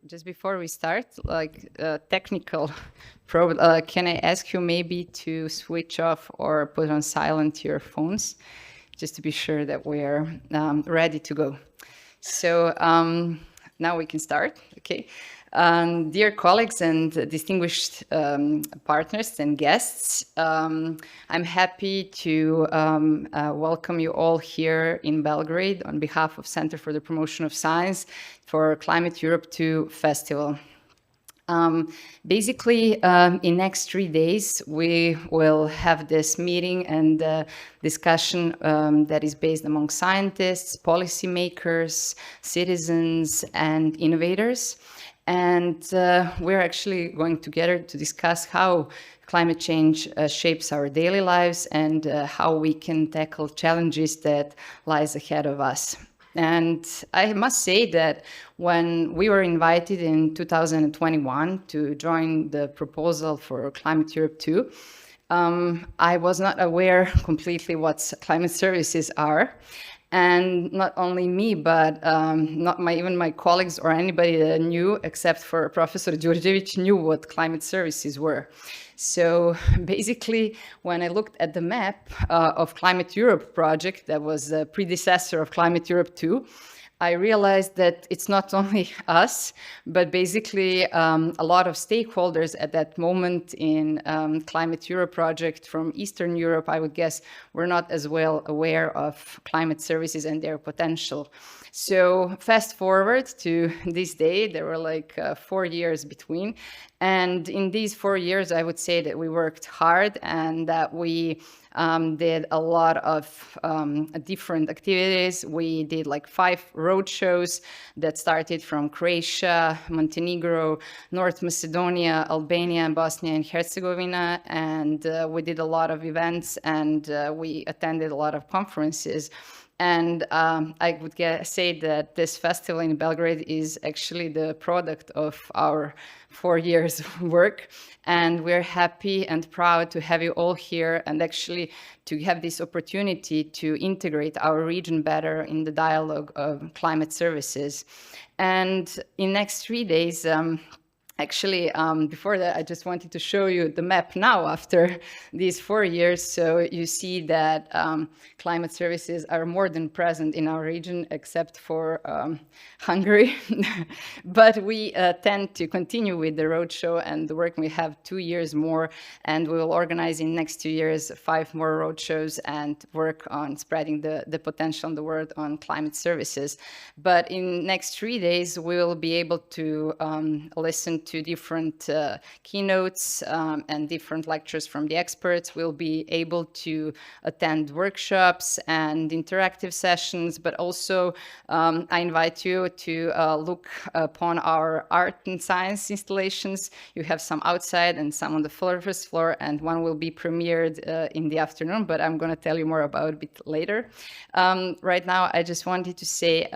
just before we start, like technical can I ask you maybe to switch off or put on silent your phones, just to be sure that we're ready to go. So now we can start, okay? Dear colleagues and distinguished partners and guests, I'm happy to welcome you all here in Belgrade on behalf of Center for the Promotion of Science for Climateurope2 Festival. Basically, in next 3 days, we will have this meeting and discussion that is based among scientists, policymakers, citizens, and innovators. And we're actually going together to discuss how climate change shapes our daily lives and how we can tackle challenges that lies ahead of us. And I must say that when we were invited in 2021 to join the proposal for Climateurope2, I was not aware completely what climate services are. And not only me, but even my colleagues or anybody that knew, except for Professor Đurđević, knew what climate services were. So basically, when I looked at the map of Climate Europe project, that was the predecessor of Climate Europe 2, I realized that it's not only us, but basically a lot of stakeholders at that moment in Climate Europe project from Eastern Europe, I would guess, were not as well aware of climate services and their potential. So fast forward to this day, there were like 4 years between. And in these 4 years, I would say that we worked hard and that we did a lot of different activities. We did like 5 road shows that started from Croatia, Montenegro, North Macedonia, Albania, Bosnia and Herzegovina. And we did a lot of events and we attended a lot of conferences. And I would say that this festival in Belgrade is actually the product of our 4 years work. And we're happy and proud to have you all here and actually to have this opportunity to integrate our region better in the dialogue of climate services. And in next 3 days, actually, before that, I just wanted to show you the map now after these 4 years. So you see that climate services are more than present in our region, except for Hungary. But we tend to continue with the roadshow and the work. We have 2 years more, and we will organize in next 2 years 5 more roadshows and work on spreading the potential in the world on climate services. But in next 3 days, we will be able to listen to different keynotes and different lectures from the experts. We'll be able to attend workshops and interactive sessions, but also I invite you to look upon our art and science installations. You have some outside and some on the first floor, and one will be premiered in the afternoon, but I'm going to tell you more about it a bit later. Right now, I just wanted to say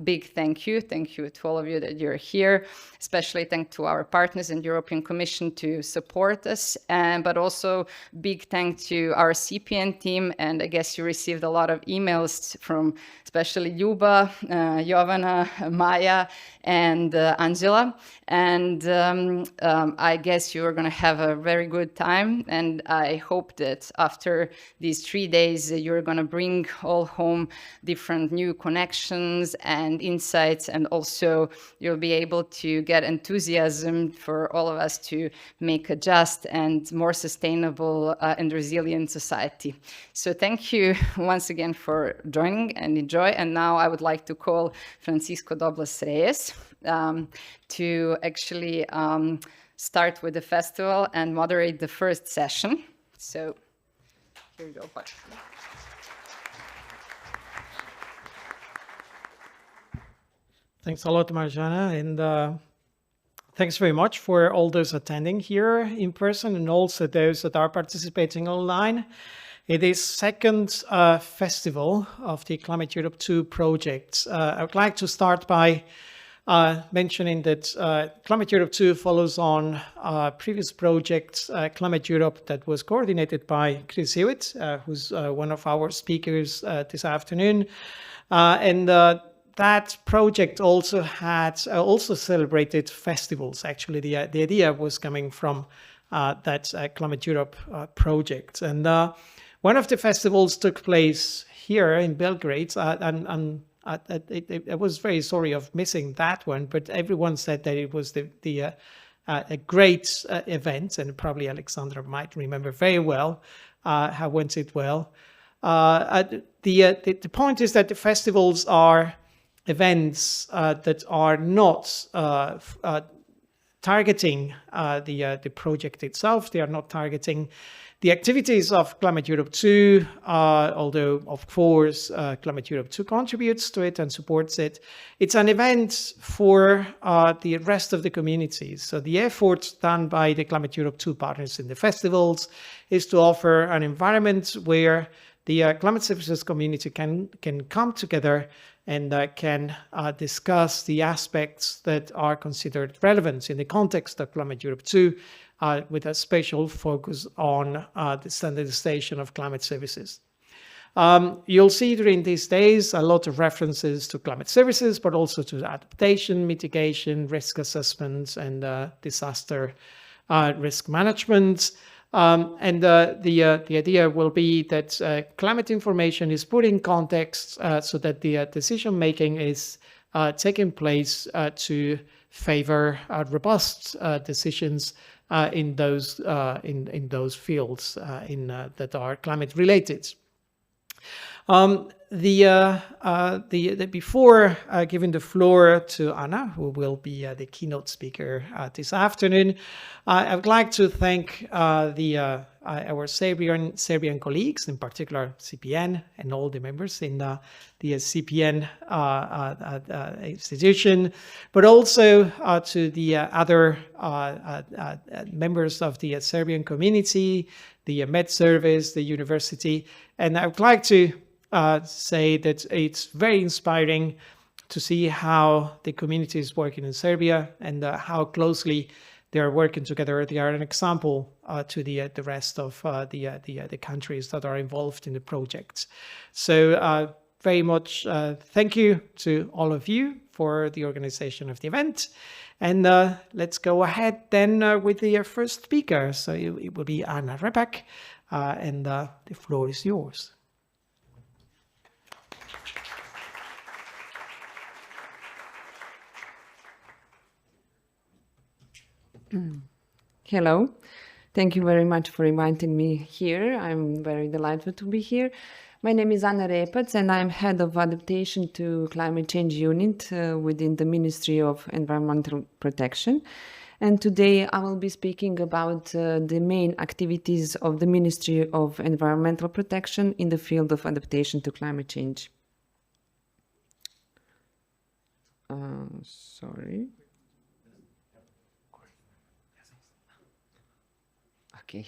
big thank you. Thank you to all of you that you're here, especially thank to our partners and European Commission to support us, but also big thanks to our CPN team. And I guess you received a lot of emails from especially Ljuba, Jovana, Maya, and Angela. And I guess you're going to have a very good time. And I hope that after these 3 days, you're going to bring all home different new connections and insights. And also you'll be able to get enthusiasm for all of us to make a just and more sustainable and resilient society. So thank you once again for joining and enjoy. And now I would like to call Francisco Dobles Reyes to actually start with the festival and moderate the first session. So here you go. Thanks a lot, Marjana, and thanks very much for all those attending here in person and also those that are participating online. It is second festival of the Climate Europe 2 project. I would like to start by mentioning that Climate Europe 2 follows on previous project, Climate Europe, that was coordinated by Chris Hewitt, who's one of our speakers this afternoon. And that project also had also celebrated festivals. Actually, the idea was coming from that Climate Europe project. And one of the festivals took place here in Belgrade. And I was very sorry of missing that one, but everyone said that it was a great event, and probably Alexandra might remember very well how went it well. The point is that the festivals are events that are not targeting the project itself. They are not targeting the activities of Climateurope2, although, of course, Climateurope2 contributes to it and supports it. It's an event for the rest of the communities. So the effort done by the Climateurope2 partners in the festivals is to offer an environment where the climate services community can come together and can discuss the aspects that are considered relevant in the context of Climateurope2, with a special focus on the standardization of climate services. You'll see during these days a lot of references to climate services, but also to adaptation, mitigation, risk assessment, and disaster risk management. And the idea will be that climate information is put in context so that the decision making is taking place to favor robust decisions in those fields that are climate related. Before giving the floor to Anna, who will be the keynote speaker this afternoon, I would like to thank our Serbian colleagues, in particular CPN and all the members in the CPN institution, but also to the other members of the Serbian community, the Med Service, the university. And I would like to say that it's very inspiring to see how the community is working in Serbia and how closely they are working together. They are an example to the rest of the countries that are involved in the project. So very much thank you to all of you for the organization of the event. And let's go ahead then with the first speaker. So it will be Anna Repak, and the floor is yours. Hello. Thank you very much for inviting me here. I'm very delighted to be here. My name is Anna Repac, and I'm head of adaptation to climate change unit within the Ministry of Environmental Protection. And today I will be speaking about the main activities of the Ministry of Environmental Protection in the field of adaptation to climate change. Sorry. Okay.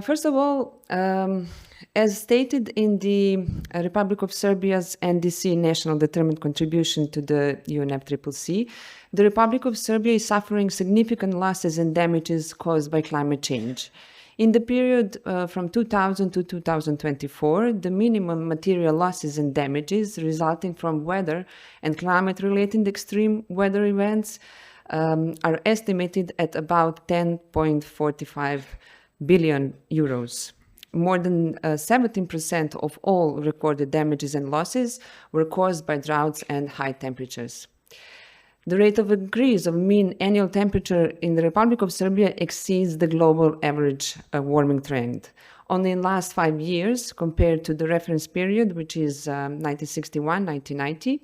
First of all, as stated in the Republic of Serbia's NDC National Determined Contribution to the UNFCCC, the Republic of Serbia is suffering significant losses and damages caused by climate change. In the period from 2000 to 2024, the minimum material losses and damages resulting from weather and climate-related extreme weather events are estimated at about 10.45 billion euros. More than 17% of all recorded damages and losses were caused by droughts and high temperatures. The rate of increase of mean annual temperature in the Republic of Serbia exceeds the global average warming trend. Only in the last 5 years, compared to the reference period, which is 1961-1990,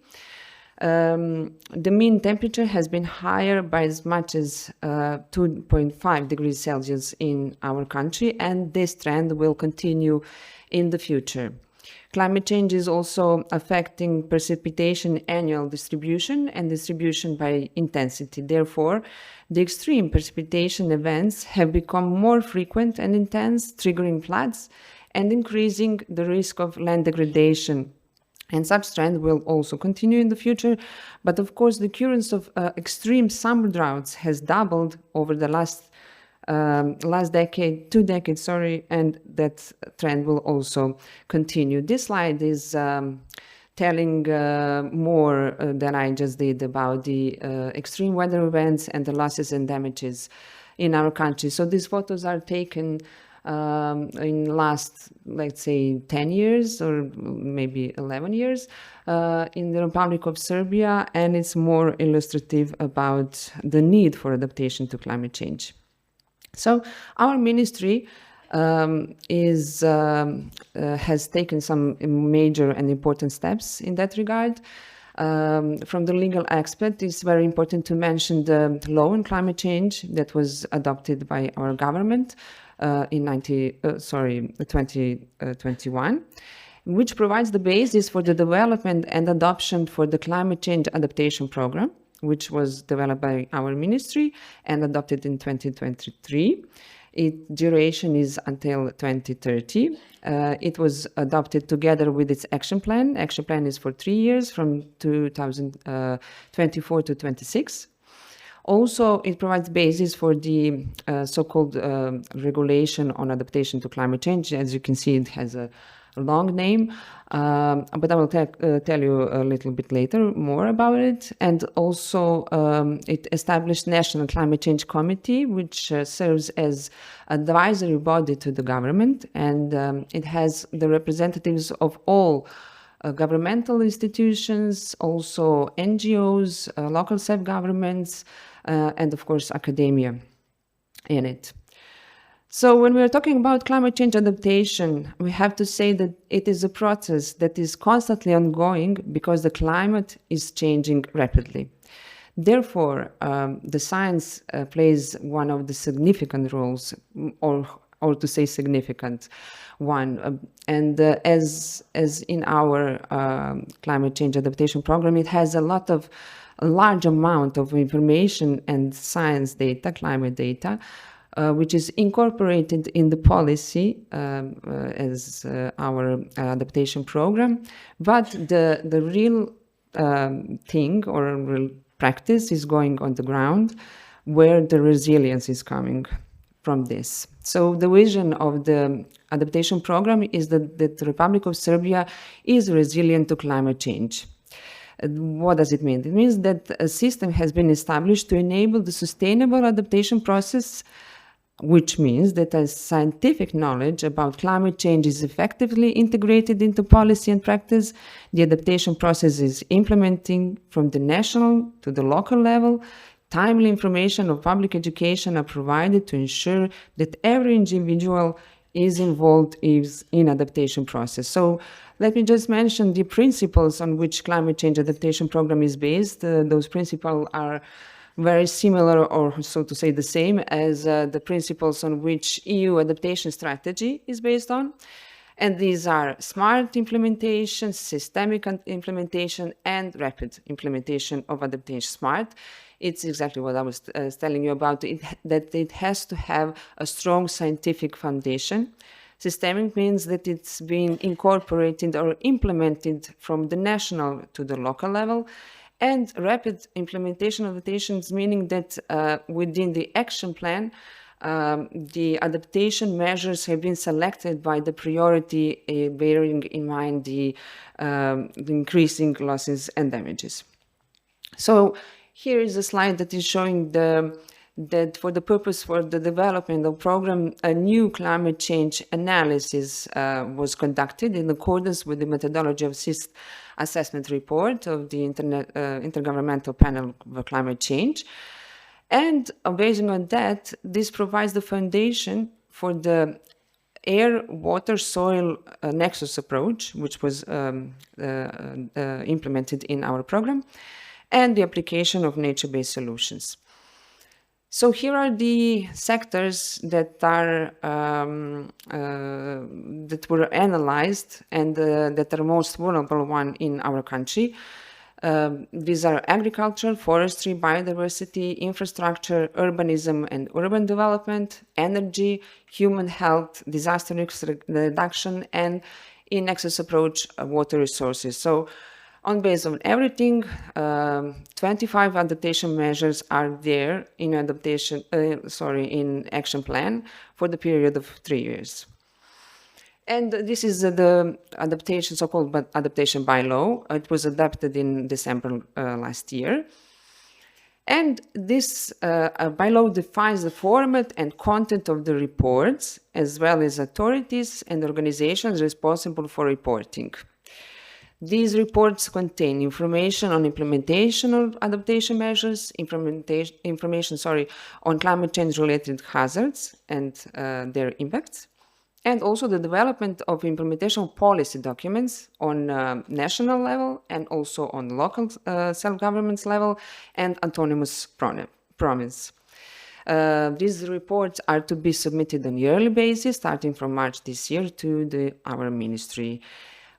the mean temperature has been higher by as much as 2.5 degrees Celsius in our country, and this trend will continue in the future. Climate change is also affecting precipitation annual distribution and distribution by intensity. Therefore, the extreme precipitation events have become more frequent and intense, triggering floods and increasing the risk of land degradation. And such trend will also continue in the future. But of course, the occurrence of extreme summer droughts has doubled over the last decade, 2 decades, sorry, and that trend will also continue. This slide is telling more than I just did about the extreme weather events and the losses and damages in our country. So these photos are taken in last, let's say, 10 years or maybe 11 years in the Republic of Serbia, and it's more illustrative about the need for adaptation to climate change. So our ministry has taken some major and important steps in that regard. From the legal aspect, it's very important to mention the law on climate change that was adopted by our government in 2021, which provides the basis for the development and adoption for the climate change adaptation program, which was developed by our ministry and adopted in 2023. Its duration is until 2030. It was adopted together with its action plan. Action plan is for 3 years, from 2024 to 26. Also, it provides basis for the so-called regulation on adaptation to climate change. As you can see, it has a long name, but I will tell you a little bit later more about it. And also, it established National Climate Change Committee, which serves as advisory body to the government, and it has the representatives of all governmental institutions, also NGOs, local self-governments, and of course academia in it. So when we are talking about climate change adaptation, we have to say that it is a process that is constantly ongoing because the climate is changing rapidly. Therefore, the science plays one of the significant roles, or to say significant one. And as in our climate change adaptation program, it has a large amount of information and science data, climate data, which is incorporated in the policy as our adaptation program. But the real thing or real practice is going on the ground, where the resilience is coming from this. So the vision of the adaptation program is that the Republic of Serbia is resilient to climate change. What does it mean? It means that a system has been established to enable the sustainable adaptation process, which means that as scientific knowledge about climate change is effectively integrated into policy and practice, the adaptation process is implementing from the national to the local level. Timely information of public education are provided to ensure that every individual is involved in adaptation process. So let me just mention the principles on which climate change adaptation program is based. Those principles are very similar, or so to say the same, as the principles on which EU adaptation strategy is based on. And these are smart implementation, systemic implementation, and rapid implementation of adaptation. Smart, it's exactly what I was telling you about, that it has to have a strong scientific foundation. Systemic means that it's being incorporated or implemented from the national to the local level. And rapid implementation of adaptations, meaning that within the action plan, the adaptation measures have been selected by the priority, bearing in mind the increasing losses and damages. So here is a slide that is showing that for the purpose for the development of program, a new climate change analysis was conducted in accordance with the methodology of assessment report of the Intergovernmental Panel of Climate Change. And based on that, this provides the foundation for the air, water, soil nexus approach, which was implemented in our program, and the application of nature-based solutions. So here are the sectors that are that were analyzed and that are most vulnerable one in our country. These are agriculture, forestry, biodiversity, infrastructure, urbanism and urban development, energy, human health, disaster risk reduction, and in nexus approach, water resources. So on base of everything, 25 adaptation measures are there in in action plan for the period of 3 years. And this is the adaptation, so-called adaptation by law. It was adopted in December last year. And this bylaw defines the format and content of the reports, as well as authorities and organizations responsible for reporting. These reports contain information on implementation of adaptation measures, information on climate change related hazards and their impacts, and also the development of implementation policy documents on national level and also on local self-government level and autonomous province. These reports are to be submitted on a yearly basis, starting from March this year to our ministry.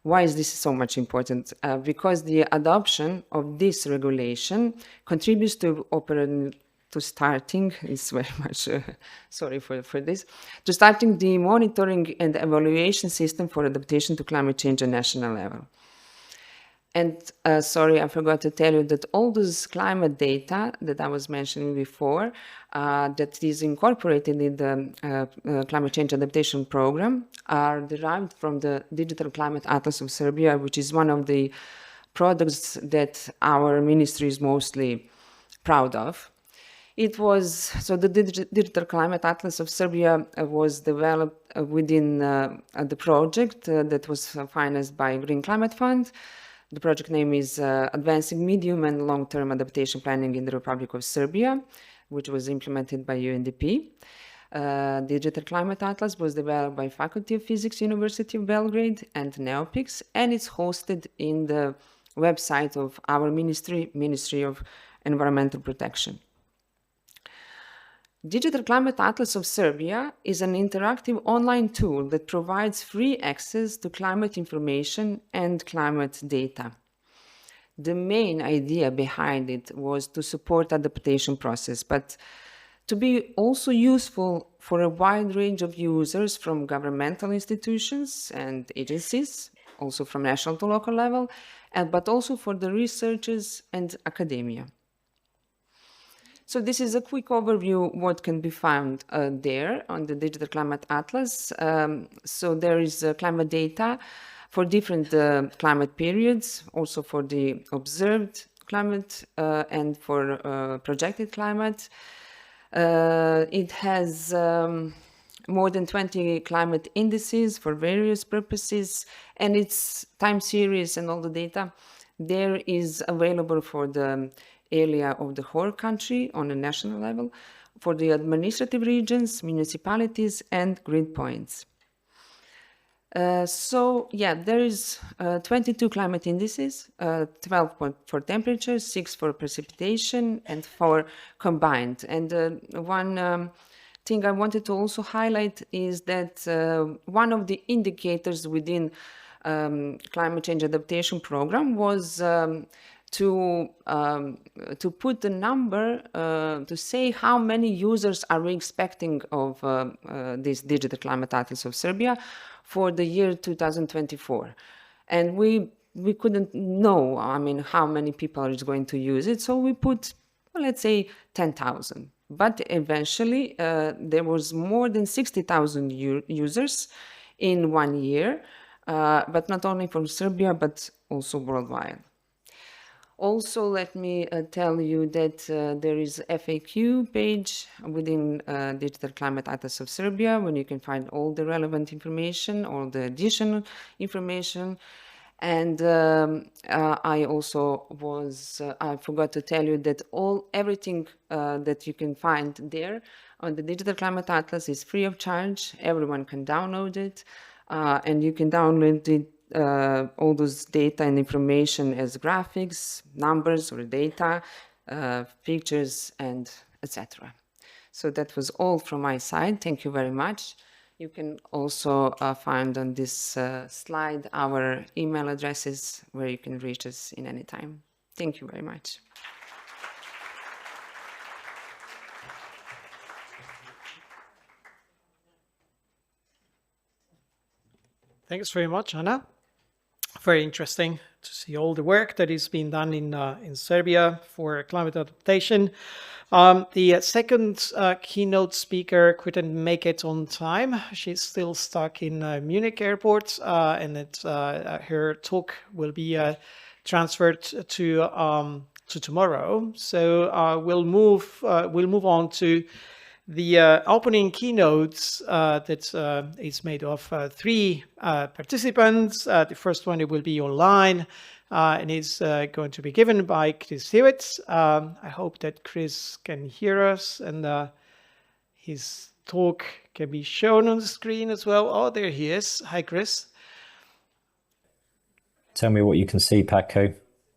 Why is this so much important? Because the adoption of this regulation contributes to starting, it's very much, sorry for this, to starting the monitoring and evaluation system for adaptation to climate change at national level. And sorry, I forgot to tell you that all those climate data that I was mentioning before, that is incorporated in the climate change adaptation program, are derived from the Digital Climate Atlas of Serbia, which is one of the products that our ministry is mostly proud of. It was, so the Digital Climate Atlas of Serbia was developed within the project that was financed by Green Climate Fund. The project name is Advancing Medium and Long-Term Adaptation Planning in the Republic of Serbia, which was implemented by UNDP. Digital Climate Atlas was developed by Faculty of Physics, University of Belgrade and NEOPICS, and it's hosted in the website of our ministry, Ministry of Environmental Protection. Digital Climate Atlas of Serbia is an interactive online tool that provides free access to climate information and climate data. The main idea behind it was to support adaptation process, but to be also useful for a wide range of users from governmental institutions and agencies, also from national to local level, but also for the researchers and academia. So this is a quick overview what can be found there on the Digital Climate Atlas. So there is climate data for different climate periods, also for the observed climate and for projected climate. It has more than 20 climate indices for various purposes, and its time series and all the data there is available for the area of the whole country on a national level, for the administrative regions, municipalities, and grid points. So yeah, there is 22 climate indices, 12 for temperature, 6 for precipitation, and 4 combined. And one thing I wanted to also highlight is that one of the indicators within climate change adaptation program was to put the number, to say how many users are we expecting of this Digital Climate Atlas of Serbia for the year 2024. And we couldn't know, I mean, how many people are going to use it. So we put, well, let's say 10,000. But eventually there was more than 60,000 users in 1 year, but not only from Serbia, but also worldwide. Also, let me tell you that there is FAQ page within Digital Climate Atlas of Serbia, when you can find all the relevant information, all the additional information. And I also I forgot to tell you that everything that you can find there on the Digital Climate Atlas is free of charge. Everyone can download it, and you can download it all those data and information as graphics, numbers or data, pictures, and etc. So that was all from my side. Thank you very much. You can also find on this slide our email addresses where you can reach us in any time. Thank you very much. Thanks very much, Anna. Very interesting to see all the work that is being done in Serbia for climate adaptation. The second keynote speaker couldn't make it on time. She's still stuck in Munich airport, and her talk will be transferred to tomorrow. So we'll move on to the opening keynotes that is made of three participants. The first one, it will be online, and it's going to be given by Chris Hewitt. I hope that Chris can hear us, and his talk can be shown on the screen as well. Oh, there he is. Hi, Chris. Tell me what you can see, Paco.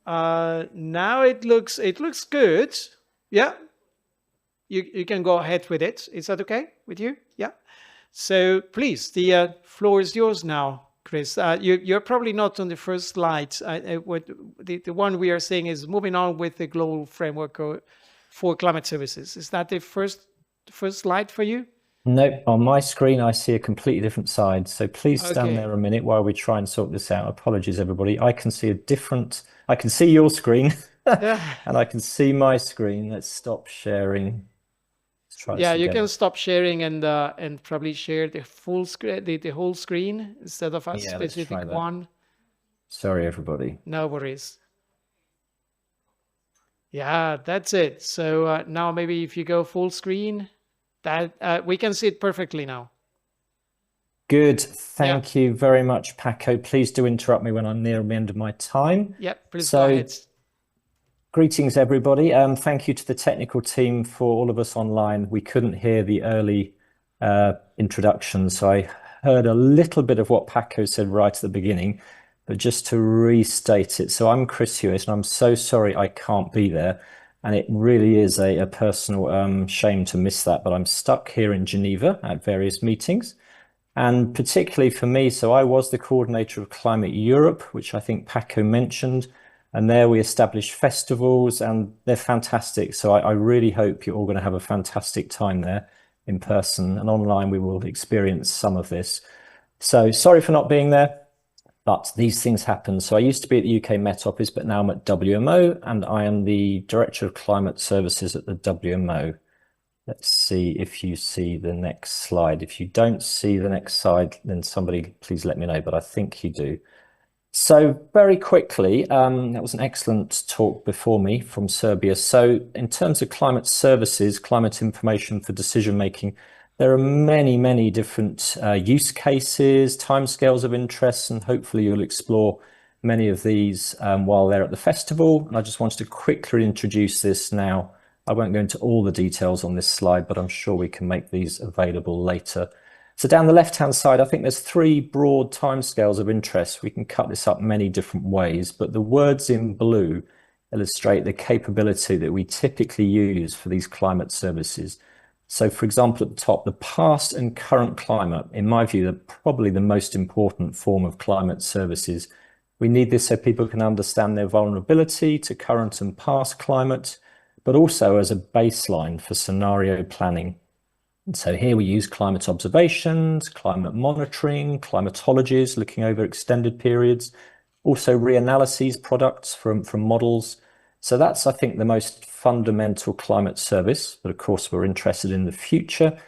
Now it looks good. Yeah. You can go ahead with it. Is that okay with you? Yeah. So please, the floor is yours now, Chris. You're probably not on the first slide. The one we are seeing is moving on with the global framework for climate services. Is that the first slide for you? No, on my screen, I see a completely different side. So please stand there a minute while we try and sort this out. Apologies, everybody. I can see I can see your screen and I can see my screen. Let's stop sharing. Let's try this again. You can stop sharing and probably share the full screen, the whole screen instead of a specific one. Sorry, everybody. No worries. Yeah, that's it. So now maybe if you go full screen, that we can see it perfectly now. Good. Thank you very much, Paco. Please do interrupt me when I'm near the end of my time. Yep, please go ahead. Greetings, everybody. Thank you to the technical team for all of us online. We couldn't hear the early introduction, so I heard a little bit of what Paco said right at the beginning, but just to restate it. So I'm Chris Hewitt, and I'm so sorry I can't be there. And it really is a personal shame to miss that, but I'm stuck here in Geneva at various meetings. And particularly for me, so I was the coordinator of Climate Europe, which I think Paco mentioned. And there we established festivals, and they're fantastic. So I really hope you're all going to have a fantastic time there in person, and online we will experience some of this. So sorry for not being there, but these things happen. So I used to be at the UK Met Office, but now I'm at WMO, and I am the Director of Climate Services at the WMO. Let's see if you see the next slide. If you don't see the next slide, then somebody please let me know, but I think you do. So very quickly, that was an excellent talk before me from Serbia. So in terms of climate services, climate information for decision making, there are many, many different use cases, timescales of interest, and hopefully you'll explore many of these while they're at the festival. And I just wanted to quickly introduce this now. I won't go into all the details on this slide, but I'm sure we can make these available later. So down the left-hand side, I think there's three broad timescales of interest. We can cut this up many different ways, but the words in blue illustrate the capability that we typically use for these climate services. So for example, at the top, the past and current climate, in my view, are probably the most important form of climate services. We need this so people can understand their vulnerability to current and past climate, but also as a baseline for scenario planning. And so here we use climate observations, climate monitoring, climatologies, looking over extended periods, also reanalyses products from models. So that's, I think, the most fundamental climate service, but of course we're interested in the future.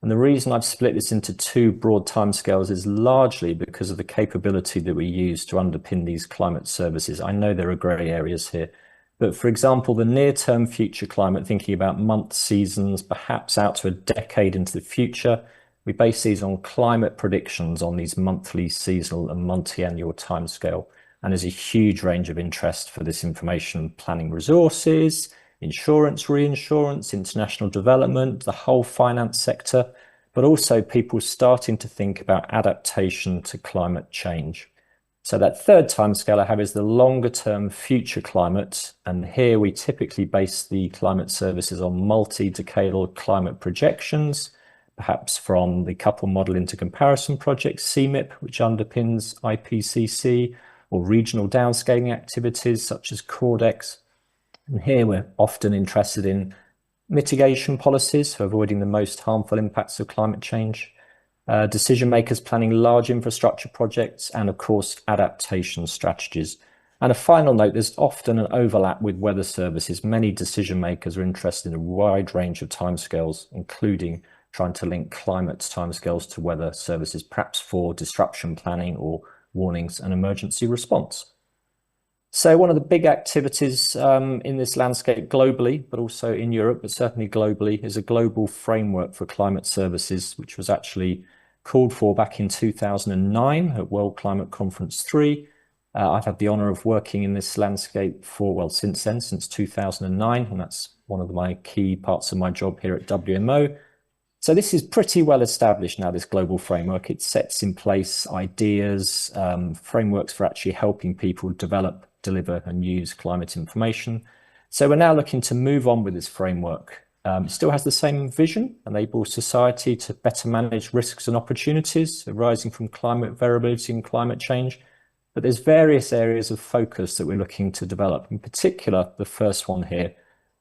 And the reason I've split this into two broad timescales is largely because of the capability that we use to underpin these climate services. I know there are grey areas here, but for example, the near-term future climate, thinking about months, seasons, perhaps out to a decade into the future, we base these on climate predictions on these monthly, seasonal and multi-annual timescale. And there's a huge range of interest for this information planning resources, insurance, reinsurance, international development, the whole finance sector, but also people starting to think about adaptation to climate change. So that third timescale I have is the longer term future climate. And here we typically base the climate services on multi-decadal climate projections, perhaps from the Couple Model Intercomparison Project, CMIP, which underpins IPCC, or regional downscaling activities such as Cordex. And here we're often interested in mitigation policies for avoiding the most harmful impacts of climate change, decision makers planning large infrastructure projects, and of course, adaptation strategies. And a final note, there's often an overlap with weather services. Many decision makers are interested in a wide range of timescales, including trying to link climate timescales to weather services, perhaps for disruption planning or warnings and emergency response. So one of the big activities in this landscape globally, but also in Europe, but certainly globally, is a global framework for climate services, which was actually called for back in 2009 at World Climate Conference 3. I've had the honor of working in this landscape since then, since 2009, and that's one of my key parts of my job here at WMO. So this is pretty well established now, this global framework. It sets in place ideas, frameworks for actually helping people develop, deliver, and use climate information. So we're now looking to move on with this framework. It still has the same vision, enable society to better manage risks and opportunities arising from climate variability and climate change. But there's various areas of focus that we're looking to develop. In particular, the first one here,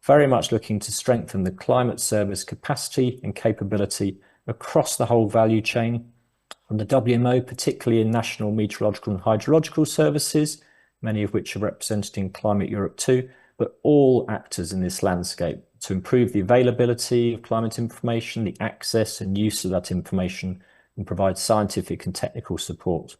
very much looking to strengthen the climate service capacity and capability across the whole value chain from the WMO, particularly in national meteorological and hydrological services, many of which are represented in Climateurope2, but all actors in this landscape to improve the availability of climate information, the access and use of that information, and provide scientific and technical support.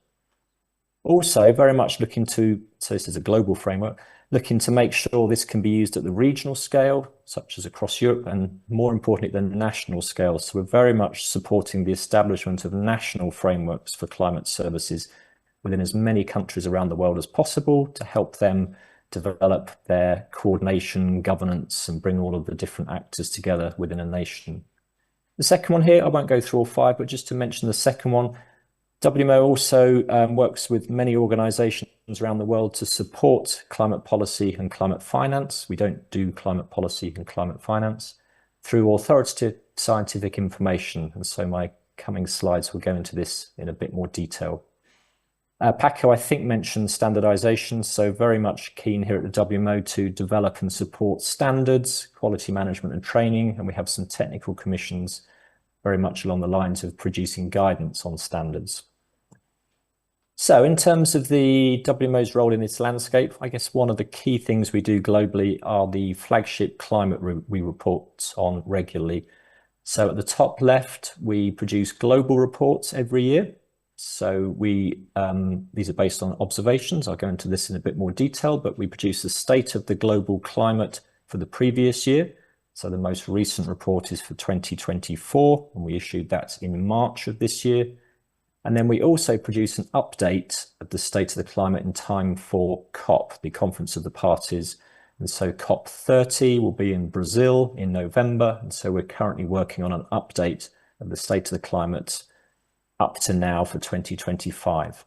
Also, very much looking to, so this is a global framework, looking to make sure this can be used at the regional scale, such as across Europe, and more importantly, the national scale. So we're very much supporting the establishment of national frameworks for climate services within as many countries around the world as possible to help them develop their coordination, governance, and bring all of the different actors together within a nation. The second one here, I won't go through all five, but just to mention the second one, WMO also works with many organizations around the world to support climate policy and climate finance. We don't do climate policy and climate finance through authoritative scientific information. And so my coming slides will go into this in a bit more detail. Paco, I think, mentioned standardization. So very much keen here at the WMO to develop and support standards, quality management and training. And we have some technical commissions very much along the lines of producing guidance on standards. So in terms of the WMO's role in this landscape, I guess one of the key things we do globally are the flagship climate we report on regularly. So at the top left, we produce global reports every year. So these are based on observations. I'll go into this in a bit more detail, but we produce the state of the global climate for the previous year. So the most recent report is for 2024, and we issued that in March of this year. And then we also produce an update of the state of the climate in time for COP, the Conference of the Parties. And so COP 30 will be in Brazil in November. And so we're currently working on an update of the state of the climate up to now for 2025.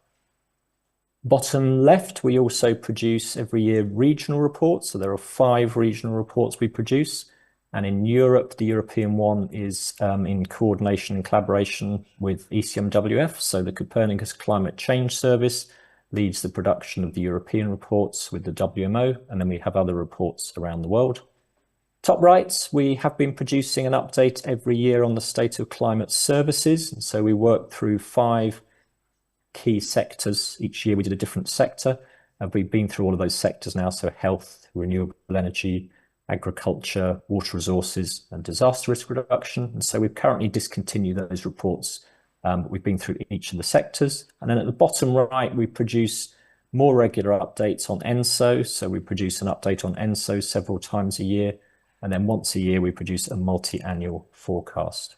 Bottom left, we also produce every year regional reports. So there are 5 regional reports we produce. And in Europe, the European one is in coordination and collaboration with ECMWF. So the Copernicus Climate Change Service leads the production of the European reports with the WMO, and then we have other reports around the world. Top right, we have been producing an update every year on the state of climate services. And so we work through 5 key sectors. Each year we did a different sector. We've been through all of those sectors now, so health, renewable energy, agriculture, water resources, and disaster risk reduction. And so we've currently discontinued those reports. We've been through each of the sectors. And then at the bottom right, we produce more regular updates on ENSO. So we produce an update on ENSO several times a year. And then once a year, we produce a multi-annual forecast.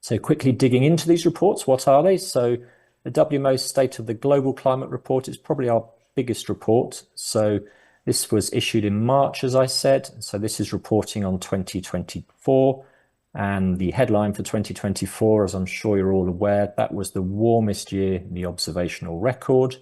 So quickly digging into these reports, what are they? So the WMO State of the Global Climate Report is probably our biggest report. So this was issued in March, as I said. So this is reporting on 2024. And the headline for 2024, as I'm sure you're all aware, that was the warmest year in the observational record,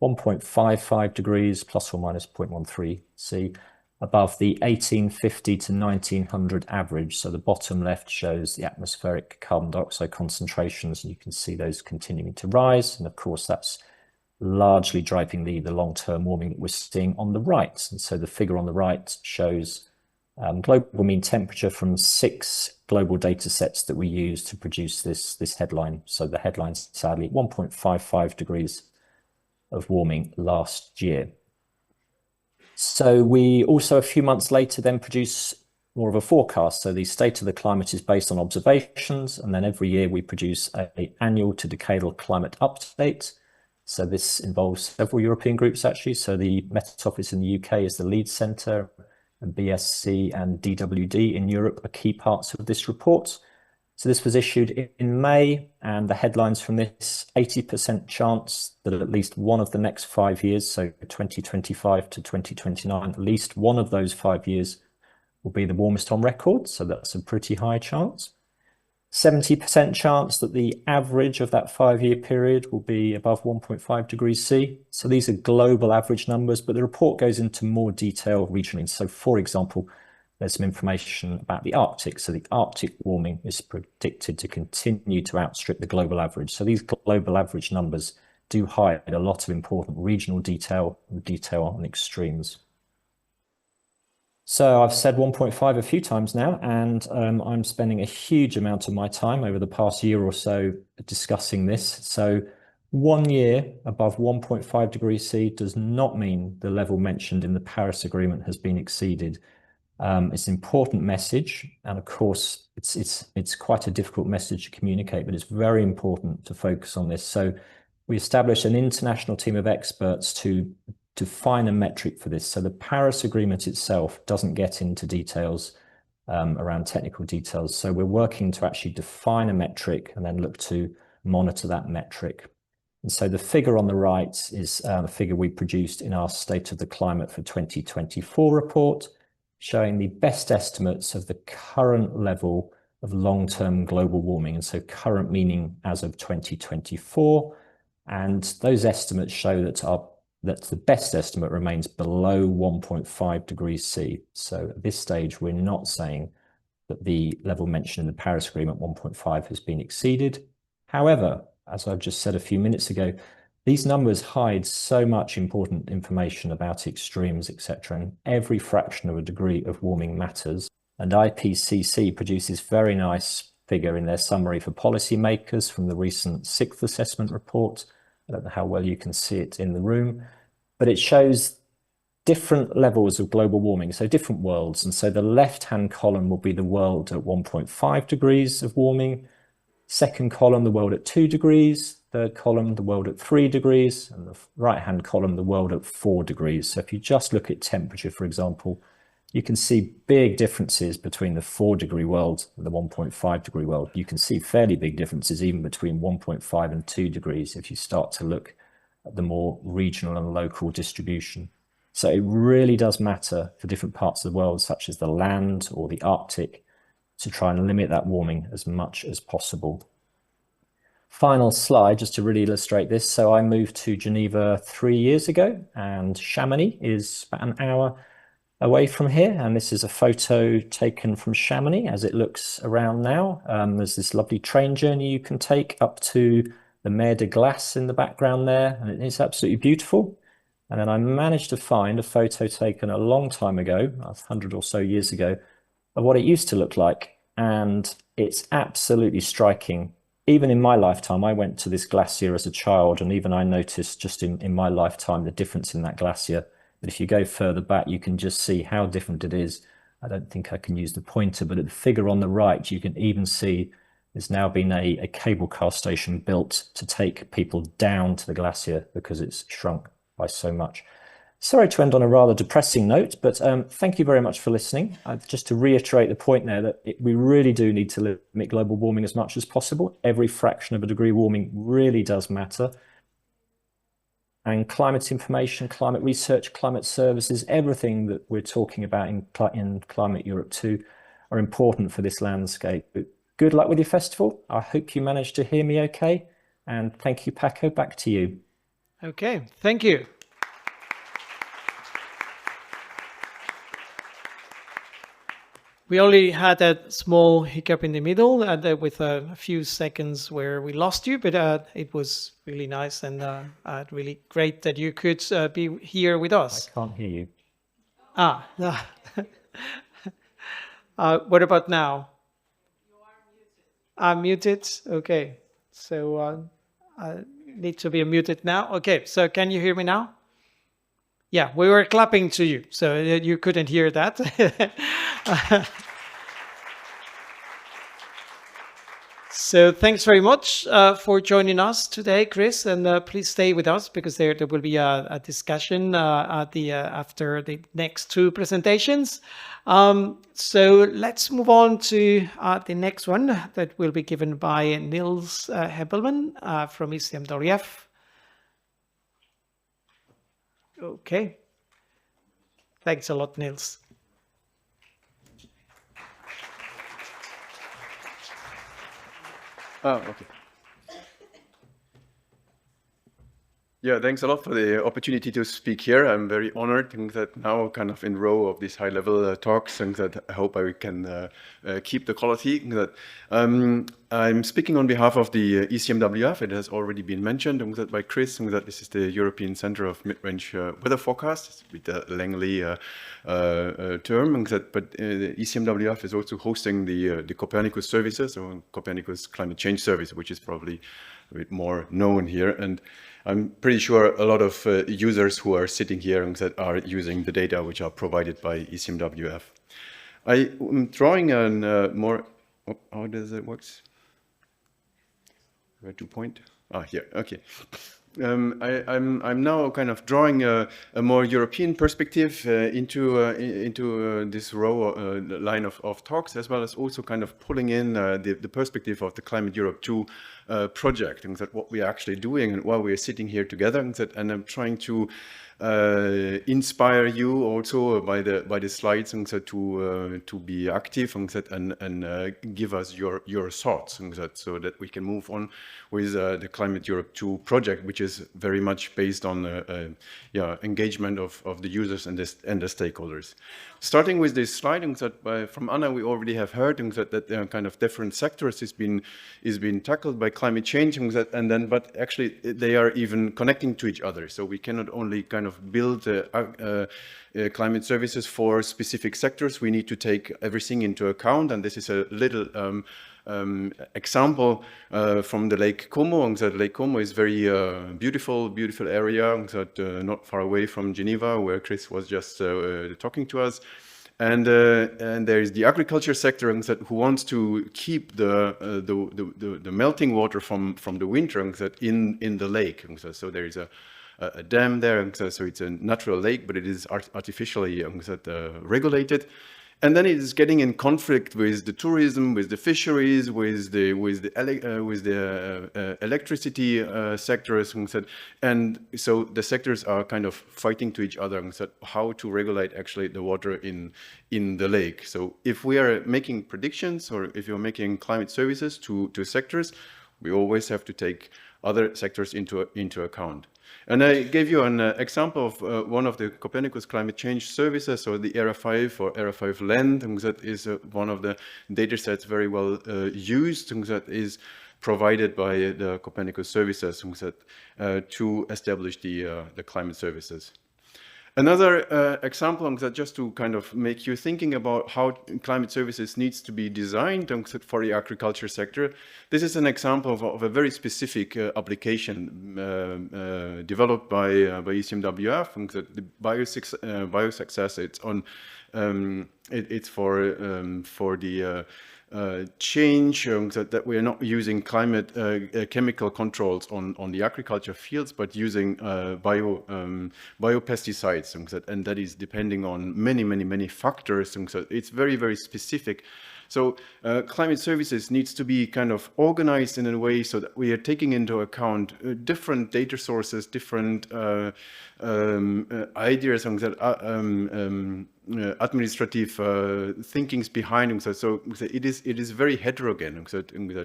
1.55 degrees plus or minus 0.13 C, above the 1850 to 1900 average. So the bottom left shows the atmospheric carbon dioxide concentrations, and you can see those continuing to rise. And of course, that's largely driving the long-term warming that we're seeing on the right. And so the figure on the right shows global mean temperature from 6 global data sets that we use to produce this headline. So the headline's sadly 1.55 degrees of warming last year. So we also, a few months later, then produce more of a forecast. So the state of the climate is based on observations, and then every year we produce an annual to decadal climate update. So this involves several European groups, actually. So the Met Office in the UK is the lead centre, and BSC and DWD in Europe are key parts of this report. So this was issued in May, and the headlines from this: 80% chance that at least one of the next 5 years, so 2025 to 2029, at least one of those 5 years will be the warmest on record. So that's a pretty high chance. 70% chance that the average of that 5-year period will be above 1.5 degrees C. So these are global average numbers, but the report goes into more detail regionally. So for example, there's some information about the Arctic. So the Arctic warming is predicted to continue to outstrip the global average. So these global average numbers do hide a lot of important regional detail and detail on extremes. So I've said 1.5 a few times now, and I'm spending a huge amount of my time over the past year or so discussing this. So 1 year above 1.5 degrees C does not mean the level mentioned in the Paris Agreement has been exceeded. It's an important message, and of course, it's quite a difficult message to communicate, but it's very important to focus on this. So we established an international team of experts to define a metric for this. So the Paris Agreement itself doesn't get into details around technical details. So we're working to actually define a metric and then look to monitor that metric. And so the figure on the right is a figure we produced in our State of the Climate for 2024 report, showing the best estimates of the current level of long-term global warming. And so current meaning as of 2024. And those estimates show that the best estimate remains below 1.5 degrees C. So at this stage, we're not saying that the level mentioned in the Paris Agreement, 1.5, has been exceeded. However, as I've just said a few minutes ago, these numbers hide so much important information about extremes, etc., and every fraction of a degree of warming matters. And IPCC produces very nice figure in their summary for policymakers from the recent 6th assessment report. I don't know how well you can see it in the room, but it shows different levels of global warming, so different worlds. And so the left-hand column will be the world at 1.5 degrees of warming. Second column, the world at 2 degrees. Third column, the world at 3 degrees. And the right-hand column, the world at 4 degrees. So if you just look at temperature, for example, you can see big differences between the 4-degree world and the 1.5 degree world. You can see fairly big differences even between 1.5 and 2 degrees if you start to look at the more regional and local distribution. So it really does matter for different parts of the world, such as the land or the Arctic, to try and limit that warming as much as possible. Final slide, just to really illustrate this. So I moved to Geneva 3 years ago, and Chamonix is about an hour away from here. And this is a photo taken from Chamonix as it looks around now. There's this lovely train journey you can take up to the Mer de Glace in the background there, and it's absolutely beautiful. And then I managed to find a photo taken a long time ago, 100 or so years ago, of what it used to look like. And it's absolutely striking. Even in my lifetime, I went to this glacier as a child, and even I noticed just in my lifetime the difference in that glacier. But if you go further back, you can just see how different it is. I don't think I can use the pointer, but at the figure on the right, you can even see there's now been a cable car station built to take people down to the glacier because it's shrunk by so much. Sorry to end on a rather depressing note, but thank you very much for listening. Just to reiterate the point there that we really do need to limit global warming as much as possible. Every fraction of a degree warming really does matter. And climate information, climate research, climate services, everything that we're talking about in Climate Europe 2 are important for this landscape. Good luck with your festival. I hope you managed to hear me okay. And thank you, Paco. Back to you. Okay, thank you. We only had a small hiccup in the middle with a few seconds where we lost you, but it was really nice and really great that you could be here with us. I can't hear you. What about now? You are muted. I'm muted. Okay, so I need to be muted now. Okay, so can you hear me now? Yeah, we were clapping to you, so you couldn't hear that. So thanks very much for joining us today, Chris, and please stay with us because there will be a discussion at the after the next two presentations. So let's move on to the next one that will be given by Niels Hebelman from ECMWF. Okay. Thanks a lot, Niels. Oh, okay. Yeah, thanks a lot for the opportunity to speak here. I'm very honored that now kind of in row of these high-level talks, and that I hope I can keep the quality. That I'm speaking on behalf of the ECMWF. It has already been mentioned that by Chris, that this is the European Center of Mid-Range Weather Forecast. It's a bit lengthy term, but the ECMWF is also hosting the Copernicus services, or Copernicus Climate Change Service, which is probably a bit more known here. And I'm pretty sure a lot of users who are sitting here that are using the data which are provided by ECMWF. I'm drawing on more, how does it work? Where to point? Ah, here, okay. I'm now kind of drawing a more European perspective into this line of talks, as well as also kind of pulling in the perspective of the Climateurope2 project, and that what we are actually doing and why we are sitting here together, and I'm trying to inspire you also by the slides, and to be active, and give us your thoughts, so that we can move on with the Climateurope2 project, which is very much based on engagement of the users and the stakeholders. Starting with this slide, that from Anna we already have heard, that kind of different sectors is being tackled by climate change, but actually they are even connecting to each other. So we cannot only kind of build climate services for specific sectors. We need to take everything into account, and this is a little example from the Lake Como. And that Lake Como is very beautiful area, not far away from Geneva, where Chris was just talking to us. And there is the agriculture sector, who wants to keep the melting water from the winter in the lake. So there is a dam there, so it's a natural lake, but it is artificially regulated. And then it is getting in conflict with the tourism, with the fisheries, with the electricity sectors, and so the sectors are kind of fighting to each other, and how to regulate actually the water in the lake. So if we are making predictions, or if you're making climate services to sectors, we always have to take other sectors into account. And I gave you an example of one of the Copernicus climate change services, or the ERA5 or ERA5 Land, and that is one of the data sets very well used, and that is provided by the Copernicus services, to establish the climate services. Another example, that just to kind of make you thinking about how climate services needs to be designed for the agriculture sector. This is an example of a very specific application developed by ECMWF, and the biosuccess. It's on it's for the change that we are not using chemical controls on the agriculture fields, but using biopesticides, and that is depending on many factors. So it's very specific. So climate services needs to be kind of organized in a way so that we are taking into account different data sources, different ideas, and administrative thinkings behind. So it is very heterogeneous.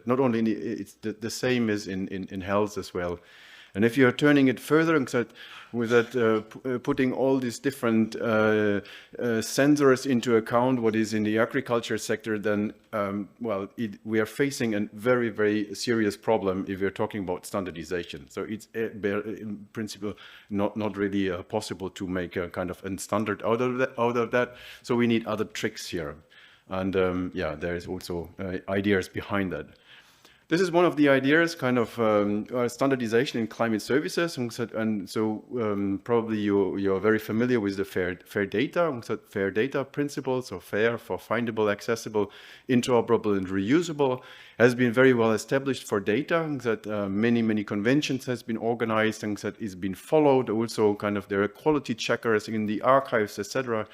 Not only it's the same as in health as well. And if you are turning it further, with that putting all these different sensors into account, what is in the agriculture sector, then we are facing a very serious problem if we're talking about standardization. So it's in principle not really possible to make a kind of a standard out of that. So we need other tricks here, and there is also ideas behind that. This is one of the ideas, kind of standardization in climate services, and so probably you're very familiar with the fair data, fair data principles, so fair for findable, accessible, interoperable, and reusable, has been very well established for data. That many conventions has been organized and that is been followed. Also, kind of there are quality checkers in the archives, etc.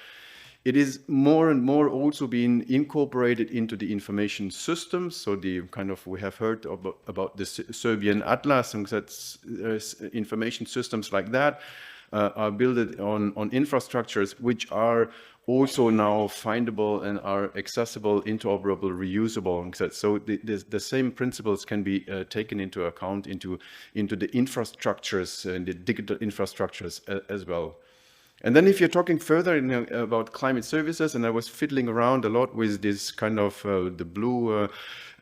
It is more and more also being incorporated into the information systems. So the kind of, we have heard about the Serbian Atlas, and that's information systems like that are built on infrastructures which are also now findable and are accessible, interoperable, reusable. So the same principles can be taken into account into the infrastructures and the digital infrastructures as well. And then if you're talking further about climate services, and I was fiddling around a lot with this kind of the blue,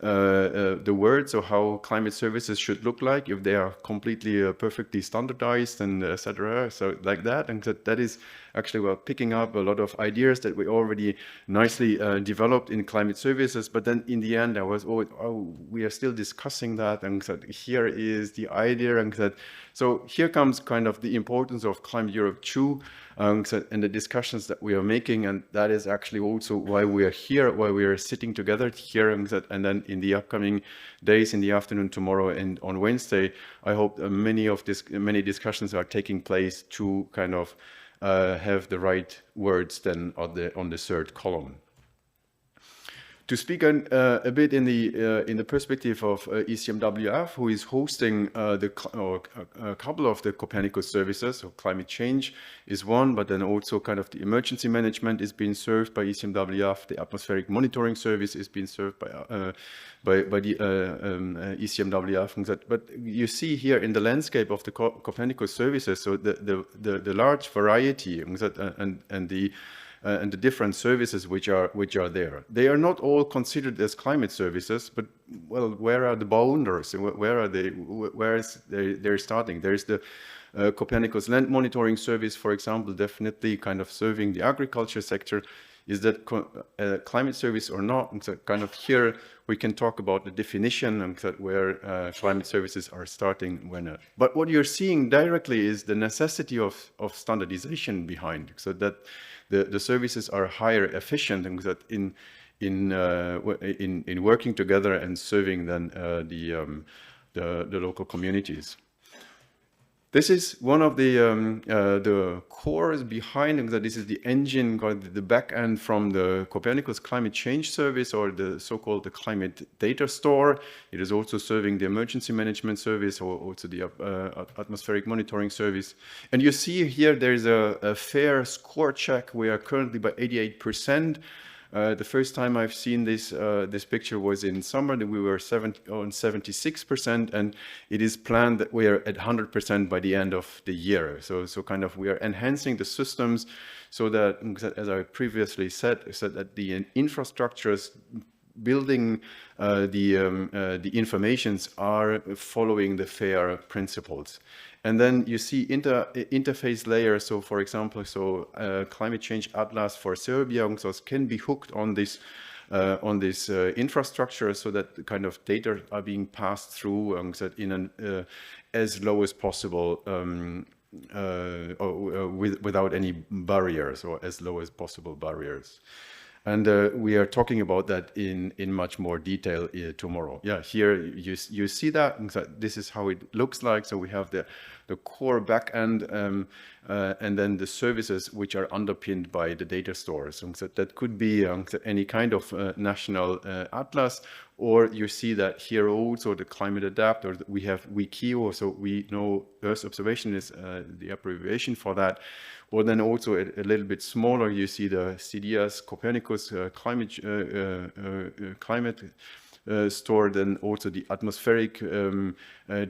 the words of how climate services should look like, if they are completely perfectly standardized and etc. So like that, and that is actually, we're picking up a lot of ideas that we already nicely developed in climate services. But then in the end, I was always, oh, we are still discussing that, and that here is the idea, and that. So here comes kind of the importance of Climateurope2 and the discussions that we are making, and that is actually also why we are here, why we are sitting together here, and then in the upcoming days, in the afternoon, tomorrow, and on Wednesday, I hope many discussions are taking place to kind of have the right words then on the third column. To speak a bit in the perspective of ECMWF, who is hosting a couple of the Copernicus services, so climate change is one, but then also kind of the emergency management is being served by ECMWF, the atmospheric monitoring service is being served by the ECMWF. But you see here in the landscape of the Copernicus services, so the large variety and the different services which are there. They are not all considered as climate services, but well, where are the boundaries? Where are they? Where is they're starting? There's the Copernicus land monitoring service, for example, definitely kind of serving the agriculture sector. Is that climate service or not? And so kind of here we can talk about the definition and where climate services are starting when. But what you're seeing directly is the necessity of standardization behind, so that the services are higher efficient, and that in working together and serving then the local communities. This is one of the cores behind, and that this is the engine, the back end from the Copernicus Climate Change Service, or the so-called the Climate Data Store. It is also serving the Emergency Management Service, or also the Atmospheric Monitoring Service. And you see here there is a fair score check. We are currently by 88%. The first time I've seen this picture was in summer, that we were on 76%, and it is planned that we are at 100% by the end of the year. So kind of we are enhancing the systems so that, as I previously said, that the infrastructures building the informations are following the FAIR principles. And then you see interface layers. So for example, climate change atlas for Serbia can be hooked on this infrastructure, so that kind of data are being passed through in an as low as possible, without any barriers, or as low as possible barriers. And we are talking about that in much more detail tomorrow. Yeah, here you see that, and this is how it looks like. So we have the core backend, and then the services which are underpinned by the data stores. And so that could be any kind of national atlas, or you see that here also the climate adapt, or we have WIKIO, so we know Earth observation is the abbreviation for that. Or then also a little bit smaller, you see the CDS Copernicus climate store, then also the atmospheric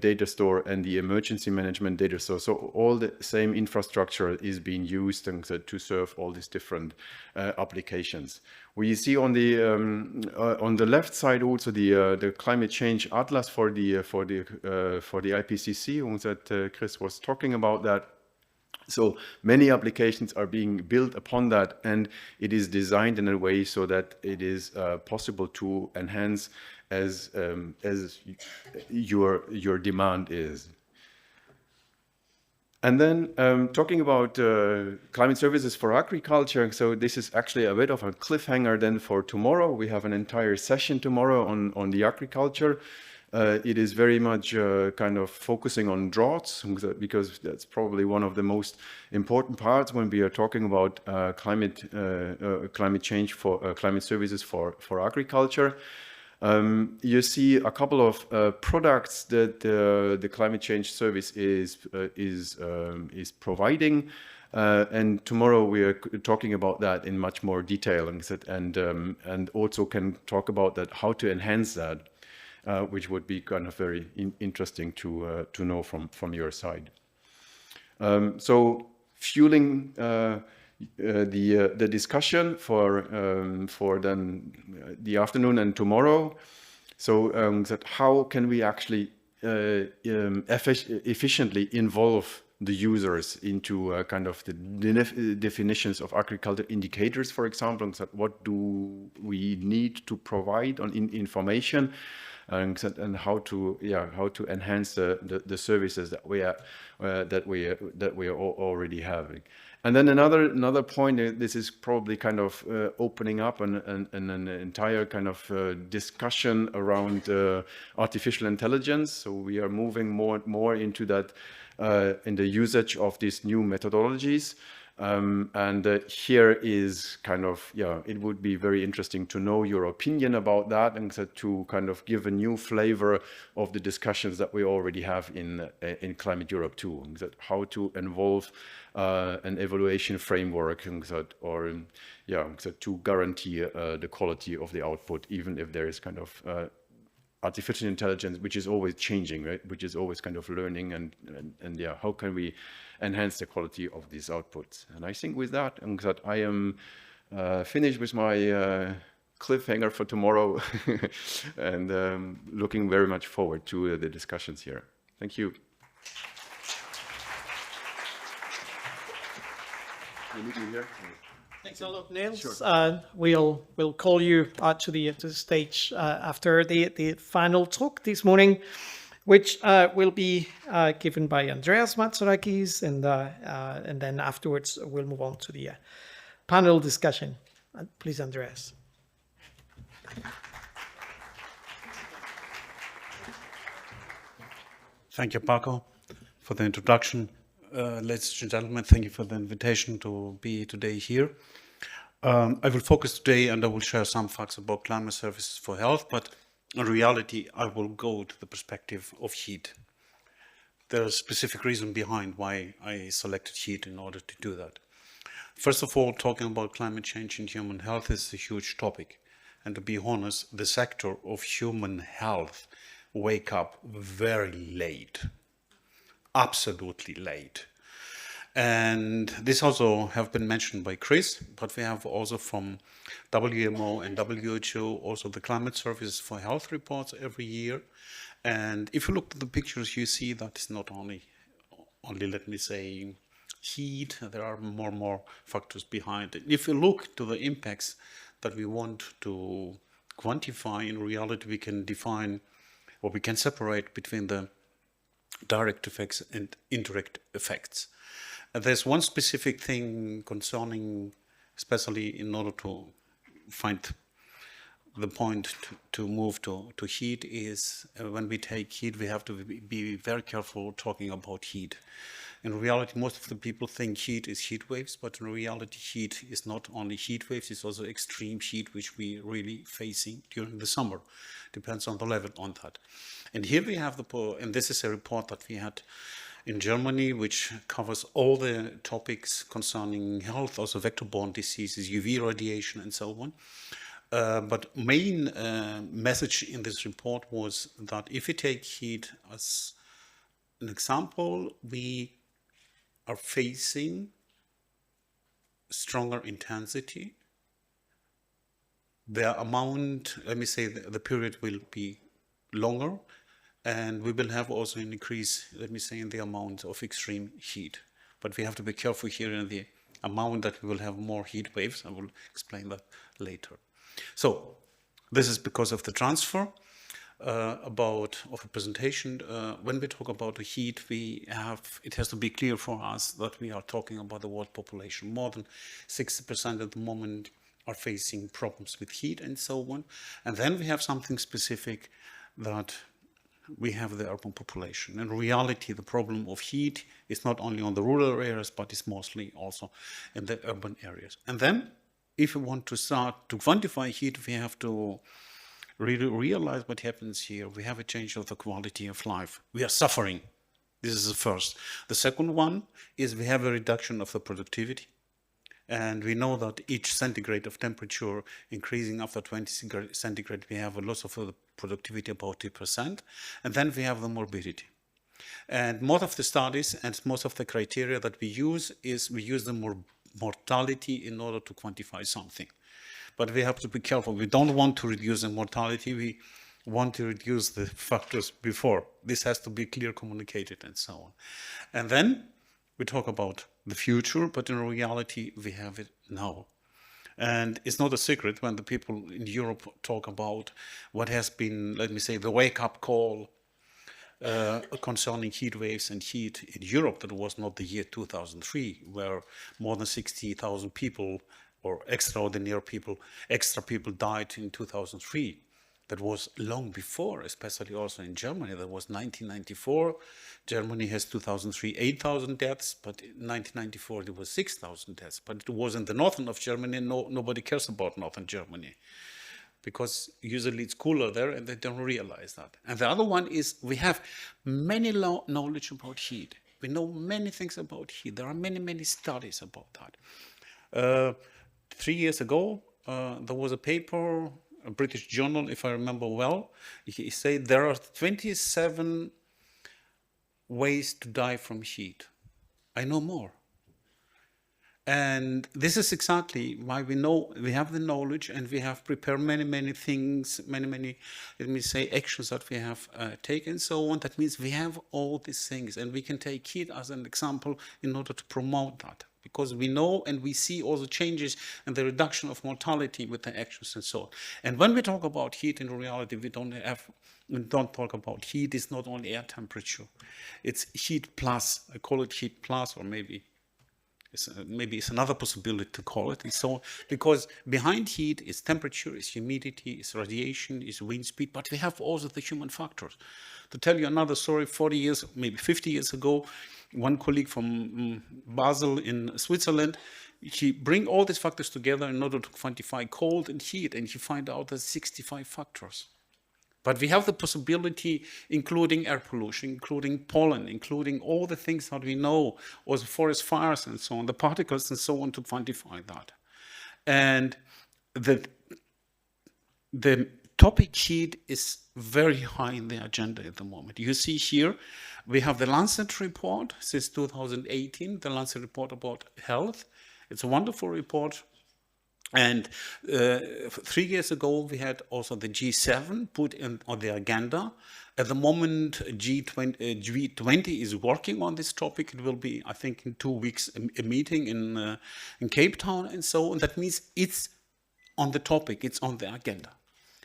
data store and the emergency management data store. So all the same infrastructure is being used to serve all these different applications. We see on the left side also the climate change atlas for the IPCC, that Chris was talking about that. So many applications are being built upon that, and it is designed in a way so that it is possible to enhance as your demand is. And then talking about climate services for agriculture, so this is actually a bit of a cliffhanger then for tomorrow. We have an entire session tomorrow on the agriculture. It is very much kind of focusing on droughts, because that's probably one of the most important parts when we are talking about climate change for climate services for agriculture. You see a couple of products that the climate change service is providing, and tomorrow we are talking about that in much more detail, and also can talk about that, how to enhance that, which would be kind of very interesting to know from your side. So fueling the discussion for then the afternoon and tomorrow. So that how can we actually efficiently involve the users into kind of the definitions of agriculture indicators, for example, and that what do we need to provide on information, and how to enhance the services that we are already having. And then another point, this is probably kind of opening up an entire kind of discussion around artificial intelligence. So we are moving more into that in the usage of these new methodologies. Here is kind of, it would be very interesting to know your opinion about that, and to kind of give a new flavor of the discussions that we already have in Climateurope2, and that how to involve an evaluation framework, and to guarantee the quality of the output, even if there is kind of artificial intelligence, which is always changing, right? Which is always kind of learning, and how can we enhance the quality of these outputs? And I think with that, I am finished with my cliffhanger for tomorrow, and looking very much forward to the discussions here. Thank you. You need me here? Thanks a lot, Niels. Sure. We'll call you to the stage after the final talk this morning, which will be given by Andreas Matsorakis, and then afterwards we'll move on to the panel discussion. Please, Andreas. Thank you, Paco, for the introduction. Ladies and gentlemen, thank you for the invitation to be today here. I will focus today, and I will share some facts about climate services for health, but in reality, I will go to the perspective of heat. There's a specific reason behind why I selected heat in order to do that. First of all, talking about climate change and human health is a huge topic. And to be honest, the sector of human health wake up very late. Absolutely late. And this also have been mentioned by Chris, but we have also from WMO and WHO also the climate services for health reports every year. And if you look at the pictures, you see that it's not only let me say heat, there are more factors behind it. If you look to the impacts that we want to quantify, in reality we can define, or we can separate between the direct effects and indirect effects. And there's one specific thing concerning, especially in order to find the point to move to heat, is when we take heat, we have to be very careful talking about heat. In reality, most of the people think heat is heat waves, but in reality, heat is not only heat waves, it's also extreme heat, which we really facing during the summer. Depends on the level on that. And here we have and this is a report that we had in Germany, which covers all the topics concerning health, also vector-borne diseases, UV radiation, and so on. But main message in this report was that if we take heat as an example, we are facing stronger intensity. The amount, let me say, the period will be longer, and we will have also an increase, let me say, in the amount of extreme heat. But we have to be careful here in the amount that we will have more heat waves. I will explain that later. So this is because of the transfer. of a presentation. When we talk about the heat, it has to be clear for us that we are talking about the world population. More than 60% at the moment are facing problems with heat and so on. And then we have something specific, that we have the urban population. In reality, the problem of heat is not only on the rural areas, but it's mostly also in the urban areas. And then, if we want to start to quantify heat, we have to really realize what happens here. We have a change of the quality of life. We are suffering. This is the first. The second one is we have a reduction of the productivity. And we know that each centigrade of temperature increasing after 20 centigrade, we have a loss of the productivity about 2%. And then we have the morbidity. And most of the studies and most of the criteria that we use is we use the mortality in order to quantify something. But we have to be careful. We don't want to reduce the mortality. We want to reduce the factors before. This has to be clear communicated and so on. And then we talk about the future, but in reality, we have it now. And it's not a secret when the people in Europe talk about what has been, let me say, the wake-up call concerning heat waves and heat in Europe. That was not the year 2003, where more than 60,000 people or extra people died in 2003. That was long before, especially also in Germany. That was 1994. Germany has 2003, 8,000 deaths, but in 1994 there was 6,000 deaths. But it was in the northern of Germany. Nobody cares about northern Germany, because usually it's cooler there and they don't realize that. And the other one is we have many knowledge about heat. We know many things about heat. There are many studies about that. 3 years ago, there was a paper, a British journal, if I remember well. He said there are 27 ways to die from heat. I know more. And this is exactly why we know we have the knowledge, and we have prepared many things, many, let me say, actions that we have taken, so on. That means we have all these things, and we can take heat as an example in order to promote that, because we know and we see all the changes and the reduction of mortality with the actions and so on. And when we talk about heat, in reality, we don't talk about heat. It's not only air temperature. It's heat plus. I call it heat plus, or maybe it's another possibility to call it. And so, because behind heat is temperature, is humidity, is radiation, is wind speed, but we have also the human factors. To tell you another story, 40 years, maybe 50 years ago, one colleague from Basel in Switzerland, he bring all these factors together in order to quantify cold and heat, and he find out there's 65 factors. But we have the possibility, including air pollution, including pollen, including all the things that we know, or the forest fires and so on, the particles and so on, to quantify that. And the topic heat is very high in the agenda at the moment. You see here, we have the Lancet report since 2018, the Lancet report about health. It's a wonderful report. And 3 years ago, we had also the G7 put on the agenda. At the moment, G20 is working on this topic. It will be, I think, in 2 weeks, a meeting in Cape Town and so on. That means it's on the topic, it's on the agenda.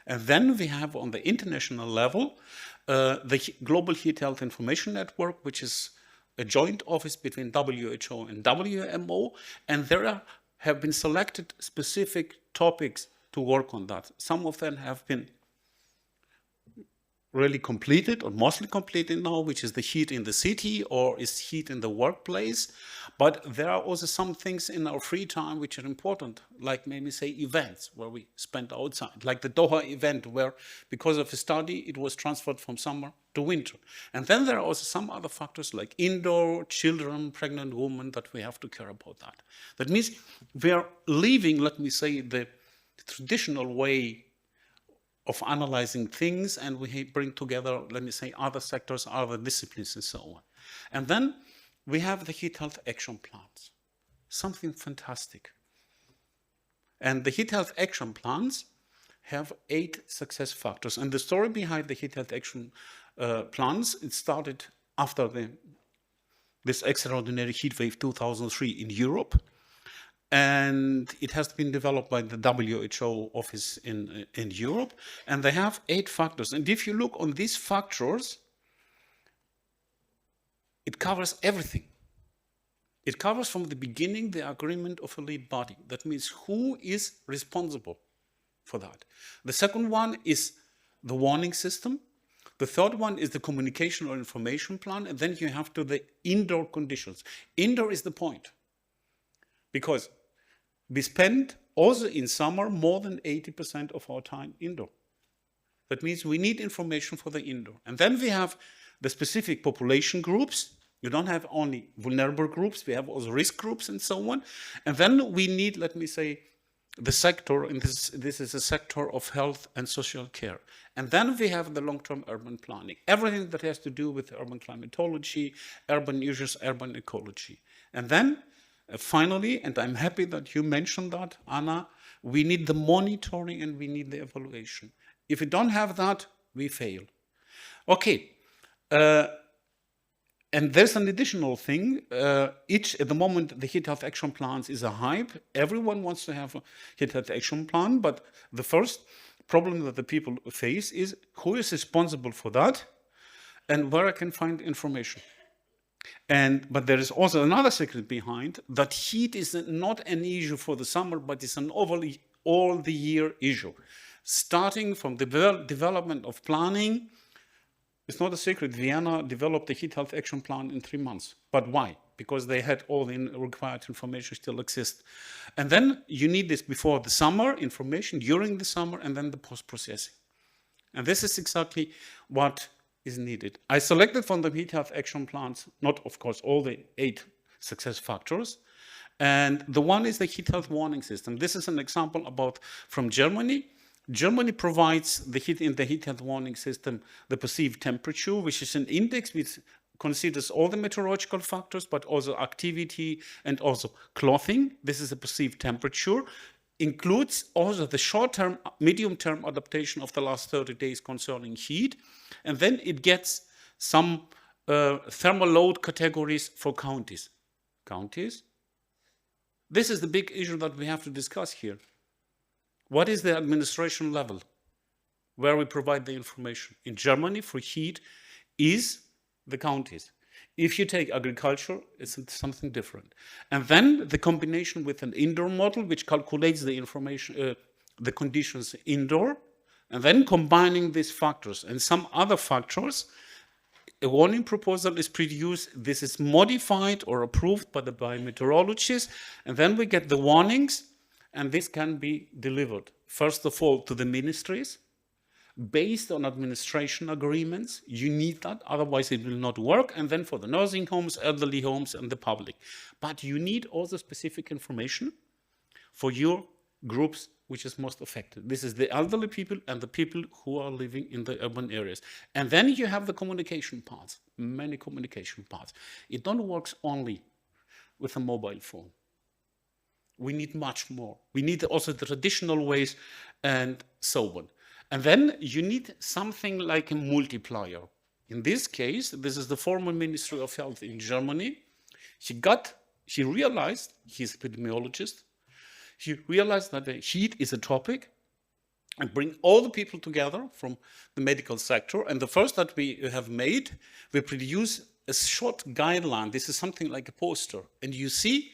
And then we have on the international level, the Global Heat Health Information Network, which is a joint office between WHO and WMO, and there have been selected specific topics to work on that. Some of them have been really completed, or mostly completed now, which is the heat in the city, or is heat in the workplace. But there are also some things in our free time which are important, like maybe say events where we spend outside, like the Doha event, where because of a study it was transferred from summer to winter. And then there are also some other factors like indoor, children, pregnant women, that we have to care about that. That means we are leaving, let me say, the traditional way of analyzing things, and we bring together, let me say, other sectors, other disciplines and so on. And then we have the heat health action plans, something fantastic. And the heat health action plans have 8 success factors. And the story behind the heat health action plans, it started after this extraordinary heat wave 2003 in Europe. and it has been developed by the WHO office in Europe, and they have 8 factors. And if you look on these factors, it covers everything. It covers from the beginning the agreement of a lead body. That means who is responsible for that. The second one is the warning system. The third one is the communication or information plan. And then you have to the indoor conditions. Indoor is the point, because we spend also in summer more than 80% of our time indoor. That means we need information for the indoor. And then we have the specific population groups. You don't have only vulnerable groups, we have also risk groups and so on. And then we need, let me say, the sector, and this is a sector of health and social care. And then we have the long-term urban planning, everything that has to do with urban climatology, urban issues, urban ecology. And then finally, and I'm happy that you mentioned that, Anna, we need the monitoring and we need the evaluation. If we don't have that, we fail. Okay. And there's an additional thing. At the moment, the heat health action plans is a hype. Everyone wants to have a heat health action plan, but the first problem that the people face is who is responsible for that and where I can find information. But there is also another secret behind that heat is not an issue for the summer, but it's an all the year issue. Starting from the development of planning. It's not a secret, Vienna developed a heat health action plan in 3 months. But why? Because they had all the required information still exist. And then you need this before the summer, information during the summer, and then the post-processing. And this is exactly what is needed. I selected from the heat health action plans, not of course all the 8 success factors. And the one is the heat health warning system. This is an example from Germany. Germany provides in the heat health warning system the perceived temperature, which is an index which considers all the meteorological factors, but also activity and also clothing. This is a perceived temperature. Includes also the short-term, medium-term adaptation of the last 30 days concerning heat. And then it gets some thermal load categories for counties. Counties? This is the big issue that we have to discuss here. What is the administration level where we provide the information? In Germany, for heat, is the counties. If you take agriculture, it's something different. And then the combination with an indoor model, which calculates the information, the conditions indoor, and then combining these factors and some other factors, a warning proposal is produced. This is modified or approved by meteorologists, and then we get the warnings. And this can be delivered, first of all, to the ministries, based on administration agreements. You need that, otherwise it will not work. And then for the nursing homes, elderly homes, and the public. But you need also specific information for your groups which is most affected. This is the elderly people and the people who are living in the urban areas. And then you have the communication parts, many communication parts. It don't work only with a mobile phone. We need much more. We need also the traditional ways and so on. And then you need something like a multiplier. In this case, this is the former Ministry of Health in Germany. He realized, he's an epidemiologist, he realized that the heat is a topic and bring all the people together from the medical sector. And the first that we have made, we produce a short guideline. This is something like a poster. And you see,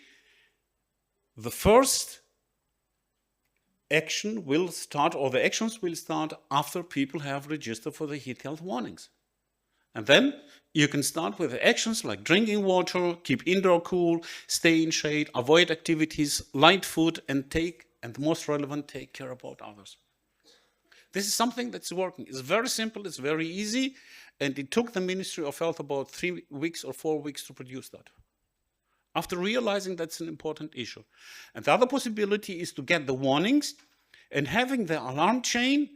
the first action will start, or the actions will start after people have registered for the heat health warnings. And then you can start with the actions like drinking water, keep indoor cool, stay in shade, avoid activities, light food, and the most relevant, take care about others. This is something that's working. It's very simple, it's very easy, and it took the Ministry of Health about 3 weeks or 4 weeks to produce that, after realizing that's an important issue. And the other possibility is to get the warnings and having the alarm chain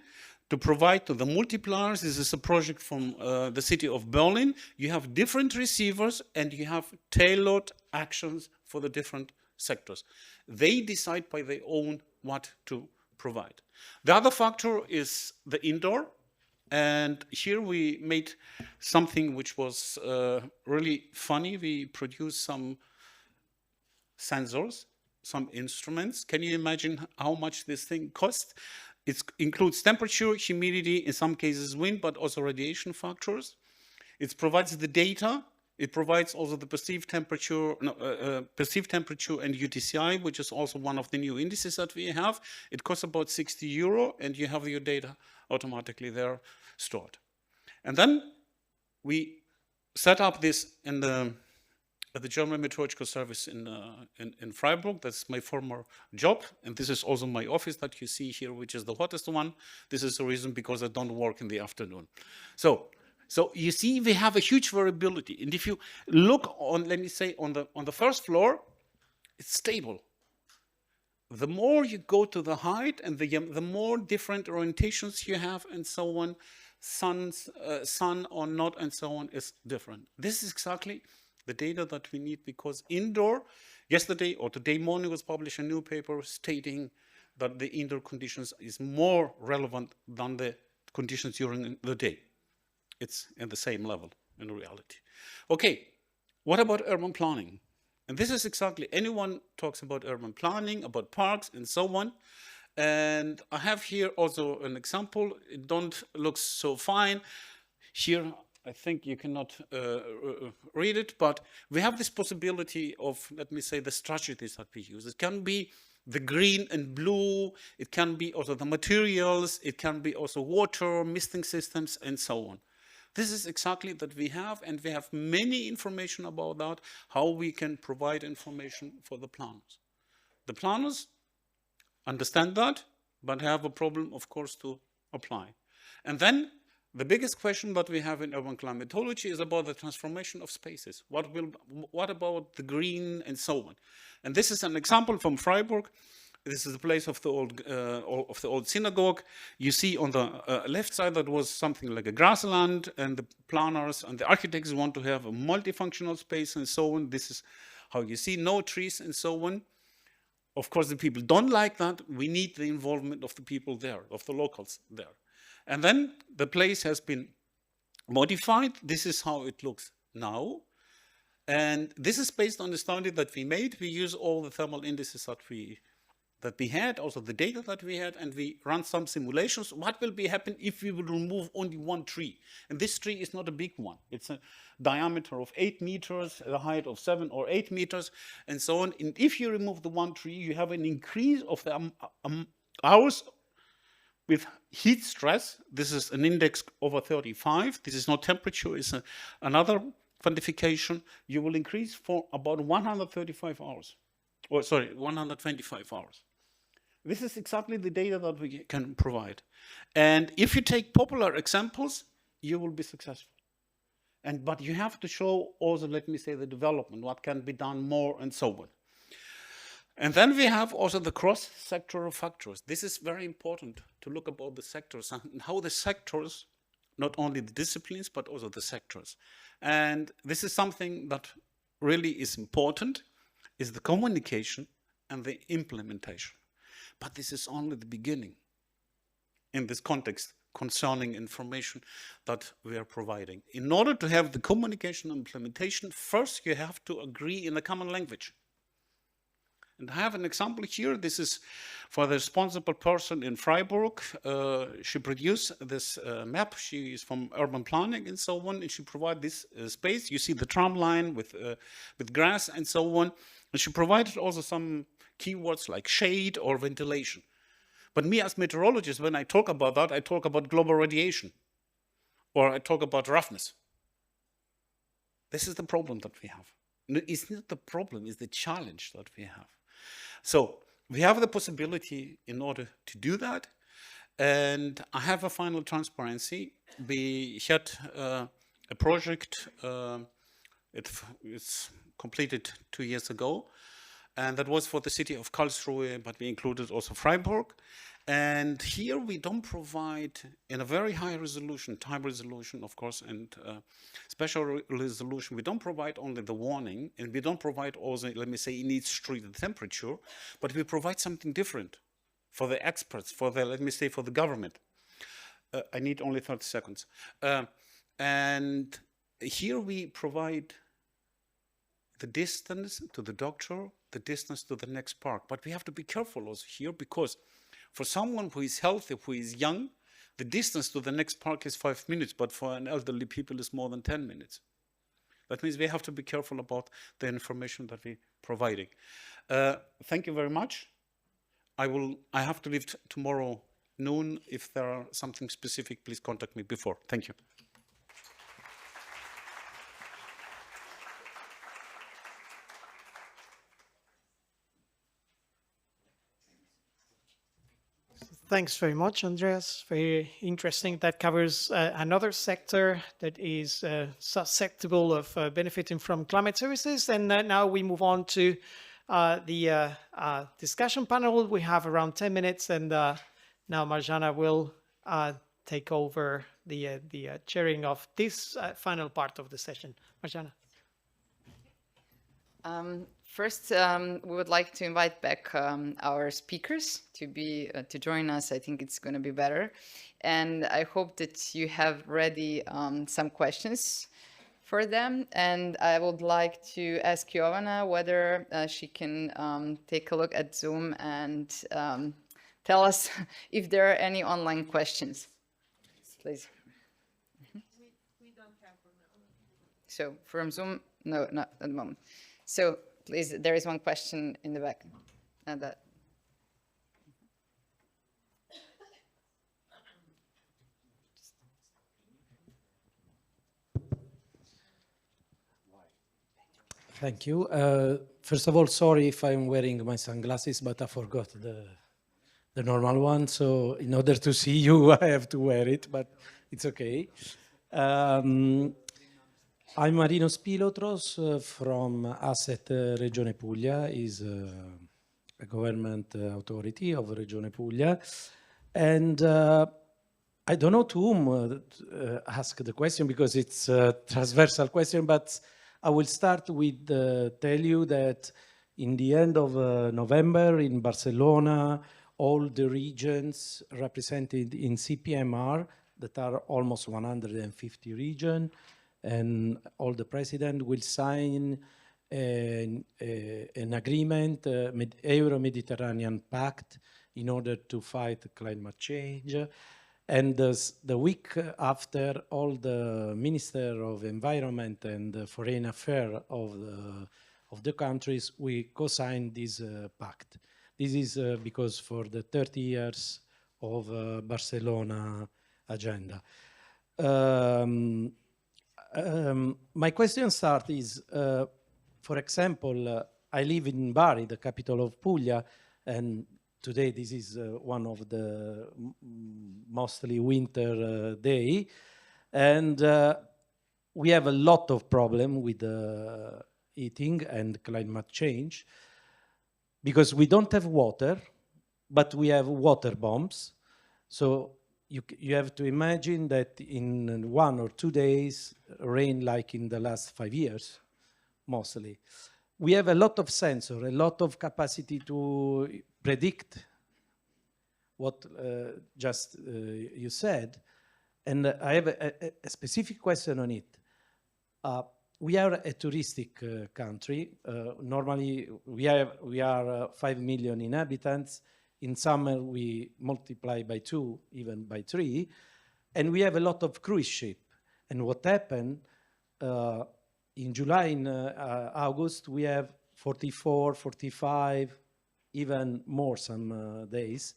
to provide to the multipliers. This is a project from the city of Berlin. You have different receivers and you have tailored actions for the different sectors. They decide by their own what to provide. The other factor is the indoor. And here we made something which was really funny. We produced some sensors. some instruments. Can you imagine how much this thing costs? It includes temperature, humidity, in some cases wind, but also radiation factors. It provides the data. It provides also the perceived temperature and UTCI, which is also one of the new indices that we have. It costs about 60 euro, and you have your data automatically there stored. And then we set up this in at the German Meteorological Service in Freiburg. That's my former job, and this is also my office that you see here, which is the hottest one. This is the reason because I don't work in the afternoon. So you see, we have a huge variability, and if you look on, let me say, on the first floor, it's stable. The more you go to the height, and the more different orientations you have, and so on, sun or not, and so on, is different. This is exactly the data that we need, because indoor, yesterday or today morning was published a new paper stating that the indoor conditions is more relevant than the conditions during the day. It's in the same level in reality. Okay, what about urban planning? And this is exactly, anyone talks about urban planning, about parks and so on. And I have here also an example. It don't look so fine. Here, I think you cannot read it, but we have this possibility of, let me say, the strategies that we use. It can be the green and blue, it can be also the materials, it can be also water, misting systems, and so on. This is exactly that we have, and we have many information about that, how we can provide information for the planners. The planners understand that, but have a problem, of course, to apply. And then the biggest question that we have in urban climatology is about the transformation of spaces. What about the green and so on? And this is an example from Freiburg. This is the place of the old synagogue. You see on the left side that was something like a grassland, and the planners and the architects want to have a multifunctional space and so on. This is how you see no trees and so on. Of course, the people don't like that. We need the involvement of the people there, of the locals there. And then the place has been modified. This is how it looks now. And this is based on the study that we made. We use all the thermal indices that we had, also the data that we had, and we run some simulations. What will be happen if we would remove only one tree? And this tree is not a big one. It's a diameter of 8 meters, a height of 7 or 8 meters, and so on. And if you remove the one tree, you have an increase of the hours with heat stress. This is an index over 35. This is not temperature, it's another quantification. You will increase for about 135 hours. Or sorry, 125 hours. This is exactly the data that we can provide. And if you take popular examples, you will be successful. But you have to show also, let me say, the development, what can be done more and so on. And then we have also the cross-sectoral factors. This is very important to look about the sectors and how the sectors, not only the disciplines, but also the sectors. And this is something that really is important, is the communication and the implementation. But this is only the beginning in this context concerning information that we are providing. In order to have the communication and implementation, first you have to agree in a common language. And I have an example here. This is for the responsible person in Freiburg. She produced this map. She is from urban planning and so on, and she provided this space. You see the tram line with grass and so on. And she provided also some keywords like shade or ventilation. But me as meteorologist, when I talk about that, I talk about global radiation, or I talk about roughness. This is the problem that we have. It's not the problem, it's the challenge that we have. So we have the possibility in order to do that. And I have a final transparency. We had a project, it's completed 2 years ago. And that was for the city of Karlsruhe, but we included also Freiburg. And here we don't provide in a very high resolution, time resolution, of course, and special resolution. We don't provide only the warning, and we don't provide also, let me say, in each street the temperature, but we provide something different for the experts, for the, let me say, for the government. I need only 30 seconds. And here we provide the distance to the doctor, the distance to the next park. But we have to be careful also here, because for someone who is healthy, who is young, the distance to the next park is 5 minutes, but for an elderly people is more than 10 minutes. That means we have to be careful about the information that we're providing. Thank you very much. I have to leave tomorrow noon. If there are something specific, please contact me before. Thank you. Thanks very much, Andreas. Very interesting. That covers another sector that is susceptible of benefiting from climate services. And now we move on to the discussion panel. We have around 10 minutes, and now Marjana will take over the chairing of this final part of the session. Marjana. First, we would like to invite back our speakers to join us. I think it's going to be better, and I hope that you have ready some questions for them. And I would like to ask Jovana whether she can take a look at Zoom and tell us if there are any online questions, please. We don't have for now. So from Zoom, no, not at the moment. So please, there is one question in the back. That. Thank you. First of all, sorry if I'm wearing my sunglasses, but I forgot the normal one. So in order to see you, I have to wear it, but it's okay. I'm Marino Spilotros from Asset Regione Puglia, is a government authority of Regione Puglia. And I don't know to whom ask the question, because it's a transversal question, but I will start with tell you that in the end of November in Barcelona, all the regions represented in CPMR, that are almost 150 regions, and all the president will sign an agreement, Euro-Mediterranean Pact, in order to fight climate change. And the week after, all the Minister of Environment and Foreign Affairs of the countries, we co-signed this pact. This is because for the 30 years of Barcelona agenda. My question start is, for example, I live in Bari, the capital of Puglia, and today this is one of the mostly winter day, and we have a lot of problem with heating and climate change, because we don't have water, but we have water bombs. So you have to imagine that in 1 or 2 days, rain like in the last 5 years, mostly. We have a lot of sensor, a lot of capacity to predict what just you said. And I have a specific question on it. We are a touristic country. Normally, we are 5 million inhabitants. In summer, we multiply by 2, even by 3. And we have a lot of cruise ship. And what happened, in July and August, we have 44, 45, even more some days.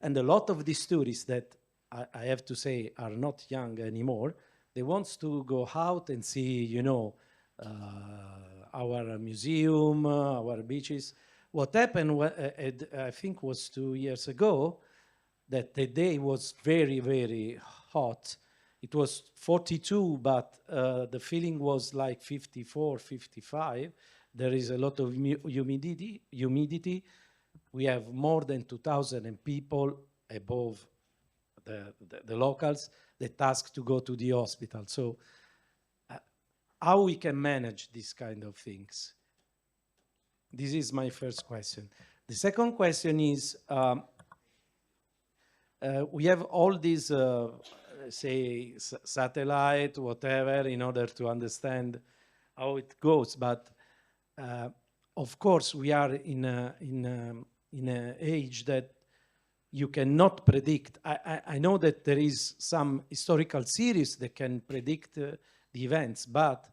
And a lot of these tourists that I have to say are not young anymore, they want to go out and see, you know, our museum, our beaches. What happened, I think was 2 years ago, that the day was very, very hot. It was 42, but the feeling was like 54, 55. There is a lot of humidity. We have more than 2,000 people above the locals that ask to go to the hospital. So how we can manage these kind of things? This is my first question. The second question is, we have all these, satellite, whatever, in order to understand how it goes. But Of course, we are in an age that you cannot predict. I know that there is some historical series that can predict the events, but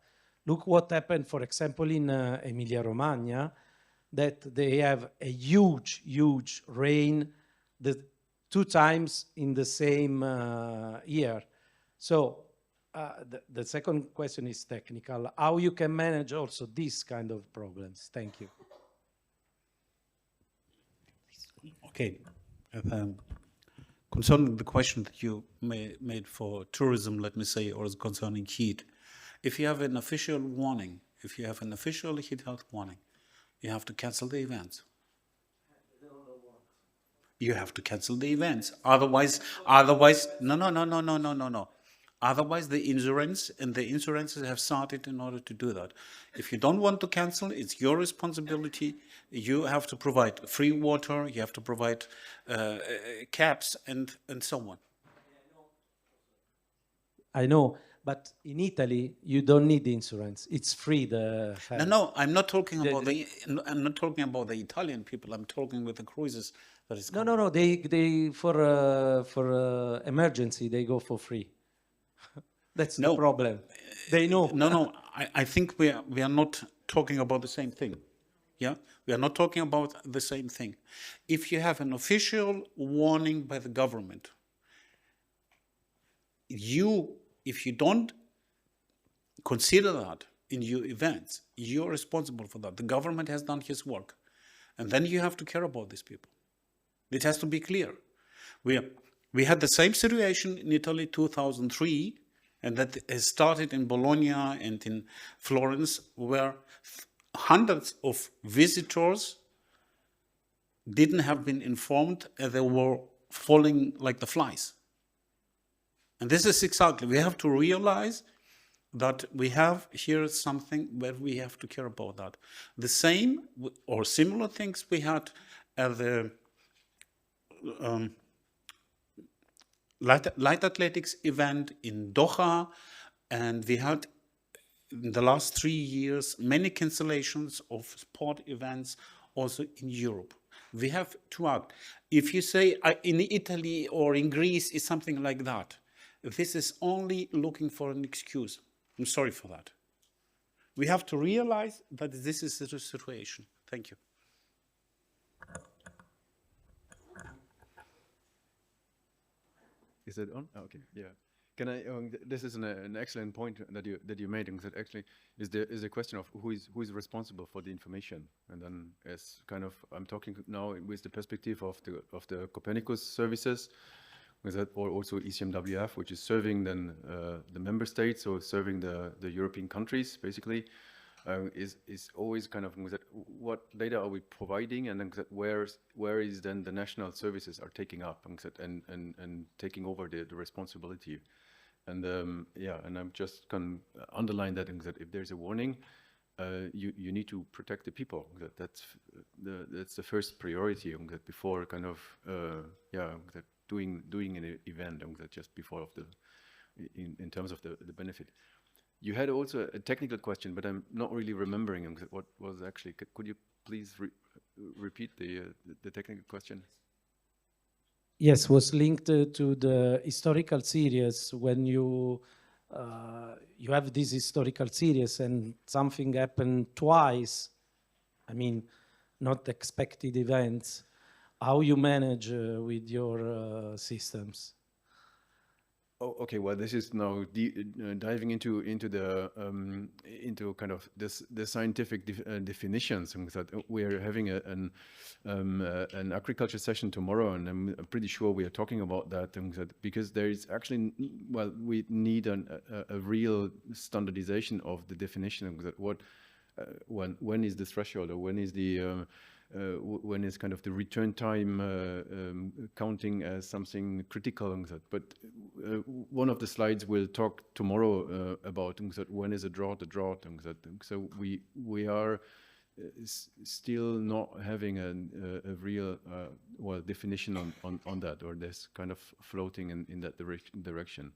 look what happened, for example, in Emilia-Romagna, that they have a huge rain the 2 times in the same year. So the second question is technical. How you can manage also these kind of problems? Thank you. Okay. Concerning the question that you made for tourism, let me say, or concerning heat, if you have an official warning, if you have an official heat health warning, you have to cancel the events. You have to cancel the events. Otherwise, no. Otherwise, the insurances have started in order to do that. If you don't want to cancel, it's your responsibility. You have to provide free water. You have to provide caps and so on. I know, but in Italy, you don't need insurance. It's free. No, I'm not talking about I'm not talking about the Italian people. I'm talking with the cruises. That is No. They for emergency they go for free. That's the problem. They know. No. I think we are not talking about the same thing. Yeah, we are not talking about the same thing. If you have an official warning by the government, if you don't consider that in your events, you're responsible for that. The government has done his work, and then you have to care about these people. It has to be clear. We had the same situation in Italy 2003, and that has started in Bologna and in Florence, where hundreds of visitors didn't have been informed, and they were falling like the flies. And this is exactly, we have to realize that we have here something where we have to care about that. The same or similar things we had at the light athletics event in Doha, and we had in the last 3 years many cancellations of sport events also in Europe. We have to act. If you say in Italy or in Greece is something like that, this is only looking for an excuse. I'm sorry for that. We have to realize that this is the situation. Thank you. Is it on? Oh, okay, yeah. Can I? This is an excellent point that you made. That actually is the question of who is responsible for the information, and then as kind of I'm talking now with the perspective of the Copernicus services, with that, or also ECMWF, which is serving then the member states, or serving the European countries, basically. Is always kind of that what data are we providing, and then that where is then the national services are taking up and taking over the responsibility, and and I'm just going to underline that if there's a warning, you need to protect the people. That's the first priority, that before kind of that doing an event, that just before of the in terms of the benefit. You had also a technical question, but I'm not really remembering what was actually. Could you please repeat the technical question? Yes, was linked to the historical series. When you have this historical series and something happened twice, I mean, not expected events, how you manage with your systems? Oh, okay. Well, this is now diving into kind of the scientific definitions. And that we are having an agriculture session tomorrow, and I'm pretty sure we are talking about that. And that because there is actually, well, we need a real standardization of the definition of that. What when is the threshold, or when is the when is kind of the return time counting as something critical. But one of the slides will talk tomorrow about when is a drought. So we are still not having a real definition on that, or this kind of floating in that direction.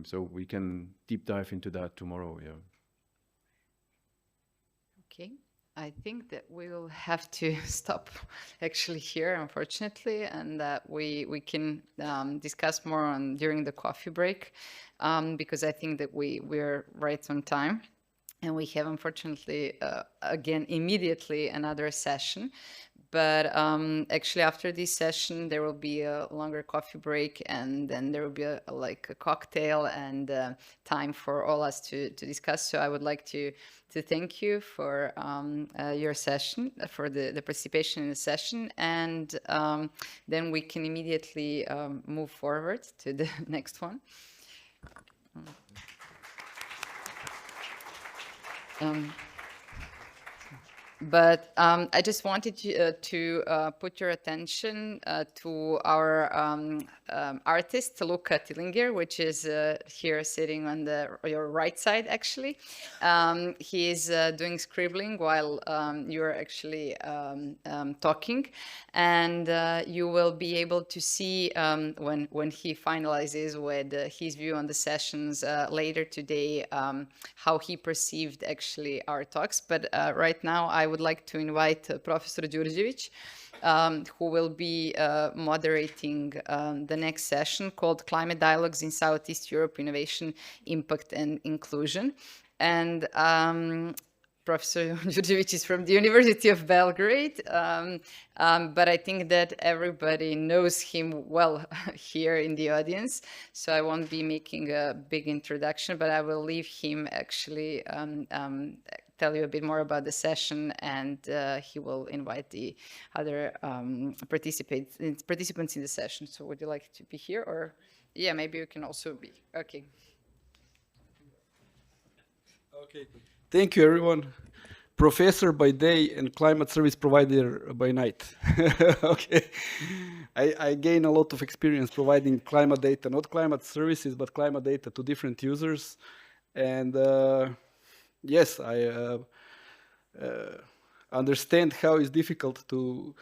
So we can deep dive into that tomorrow. Yeah. Okay, I think that we'll have to stop actually here, unfortunately, and that we can discuss more on during the coffee break, because I think that we're right on time. And we have, unfortunately, again, immediately another session. But actually, after this session, there will be a longer coffee break, and then there will be like a cocktail and time for all us to discuss. So I would like to thank you for your session, for the participation in the session, and then we can immediately move forward to the next one. But I just wanted to put your attention to our artist, Luca Tillinger, which is here sitting on your right side, actually. He is doing scribbling while you're actually talking. And you will be able to see when he finalizes with his view on the sessions later today, how he perceived actually our talks. But right now, I would like to invite Professor Đurđević, who will be moderating the next session called Climate Dialogues in Southeast Europe, Innovation, Impact and Inclusion. And Professor Đurđević is from the University of Belgrade, but I think that everybody knows him well here in the audience, so I won't be making a big introduction, but I will leave him actually tell you a bit more about the session, and he will invite the other participants in the session. So would you like to be here, or yeah, maybe you can also be. Okay. Okay. Thank you, everyone. Professor by day and climate service provider by night. Okay. I gain a lot of experience providing climate data, not climate services, but climate data to different users. And yes, I understand how it's difficult to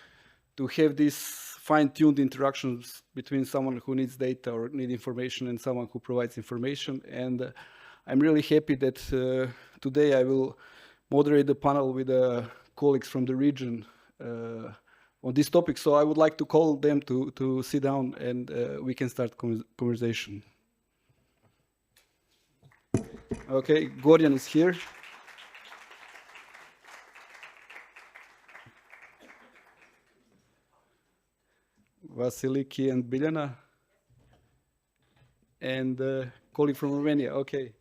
have these fine-tuned interactions between someone who needs data or need information and someone who provides information. And I'm really happy that today I will moderate the panel with colleagues from the region on this topic. So I would like to call them to sit down, and we can start conversation. Okay, Gordian is here. Vasiliki and Biljana. And colleague from Romania. Okay.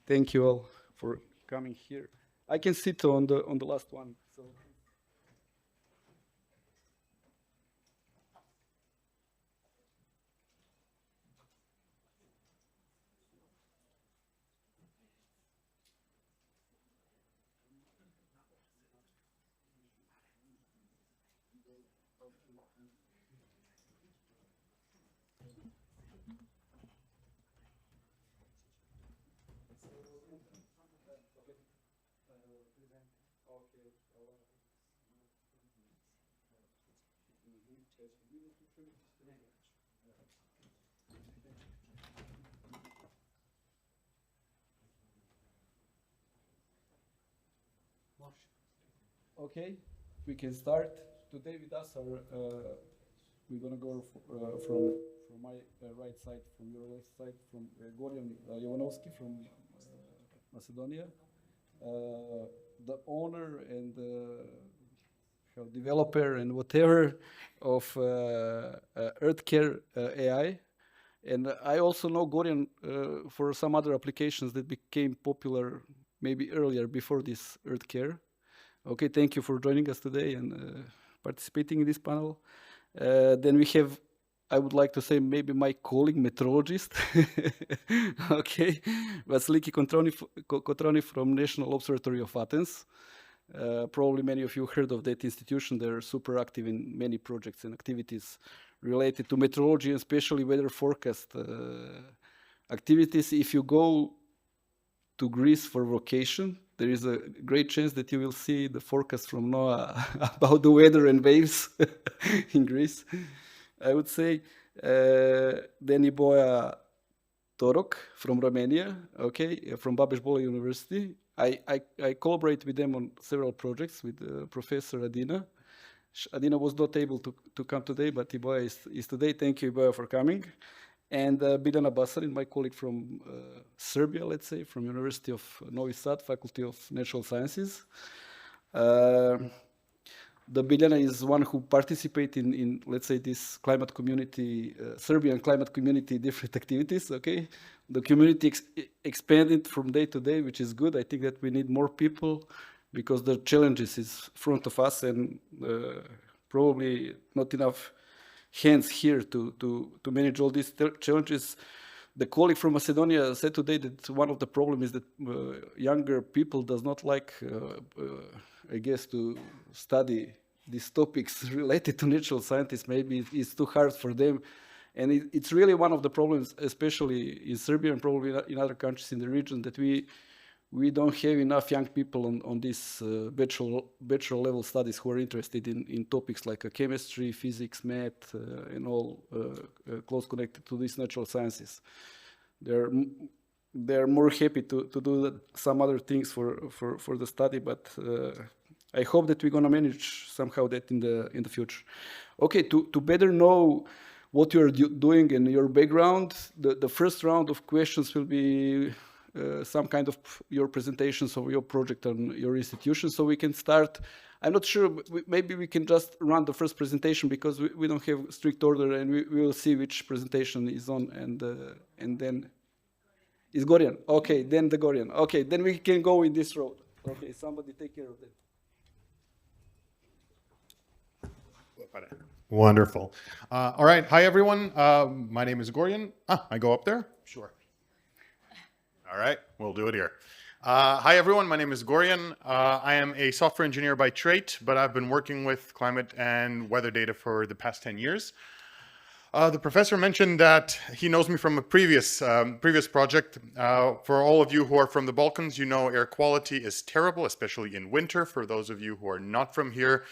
Thank you all for coming here. I can sit on the last one. So. Okay, we can start. Today with us are, we're going to go from my right side, from your left side, from Gordian Jovanovski from Macedonia, the owner and developer and whatever of EarthCare AI. And I also know Gordian for some other applications that became popular maybe earlier before this EarthCare. Okay, thank you for joining us today and participating in this panel. Then we have, I would like to say, maybe my colleague meteorologist, okay, Vasiliki Kotroni from National Observatory of Athens. Probably many of you heard of that institution. They're super active in many projects and activities related to meteorology, and especially weather forecast activities. If you go to Greece for vacation, there is a great chance that you will see the forecast from NOAA about the weather and waves in Greece. I would say Deniboja Torok from Romania, okay, from Babeș-Bolyai University. I collaborate with them on several projects with Professor Adina. Adina was not able to come today, but Iboya is today. Thank you, Iboya, for coming. And Biljana Basarin, my colleague from Serbia, let's say, from University of Novi Sad, Faculty of Natural Sciences. The Biljana is one who participated in, let's say, this climate community, Serbian climate community, different activities, okay? The community expanded from day to day, which is good. I think that we need more people because the challenges is front of us and probably not enough hands here to manage all these challenges. The colleague from Macedonia said today that one of the problems is that younger people does not like, I guess, to study these topics related to natural scientists. Maybe it's too hard for them. And it's really one of the problems, especially in Serbia and probably in other countries in the region, that we don't have enough young people on these bachelor level studies who are interested in topics like chemistry, physics, math, and all close connected to these natural sciences. They're more happy to do some other things for the study, but I hope that we're going to manage somehow that in the future. Okay, to better know what you're doing and your background, the first round of questions will be some kind of your presentations of your project and your institution, so we can start. I'm not sure, maybe we can just run the first presentation because we don't have strict order, and we will see which presentation is on, and then is Gorian. Okay, then the Gorian. Okay, then we can go in this road. Okay, somebody take care of that. Wonderful. All right. Hi, everyone. My name is Gorian. I go up there? Sure. All right. We'll do it here. Hi, everyone. My name is Gorian. I am a software engineer by trade, but I've been working with climate and weather data for the past 10 years. The professor mentioned that he knows me from a previous project. For all of you who are from the Balkans, you know air quality is terrible, especially in winter. For those of you who are not from here,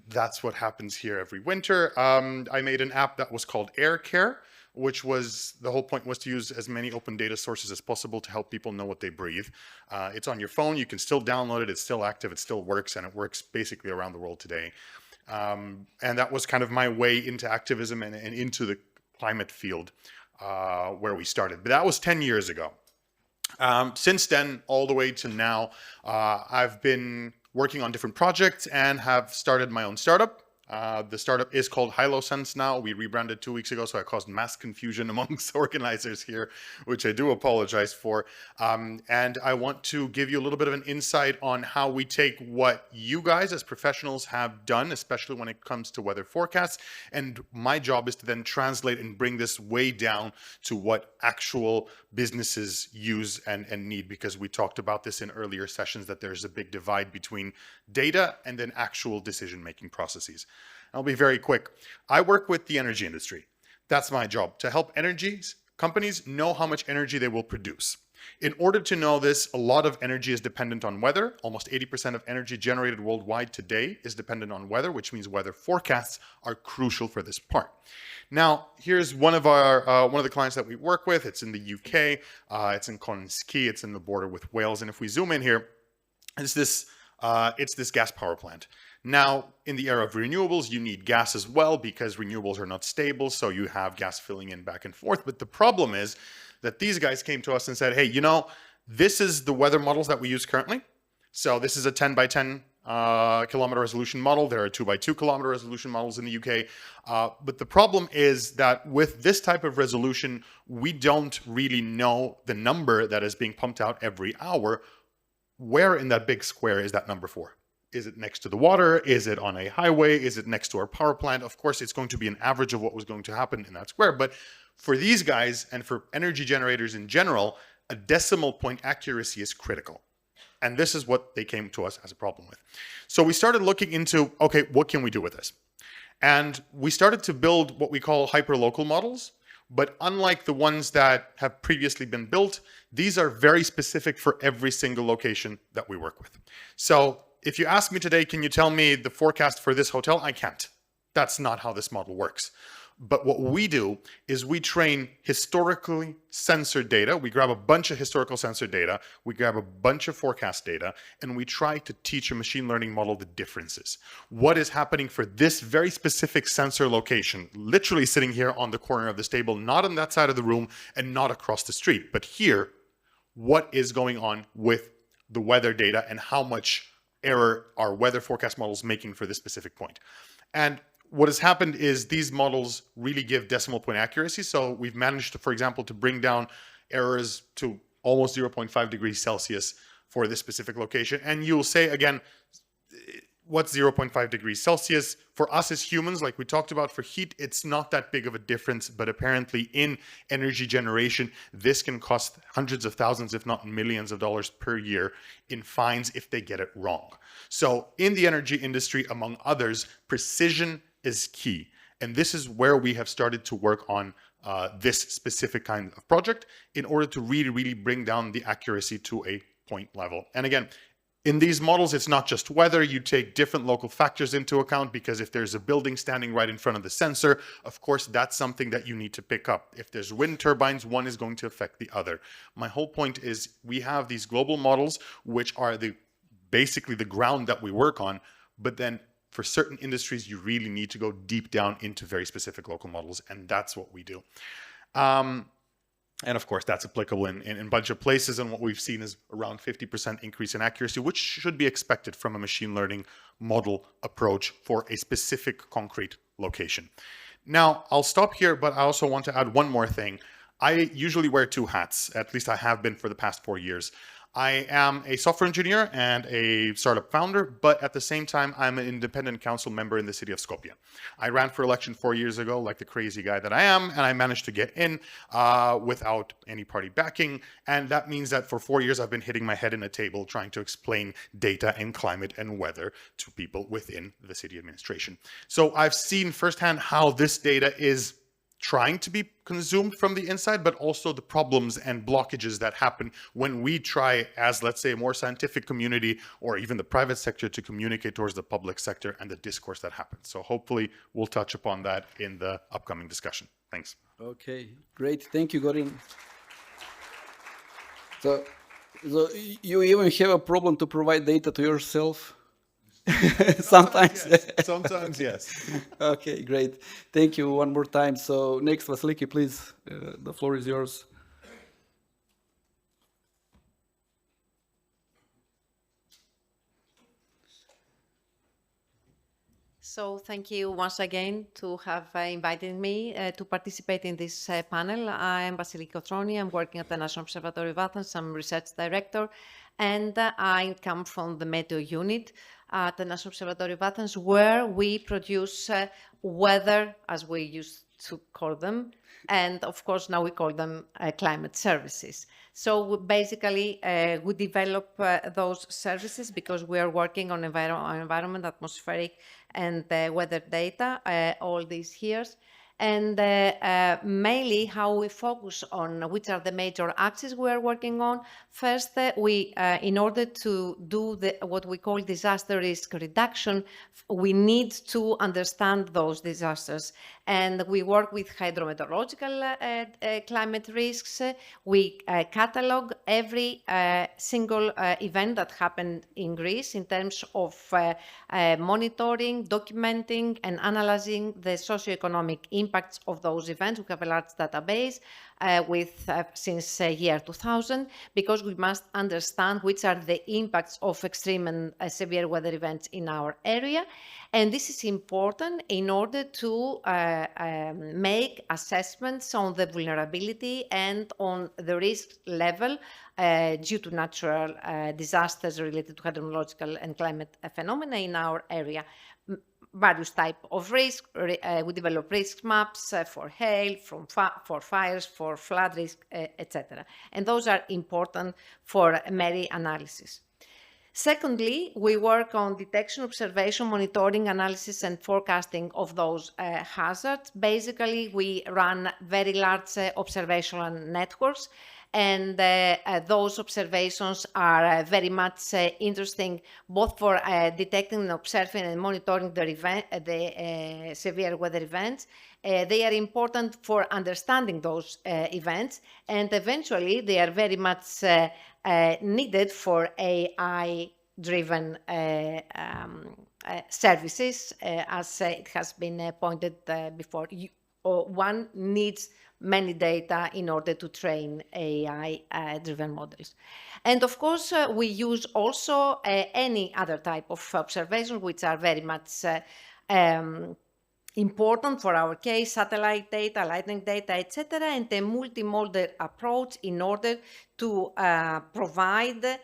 that's what happens here every winter. I made an app that was called Air Care, which was, the whole point was to use as many open data sources as possible to help people know what they breathe. It's on your phone, you can still download it, it's still active, it still works, and it works basically around the world today. And that was kind of my way into activism and into the climate field where we started. But that was 10 years ago. Since then, all the way to now, I've been working on different projects and have started my own startup. The startup is called HiloSense now. We rebranded 2 weeks ago, so I caused mass confusion amongst organizers here, which I do apologize for. And I want to give you a little bit of an insight on how we take what you guys as professionals have done, especially when it comes to weather forecasts. And my job is to then translate and bring this way down to what actual businesses use and need, because we talked about this in earlier sessions, that there's a big divide between data and then actual decision-making processes. I'll be very quick. I work with the energy industry. That's my job, to help companies know how much energy they will produce. In order to know this, a lot of energy is dependent on weather. Almost 80% of energy generated worldwide today is dependent on weather, which means weather forecasts are crucial for this part. Now, here's one of the clients that we work with. It's in the UK. It's in Conskey. It's in the border with Wales. And if we zoom in here, it's this gas power plant. Now, in the era of renewables, you need gas as well because renewables are not stable, so you have gas filling in back and forth. But the problem is that these guys came to us and said, hey, you know, this is the weather models that we use currently. So this is a 10 by 10 kilometer resolution model. There are 2 by 2 kilometer resolution models in the UK. But the problem is that with this type of resolution, we don't really know the number that is being pumped out every hour. Where in that big square is that number for? Is it next to the water? Is it on a highway? Is it next to our power plant? Of course, it's going to be an average of what was going to happen in that square. But for these guys and for energy generators in general, a decimal point accuracy is critical. And this is what they came to us as a problem with. So we started looking into, okay, what can we do with this? And we started to build what we call hyperlocal models. But unlike the ones that have previously been built, these are very specific for every single location that we work with. So if you ask me today, can you tell me the forecast for this hotel? I can't. That's not how this model works. But what we do is we train historically censored data. We grab a bunch of historical censored data, we grab a bunch of forecast data, and we try to teach a machine learning model the differences. What is happening for this very specific sensor location, literally sitting here on the corner of this table, not on that side of the room and not across the street, but here, what is going on with the weather data and how much error are weather forecast models making for this specific point. And what has happened is these models really give decimal point accuracy. So we've managed to, for example, to bring down errors to almost 0.5 degrees Celsius for this specific location. And you'll say again, what's 0.5 degrees Celsius? For us as humans, like we talked about for heat, it's not that big of a difference, but apparently in energy generation, this can cost hundreds of thousands, if not millions of dollars per year in fines if they get it wrong. So in the energy industry, among others, precision is key. And this is where we have started to work on this specific kind of project in order to really bring down the accuracy to a point level. And again, in these models, it's not just weather. You take different local factors into account because if there's a building standing right in front of the sensor, of course, that's something that you need to pick up. If there's wind turbines, one is going to affect the other. My whole point is we have these global models, which are basically the ground that we work on, but then for certain industries, you really need to go deep down into very specific local models, and that's what we do. And of course, that's applicable in a bunch of places. And what we've seen is around 50% increase in accuracy, which should be expected from a machine learning model approach for a specific concrete location. Now, I'll stop here, but I also want to add one more thing. I usually wear two hats, at least I have been for the past 4 years. I am a software engineer and a startup founder, but at the same time, I'm an independent council member in the city of Skopje. I ran for election 4 years ago, like the crazy guy that I am, and I managed to get in without any party backing. And that means that for 4 years, I've been hitting my head in a table trying to explain data and climate and weather to people within the city administration. So I've seen firsthand how this data is trying to be consumed from the inside, but also the problems and blockages that happen when we try as, let's say, a more scientific community or even the private sector to communicate towards the public sector and the discourse that happens. So hopefully we'll touch upon that in the upcoming discussion. Thanks. Okay, great. Thank you, Gorin. So you even have a problem to provide data to yourself? Sometimes. Yes. Sometimes, yes. Okay, great. Thank you one more time. So next, Vasiliki, please. The floor is yours. So thank you once again to have invited me to participate in this panel. I am Vasiliki Kotroni. I'm working at the National Observatory of Athens. I'm research director, and I come from the Meteo unit at the National Observatory of Athens, where we produce weather, as we used to call them, and of course now we call them climate services. So basically we develop those services because we are working on environment, atmospheric and weather data all these years. And mainly how we focus on which are the major axes we are working on. First, we, in order to do what we call disaster risk reduction, we need to understand those disasters. And we work with hydrometeorological climate risks. We catalog every single event that happened in Greece in terms of monitoring, documenting, and analyzing the socioeconomic impacts of those events. We have a large database since year 2000, because we must understand which are the impacts of extreme and severe weather events in our area. And this is important in order to make assessments on the vulnerability and on the risk level due to natural disasters related to hydrological and climate phenomena in our area. Various types of risk. We develop risk maps for hail, for fires, for flood risk, etc. And those are important for many analysis. Secondly, we work on detection, observation, monitoring, analysis, and forecasting of those hazards. Basically, we run very large observational networks, And those observations are very much interesting, both for detecting and observing and monitoring the severe weather events. They are important for understanding those events, and eventually they are very much needed for AI-driven services, as it has been pointed before. One needs many data in order to train AI-driven models. And of course, we use also any other type of observations, which are very much important for our case, satellite data, lightning data, etc., and a multimodal approach in order to provide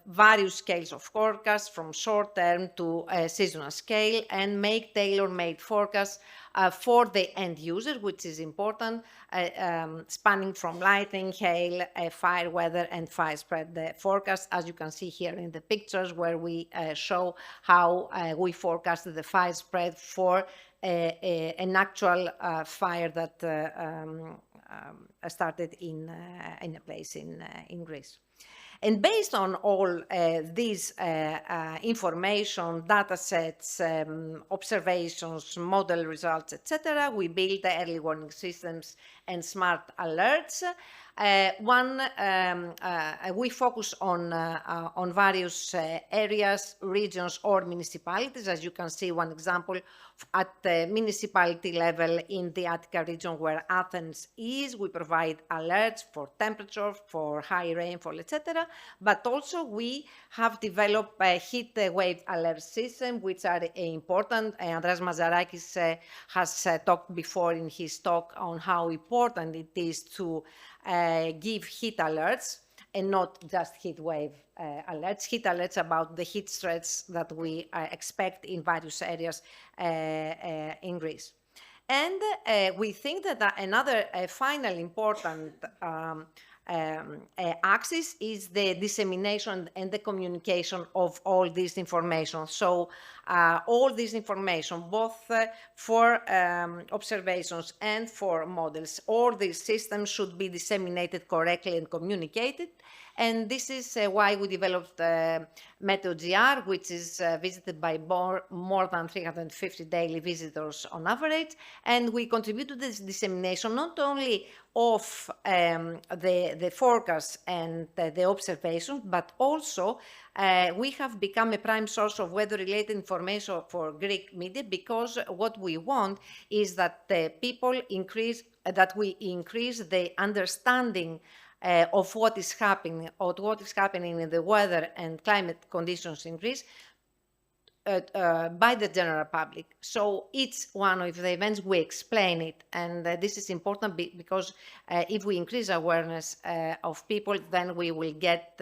various scales of forecast from short-term to seasonal scale and make tailor-made forecasts for the end user, which is important, spanning from lightning, hail, fire weather, and fire spread forecast, as you can see here in the pictures where we show how we forecasted the fire spread for an actual fire that started in a place in Greece. And based on all these information, data sets, observations, model results, etc., we build early warning systems and smart alerts. We focus on various areas, regions, or municipalities. As you can see, one example at the municipality level in the Attica region where Athens is, we provide alerts for temperature, for high rainfall, etc. But also we have developed a heat wave alert system, which are important. Andreas Mazarakis has talked before in his talk on how important it is to give heat alerts and not just heat wave alerts. Heat alerts about the heat threats that we expect in various areas in Greece. And we think that another final important axis is the dissemination and the communication of all this information. So all this information, both for observations and for models, all these systems should be disseminated correctly and communicated. And this is why we developed MeteoGR, which is visited by more than 350 daily visitors on average. And we contribute to this dissemination not only of the forecasts and the observations, but also we have become a prime source of weather-related information for Greek media, because what we want is that we increase the understanding of what is happening in the weather and climate conditions in Greece by the general public. So each one of the events, we explain it. And this is important because if we increase awareness of people, then we will get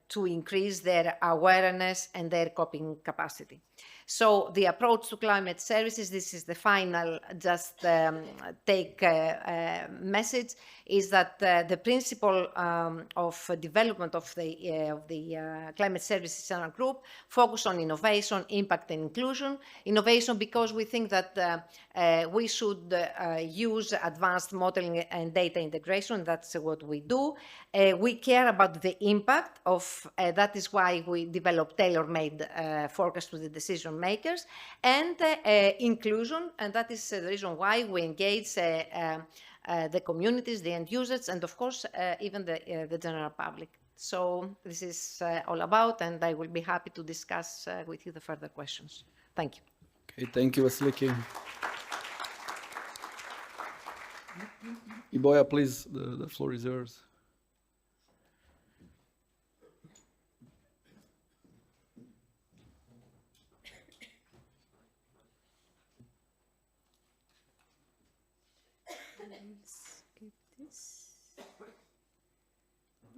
to increase their awareness and their coping capacity. So the approach to climate services, this is the final just take message, is that the principle of development of the climate services channel group focus on innovation, impact and inclusion. Innovation because we think that we should use advanced modeling and data integration. That's what we do. We care about the impact of, that is why we develop tailor-made forecasts to the decision makers, and inclusion, and that is the reason why we engage the communities, the end users, and of course even the general public. So this is all about, and I will be happy to discuss with you the further questions. Thank you. Okay, thank you, Vasiliki. Iboya, please, the floor is yours.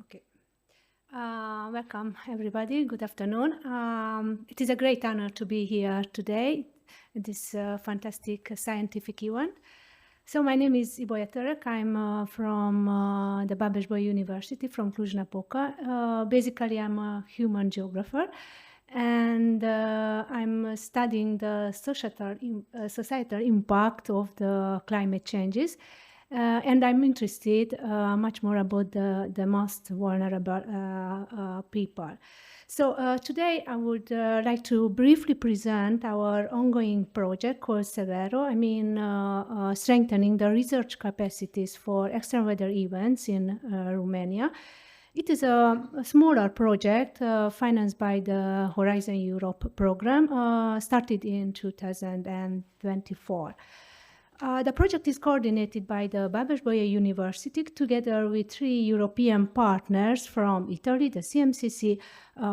Okay. Welcome, everybody. Good afternoon. It is a great honor to be here today at this fantastic scientific event. So my name is Iboya Török. I'm from the Babes-Bolyai University from Cluj-Napoca. Basically, I'm a human geographer, and I'm studying the societal impact of the climate changes. And I'm interested much more about the most vulnerable people. So today I would like to briefly present our ongoing project called Severo. I mean, strengthening the research capacities for extreme weather events in Romania. It is a smaller project financed by the Horizon Europe program, started in 2024. The project is coordinated by the Babes-Bolyai University together with 3 European partners from Italy, the CMCC,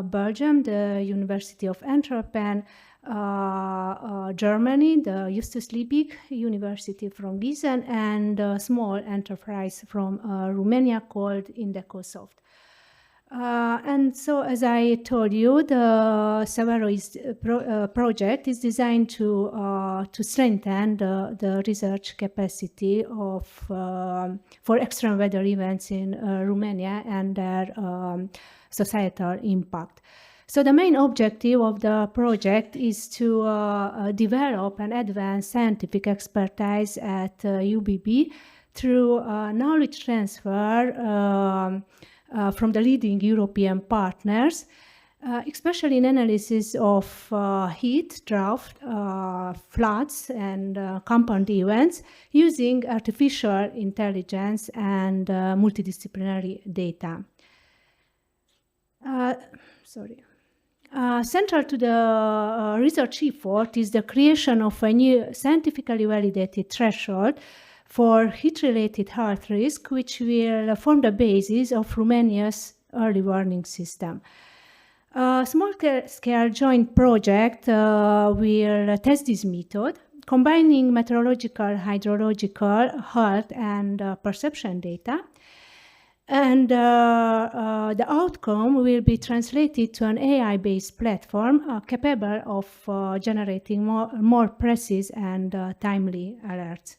Belgium, the University of Antwerp, Germany, the Justus Liebig University from Gießen, and a small enterprise from Romania called Indecosoft. And so, as I told you, the Severo project is designed to strengthen the research capacity of for extreme weather events in Romania and their societal impact. So the main objective of the project is to develop and advance scientific expertise at UBB through knowledge transfer from the leading European partners, especially in analysis of heat, drought, floods, and compound events using artificial intelligence and multidisciplinary data. Central to the research effort is the creation of a new scientifically validated threshold for heat-related health risk, which will form the basis of Romania's early warning system. A small-scale joint project will test this method, combining meteorological, hydrological, health, and perception data. And the outcome will be translated to an AI-based platform capable of generating more precise and timely alerts.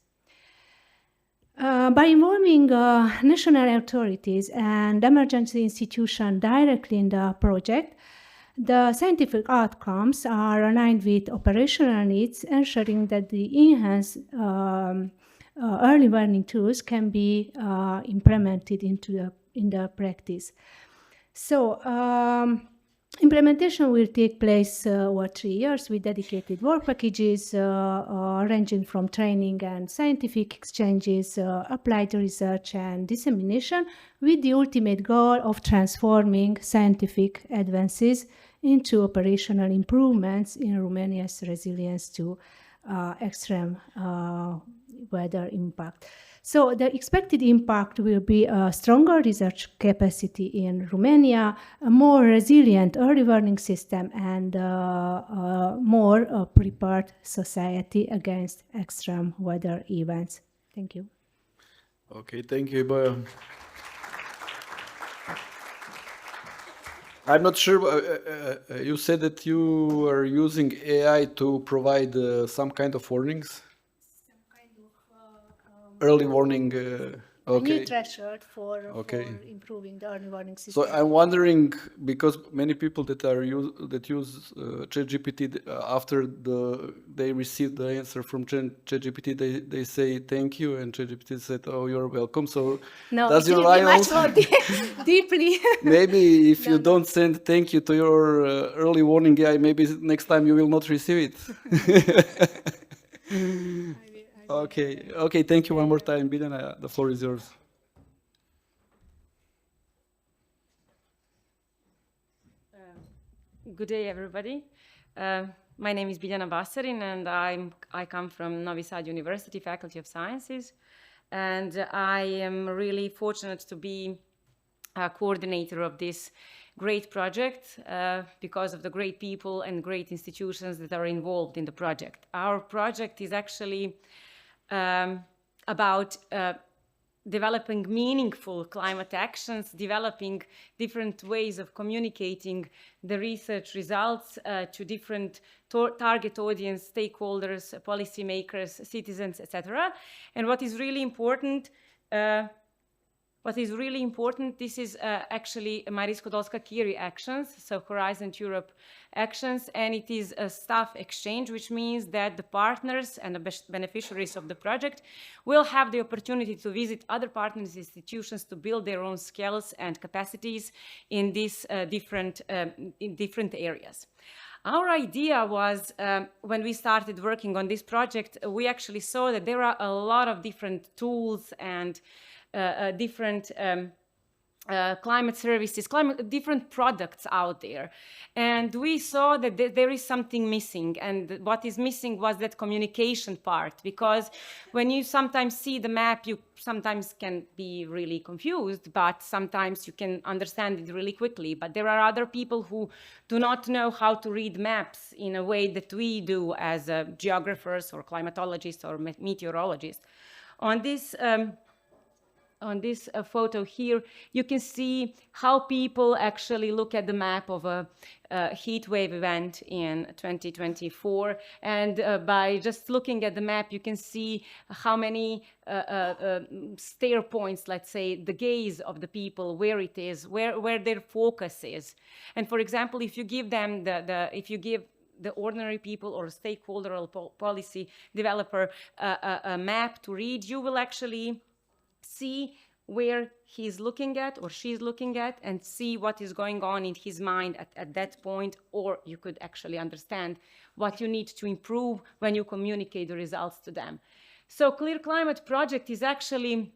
By involving national authorities and emergency institutions directly in the project, the scientific outcomes are aligned with operational needs, ensuring that the enhanced early warning tools can be implemented in the practice. So implementation will take place over 3 years with dedicated work packages ranging from training and scientific exchanges, applied research and dissemination, with the ultimate goal of transforming scientific advances into operational improvements in Romania's resilience to extreme weather impact. So the expected impact will be a stronger research capacity in Romania, a more resilient early warning system, and a more prepared society against extreme weather events. Thank you. Okay, thank you, Iboya. I'm not sure, you said that you are using AI to provide some kind of warnings? Early warning, okay. A new threshold for improving the early warning system. So I'm wondering, because many people that use ChatGPT, after they receive the answer from ChatGPT, they say thank you, and ChatGPT said, "Oh, you're welcome." So no, does your AI much more deeply? Maybe if you don't send thank you to your early warning AI, maybe next time you will not receive it. Okay, thank you one more time, Biljana. The floor is yours. Good day, everybody. My name is Biljana Basarin, and I come from Novi Sad University, Faculty of Sciences, and I am really fortunate to be a coordinator of this great project because of the great people and great institutions that are involved in the project. Our project is actually about developing meaningful climate actions, developing different ways of communicating the research results to different target audience, stakeholders, policymakers, citizens, etc. And what is really important, What is really important, this is actually Marie Skłodowska-Curie actions, so Horizon Europe actions, and it is a staff exchange, which means that the partners and the beneficiaries of the project will have the opportunity to visit other partners' institutions to build their own skills and capacities in these different areas. Our idea was, when we started working on this project, we actually saw that there are a lot of different tools and different climate services, different products out there. And we saw that there is something missing. And what is missing was that communication part, because when you sometimes see the map, you sometimes can be really confused, but sometimes you can understand it really quickly. But there are other people who do not know how to read maps in a way that we do as geographers or climatologists or meteorologists. On this photo here, you can see how people actually look at the map of a heat wave event in 2024. And by just looking at the map, you can see how many stare points, let's say, the gaze of the people, where it is, where their focus is. And for example, if you give them the ordinary people or stakeholder or policy developer a map to read, you will actually see where he's looking at or she's looking at and see what is going on in his mind at that point, or you could actually understand what you need to improve when you communicate the results to them. So Clear Climate project is actually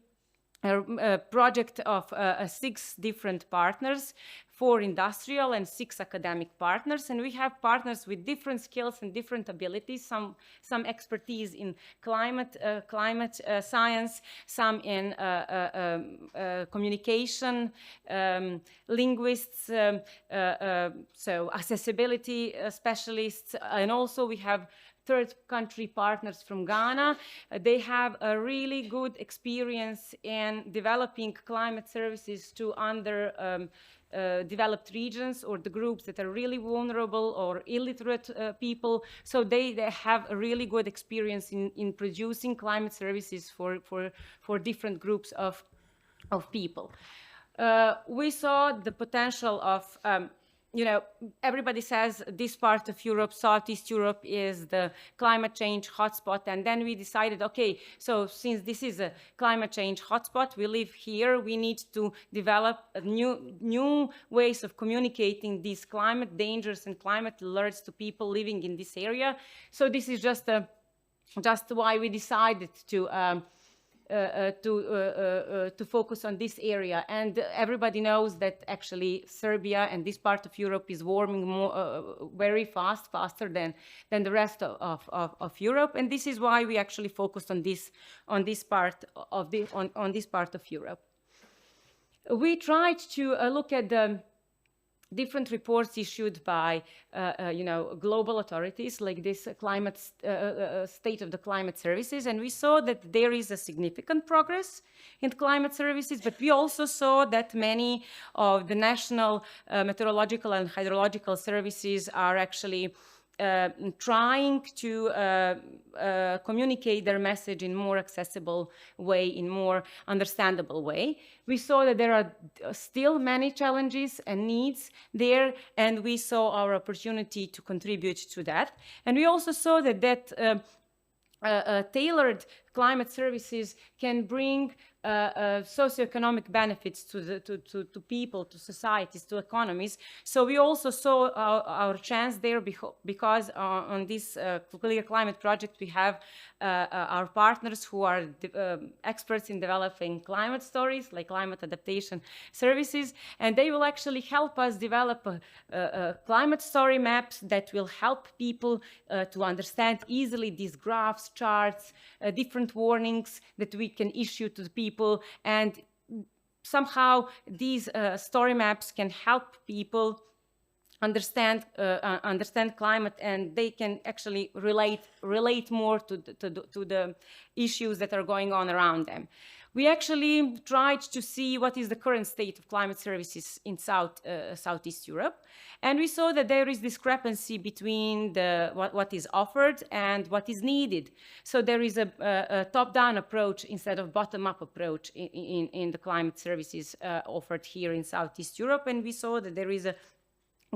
a project of 6 different partners, 4 industrial and 6 academic partners, and we have partners with different skills and different abilities, some expertise in climate science, some in communication, linguists, so accessibility specialists, and also we have third country partners from Ghana. They have a really good experience in developing climate services to developed regions or the groups that are really vulnerable or illiterate people. So they have a really good experience in producing climate services for different groups of people. We saw the potential of everybody says this part of Europe, Southeast Europe, is the climate change hotspot. And then we decided, okay, so since this is a climate change hotspot, we live here, we need to develop new ways of communicating these climate dangers and climate alerts to people living in this area. So this is just why we decided to focus on this area. And everybody knows that actually Serbia and this part of Europe is warming very faster than the rest of Europe. And this is why we actually focused on this part of Europe. We tried to look at the different reports issued by global authorities like this climate state of the climate services, and we saw that there is a significant progress in climate services, but we also saw that many of the national meteorological and hydrological services are actually trying to communicate their message in more accessible way, in more understandable way. We saw that there are still many challenges and needs there, and we saw our opportunity to contribute to that. And we also saw that tailored climate services can bring socioeconomic benefits to people, to societies, to economies. So we also saw our chance there because on this Clear Climate project we have our partners who are experts in developing climate stories, like climate adaptation services, and they will actually help us develop climate story maps that will help people to understand easily these graphs, charts, different warnings that we can issue to the people, and somehow these story maps can help people understand climate, and they can actually relate more to the issues that are going on around them. We actually tried to see what is the current state of climate services in Southeast Europe. And we saw that there is discrepancy between what is offered and what is needed. So there is a top-down approach instead of bottom-up approach in the climate services offered here in Southeast Europe. And we saw that there is a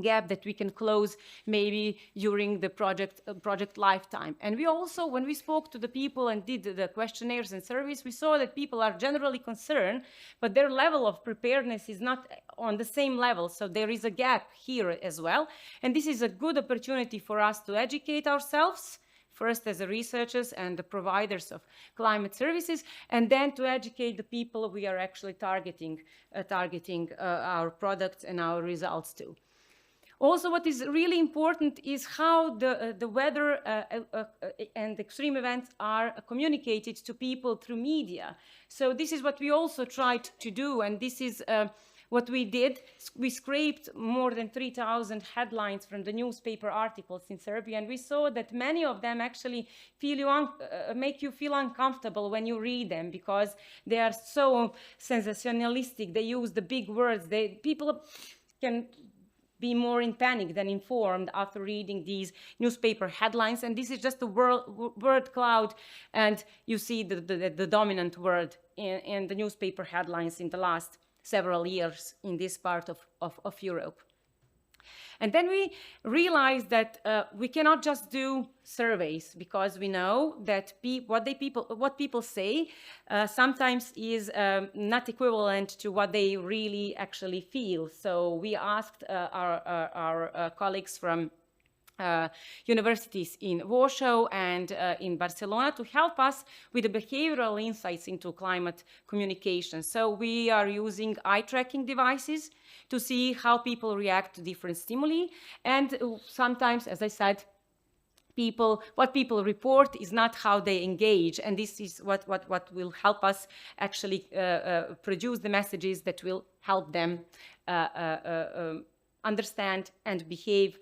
gap that we can close maybe during the project lifetime. And we also, when we spoke to the people and did the questionnaires and surveys, we saw that people are generally concerned, but their level of preparedness is not on the same level. So there is a gap here as well. And this is a good opportunity for us to educate ourselves, first as the researchers and the providers of climate services, and then to educate the people we are actually targeting our products and our results to. Also, what is really important is how the weather and extreme events are communicated to people through media. So this is what we also tried to do, and this is what we did. We scraped more than 3,000 headlines from the newspaper articles in Serbia, and we saw that many of them actually make you feel uncomfortable when you read them, because they are so sensationalistic. They use the big words. People can be more in panic than informed after reading these newspaper headlines. And this is just a word cloud, and you see the dominant word in the newspaper headlines in the last several years in this part of Europe. And then we realized that we cannot just do surveys, because we know that what people say sometimes is not equivalent to what they really actually feel. So we asked our colleagues from universities in Warsaw and in Barcelona to help us with the behavioral insights into climate communication. So we are using eye tracking devices to see how people react to different stimuli. And sometimes, as I said, what people report is not how they engage. And this is what will help us actually produce the messages that will help them understand and behave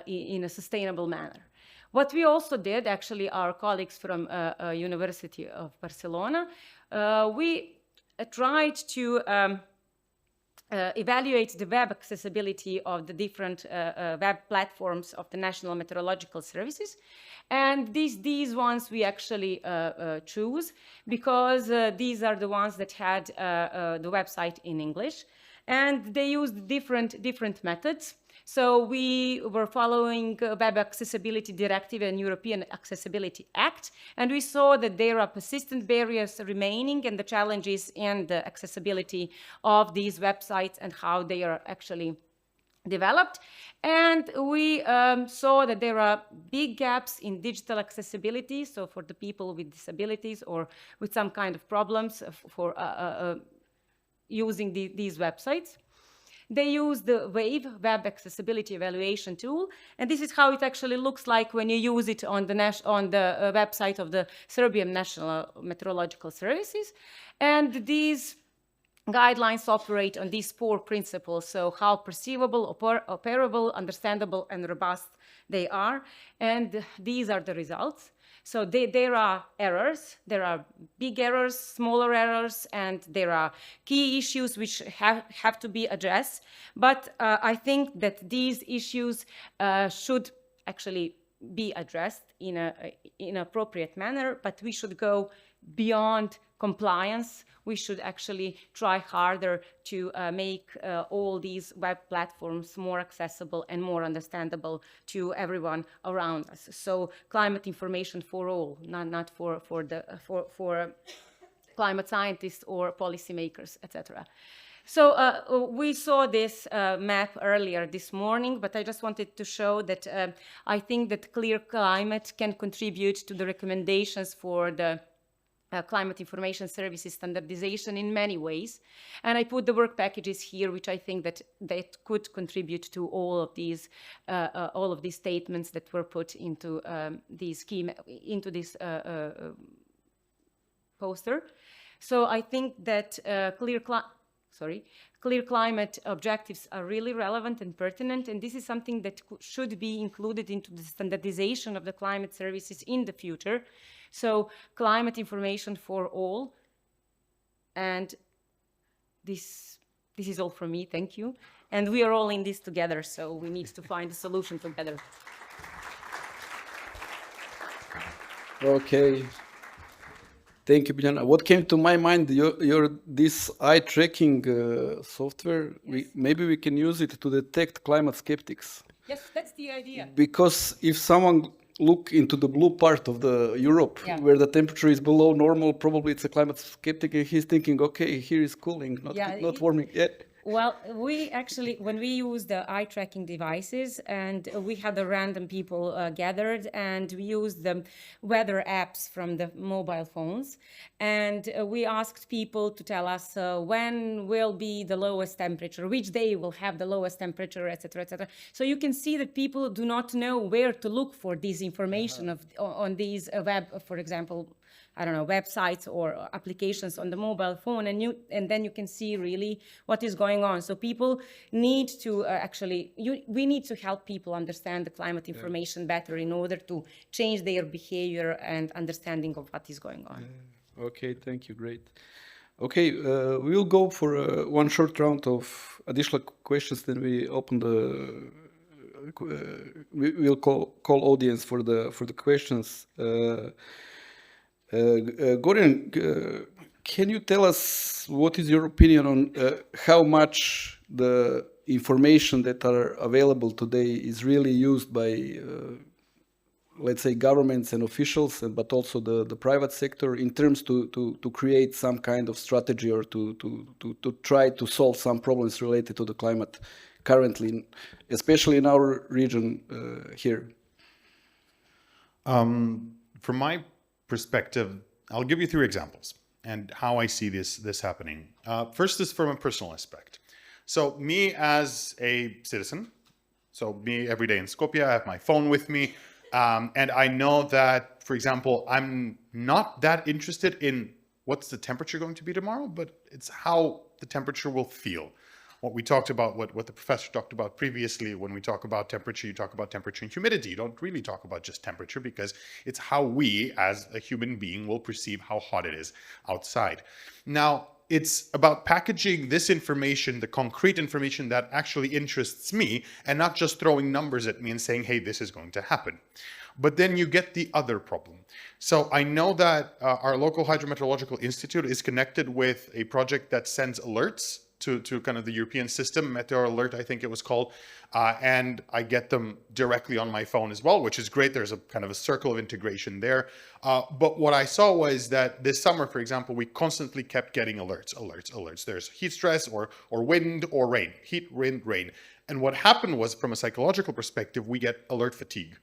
in a sustainable manner. What we also did, actually, our colleagues from University of Barcelona, we tried to evaluate the web accessibility of the different web platforms of the National Meteorological Services. And these ones we actually choose, because these are the ones that had the website in English. And they used different methods. So we were following Web Accessibility Directive and European Accessibility Act, and we saw that there are persistent barriers remaining and the challenges in the accessibility of these websites and how they are actually developed. And we saw that there are big gaps in digital accessibility, so for the people with disabilities or with some kind of problems for using these websites. They use the WAVE, Web Accessibility Evaluation Tool, and this is how it actually looks like when you use it on the website of the Serbian National Meteorological Services. And these guidelines operate on these 4 principles, so how perceivable, operable, understandable, and robust they are. And these are the results. So there are errors, there are big errors, smaller errors, and there are key issues which have to be addressed. But I think that these issues should actually be addressed in an appropriate manner, but we should go beyond compliance. We should actually try harder to make all these web platforms more accessible and more understandable to everyone around us. So climate information for all, not for climate scientists or policymakers, etc. So we saw this map earlier this morning, but I just wanted to show that I think that Clear Climate can contribute to the recommendations for the climate information services standardization in many ways. And I put the work packages here, which I think that could contribute to all of these statements that were put into this poster. So I think that Clear Climate objectives are really relevant and pertinent, and this is something that should be included into the standardization of the climate services in the future. So climate information for all And this is all from me. Thank you. And we are all in this together, so we need to find a solution together. Okay. Thank you, Biljana. What came to my mind, this eye tracking software, Yes. maybe we can use it to detect climate skeptics. Yes, that's the idea. Because if someone look into the blue part of the Europe, Yeah. where the temperature is below normal, probably it's a climate skeptic, and he's thinking, okay, here is cooling, not warming. Yeah. Well, we actually, when we use the eye tracking devices, and we had the random people gathered, and we used the weather apps from the mobile phones, and we asked people to tell us when will be the lowest temperature, which day will have the lowest temperature, etc., etc. So you can see that people do not know where to look for this information on these web, for example, I don't know, websites or applications on the mobile phone, and then you can see really what is going on. So people need to we need to help people understand the climate information better in order to change their behavior and understanding of what is going on. Okay, thank you, great. Okay, we'll go for one short round of additional questions, then we open the, we'll call audience for the questions. Goran, can you tell us what is your opinion on how much the information that are available today is really used by, let's say, governments and officials, but also the private sector in terms to create some kind of strategy or to try to solve some problems related to the climate currently, especially in our region here? From my perspective, I'll give you 3 examples and how I see this happening. First is from a personal aspect. So me as a citizen, so me every day in Skopje, I have my phone with me, and I know that, for example, I'm not that interested in what's the temperature going to be tomorrow, but it's how the temperature will feel. What we talked about, what the professor talked about previously, when we talk about temperature, you talk about temperature and humidity. You don't really talk about just temperature, because it's how we, as a human being, will perceive how hot it is outside. Now, it's about packaging this information, the concrete information that actually interests me, and not just throwing numbers at me and saying, hey, this is going to happen. But then you get the other problem. So I know that our local hydrometeorological institute is connected with a project that sends alerts to kind of the European system, Meteor Alert, I think it was called, and I get them directly on my phone as well, which is great. There's a kind of a circle of integration there. But what I saw was that this summer, for example, we constantly kept getting alerts. There's heat stress or wind or rain, heat, wind, rain. And what happened was, from a psychological perspective, we get alert fatigue,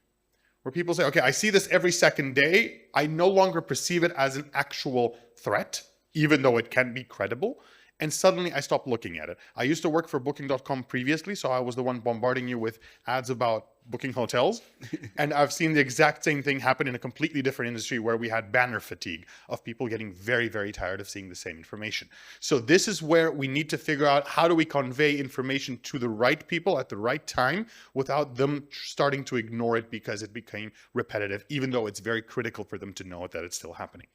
where people say, okay, I see this every second day. I no longer perceive it as an actual threat, even though it can be credible. And suddenly I stopped looking at it. I used to work for Booking.com previously, so I was the one bombarding you with ads about booking hotels. And I've seen the exact same thing happen in a completely different industry, where we had banner fatigue of people getting very, very tired of seeing the same information. So this is where we need to figure out, how do we convey information to the right people at the right time without them starting to ignore it because it became repetitive, even though it's very critical for them to know that it's still happening.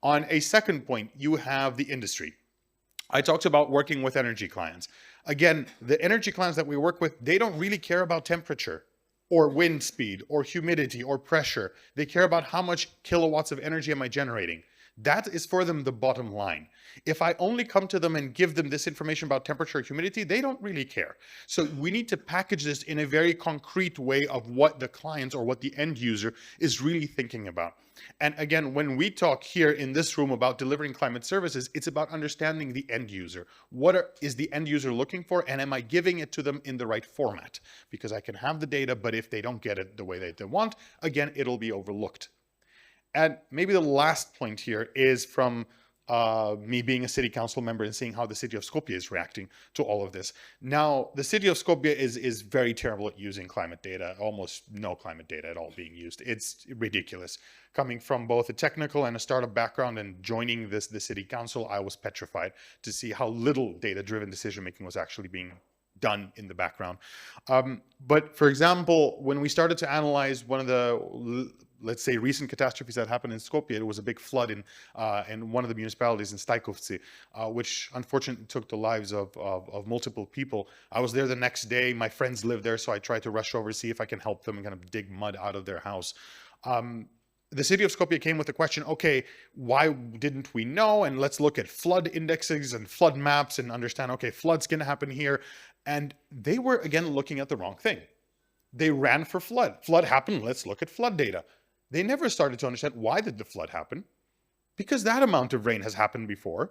On a second point, you have the industry. I talked about working with energy clients. Again, the energy clients that we work with, they don't really care about temperature or wind speed or humidity or pressure. They care about how much kilowatts of energy am I generating. That is for them the bottom line. If I only come to them and give them this information about temperature or humidity, they don't really care. So we need to package this in a very concrete way of what the clients or what the end user is really thinking about. And again, when we talk here in this room about delivering climate services, it's about understanding the end user. What is the end user looking for, and am I giving it to them in the right format? Because I can have the data, but if they don't get it the way that they want, again, it'll be overlooked. And maybe the last point here is from me being a city council member and seeing how the city of Skopje is reacting to all of this. Now, the city of Skopje is very terrible at using climate data, almost no climate data at all being used. It's ridiculous. Coming from both a technical and a startup background and joining the city council, I was petrified to see how little data-driven decision-making was actually being done in the background. But for example, when we started to analyze one of the, let's say, recent catastrophes that happened in Skopje, it was a big flood in one of the municipalities in Stajkovci, which unfortunately took the lives of multiple people. I was there the next day. My friends live there, so I tried to rush over to see if I can help them and kind of dig mud out of their house. The city of Skopje came with the question, okay, why didn't we know? And let's look at flood indexes and flood maps and understand, okay, floods can happen here. And they were, again, looking at the wrong thing. They ran for flood. Flood happened, let's look at flood data. They never started to understand, why did the flood happen? Because that amount of rain has happened before.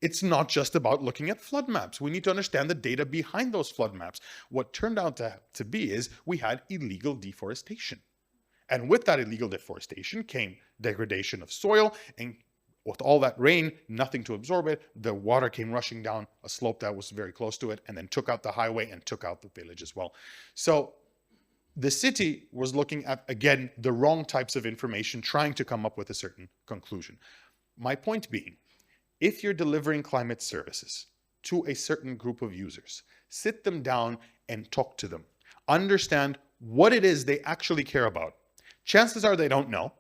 It's not just about looking at flood maps. We need to understand the data behind those flood maps. What turned out to be is we had illegal deforestation. And with that illegal deforestation came degradation of soil, and with all that rain, nothing to absorb it, the water came rushing down a slope that was very close to it, and then took out the highway and took out the village as well. So the city was looking at, again, the wrong types of information, trying to come up with a certain conclusion. My point being, if you're delivering climate services to a certain group of users, sit them down and talk to them. Understand what it is they actually care about. Chances are they don't know,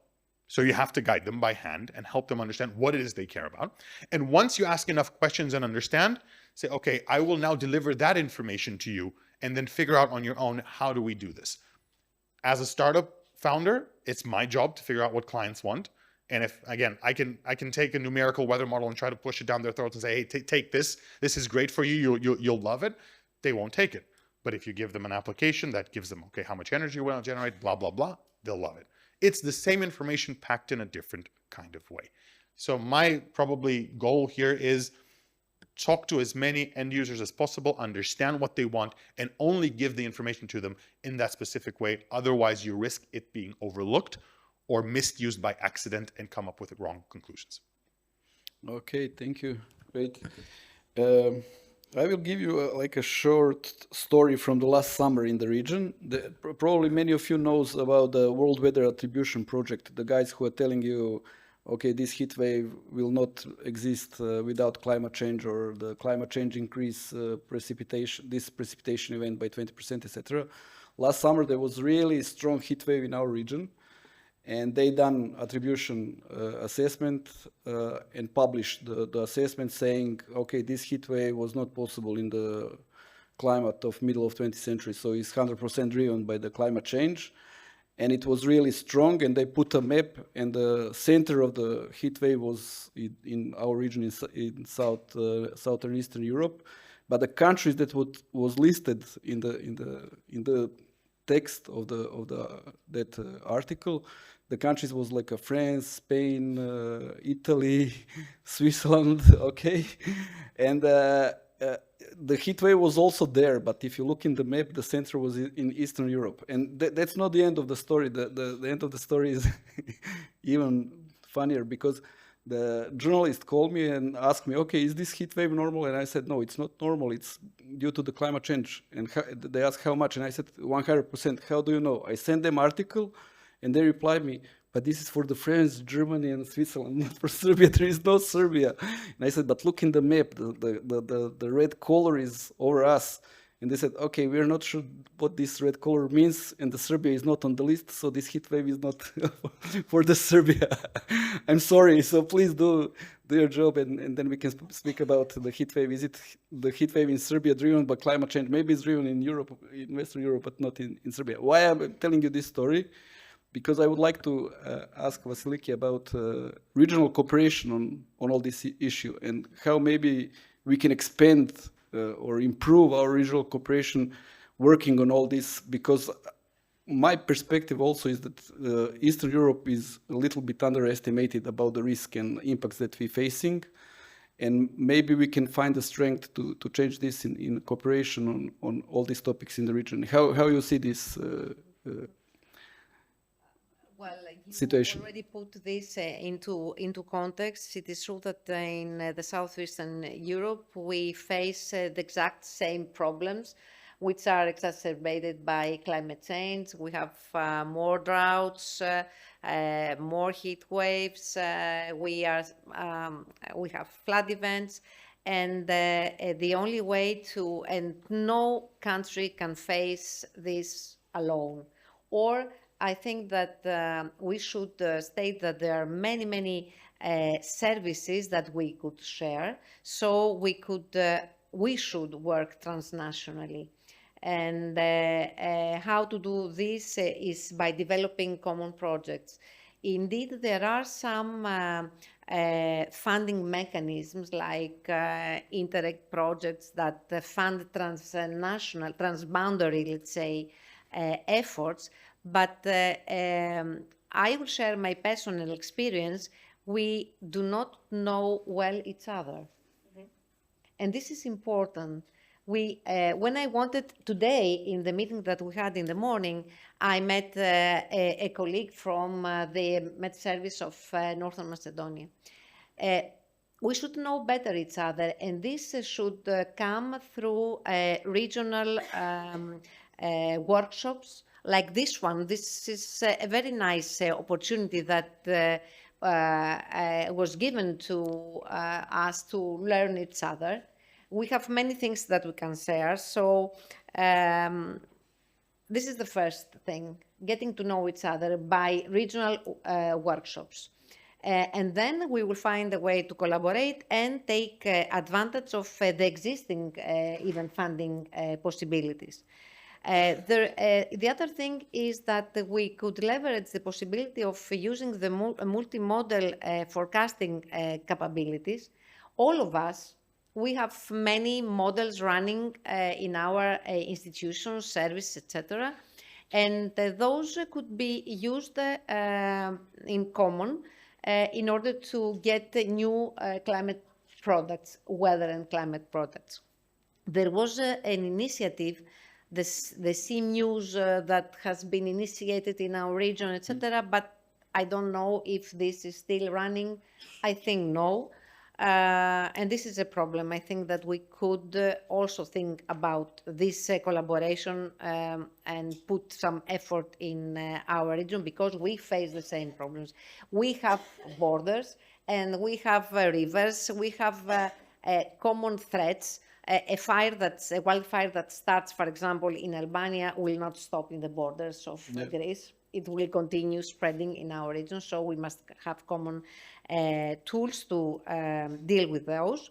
so you have to guide them by hand and help them understand what it is they care about. And once you ask enough questions and understand, say, okay, I will now deliver that information to you, and then figure out on your own, how do we do this? As a startup founder, it's my job to figure out what clients want. And if, again, I can take a numerical weather model and try to push it down their throats and say, hey, take this. This is great for you. You'll love it. They won't take it. But if you give them an application that gives them, okay, how much energy you want to generate, blah, blah, blah, they'll love it. It's the same information packed in a different kind of way. So my probably goal here is talk to as many end users as possible, understand what they want, and only give the information to them in that specific way. Otherwise, you risk it being overlooked or misused by accident and come up with wrong conclusions. Okay, thank you. Great. I will give you like a short story from the last summer in the region. Probably many of you knows about the World Weather Attribution Project, the guys who are telling you, okay, this heat wave will not exist without climate change, or the climate change increase this precipitation event by 20%, etc. Last summer, there was really strong heat wave in our region, and they done attribution assessment and published the assessment saying, okay, this heat wave was not possible in the climate of middle of 20th century, so it's 100% driven by the climate change. And it was really strong, and they put a map, and the center of the heat wave was in our region in southern Eastern Europe. But the countries that was listed in the text of that article, the countries was like France, Spain, Italy, Switzerland, okay, and the heat wave was also there. But if you look in the map, the center was in Eastern Europe, and that's not the end of the story. The end of the story is even funnier, because the journalist called me and asked me, okay, is this heat wave normal? And I said, no, it's not normal. It's due to the climate change. And they asked how much, and I said 100%. How do you know? I sent them article, and they replied me, but this is for the France, Germany, and Switzerland, not for Serbia. There is no Serbia. And I said, but look in the map. The red color is over us. And they said, okay, we are not sure what this red color means, and the Serbia is not on the list, so this heat wave is not for the Serbia. I'm sorry, so please do your job, and then we can speak about the heat wave. Is it the heat wave in Serbia driven by climate change? Maybe it's driven in Europe, in Western Europe, but not in Serbia. Why I'm telling you this story? Because I would like to ask Vasiliki about regional cooperation on all this issue, and how maybe we can expand or improve our regional cooperation working on all this, because my perspective also is that Eastern Europe is a little bit underestimated about the risk and impacts that we're facing, and maybe we can find the strength to change this in cooperation on all these topics in the region. How you see this well, you situation? already put this into context. It is true that in the southeastern Europe we face the exact same problems, which are exacerbated by climate change. We have more droughts, more heat waves. We have flood events, And the only way to, and no country can face this alone. Or I think that we should state that there are many, many services that we could share, so we should work transnationally. And how to do this is by developing common projects. Indeed, there are some funding mechanisms like Interreg projects that fund transnational, transboundary, let's say, efforts. But I will share my personal experience. We do not know well each other. And this is important. When I wanted today, in the meeting that we had in the morning, I met a colleague from the Met Service of Northern Macedonia. We should know better each other, and this should come through regional workshops like this one. This is a very nice opportunity that was given to us to learn each other. We have many things that we can share. So this is the first thing, getting to know each other by regional workshops. And then we will find a way to collaborate and take advantage of the existing even funding possibilities. The other thing is that we could leverage the possibility of using the multimodal forecasting capabilities. All of us, we have many models running in our institutions, services, etc. And those could be used in common in order to get new climate products, weather and climate products. There was an initiative, the CMUs that has been initiated in our region, etc. But I don't know if this is still running. I think no. And this is a problem. I think that we could also think about this collaboration and put some effort in our region, because we face the same problems. We have borders and we have rivers, we have common threats. A wildfire that starts, for example, in Albania will not stop in the borders of Greece. It will continue spreading in our region, so we must have common tools to deal with those.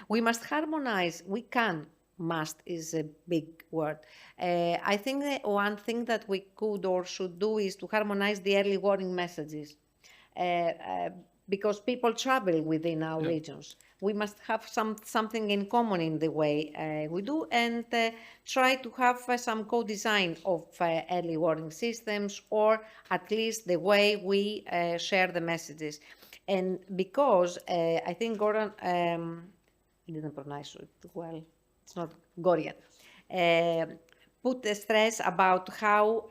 We must harmonize. Must is a big word. I think that one thing that we could or should do is to harmonize the early warning messages, because people travel within our regions. We must have something in common in the way we do, and try to have some co-design of early warning systems, or at least the way we share the messages. And because I think Goran didn't pronounce it well, it's not Gorian, put the stress about how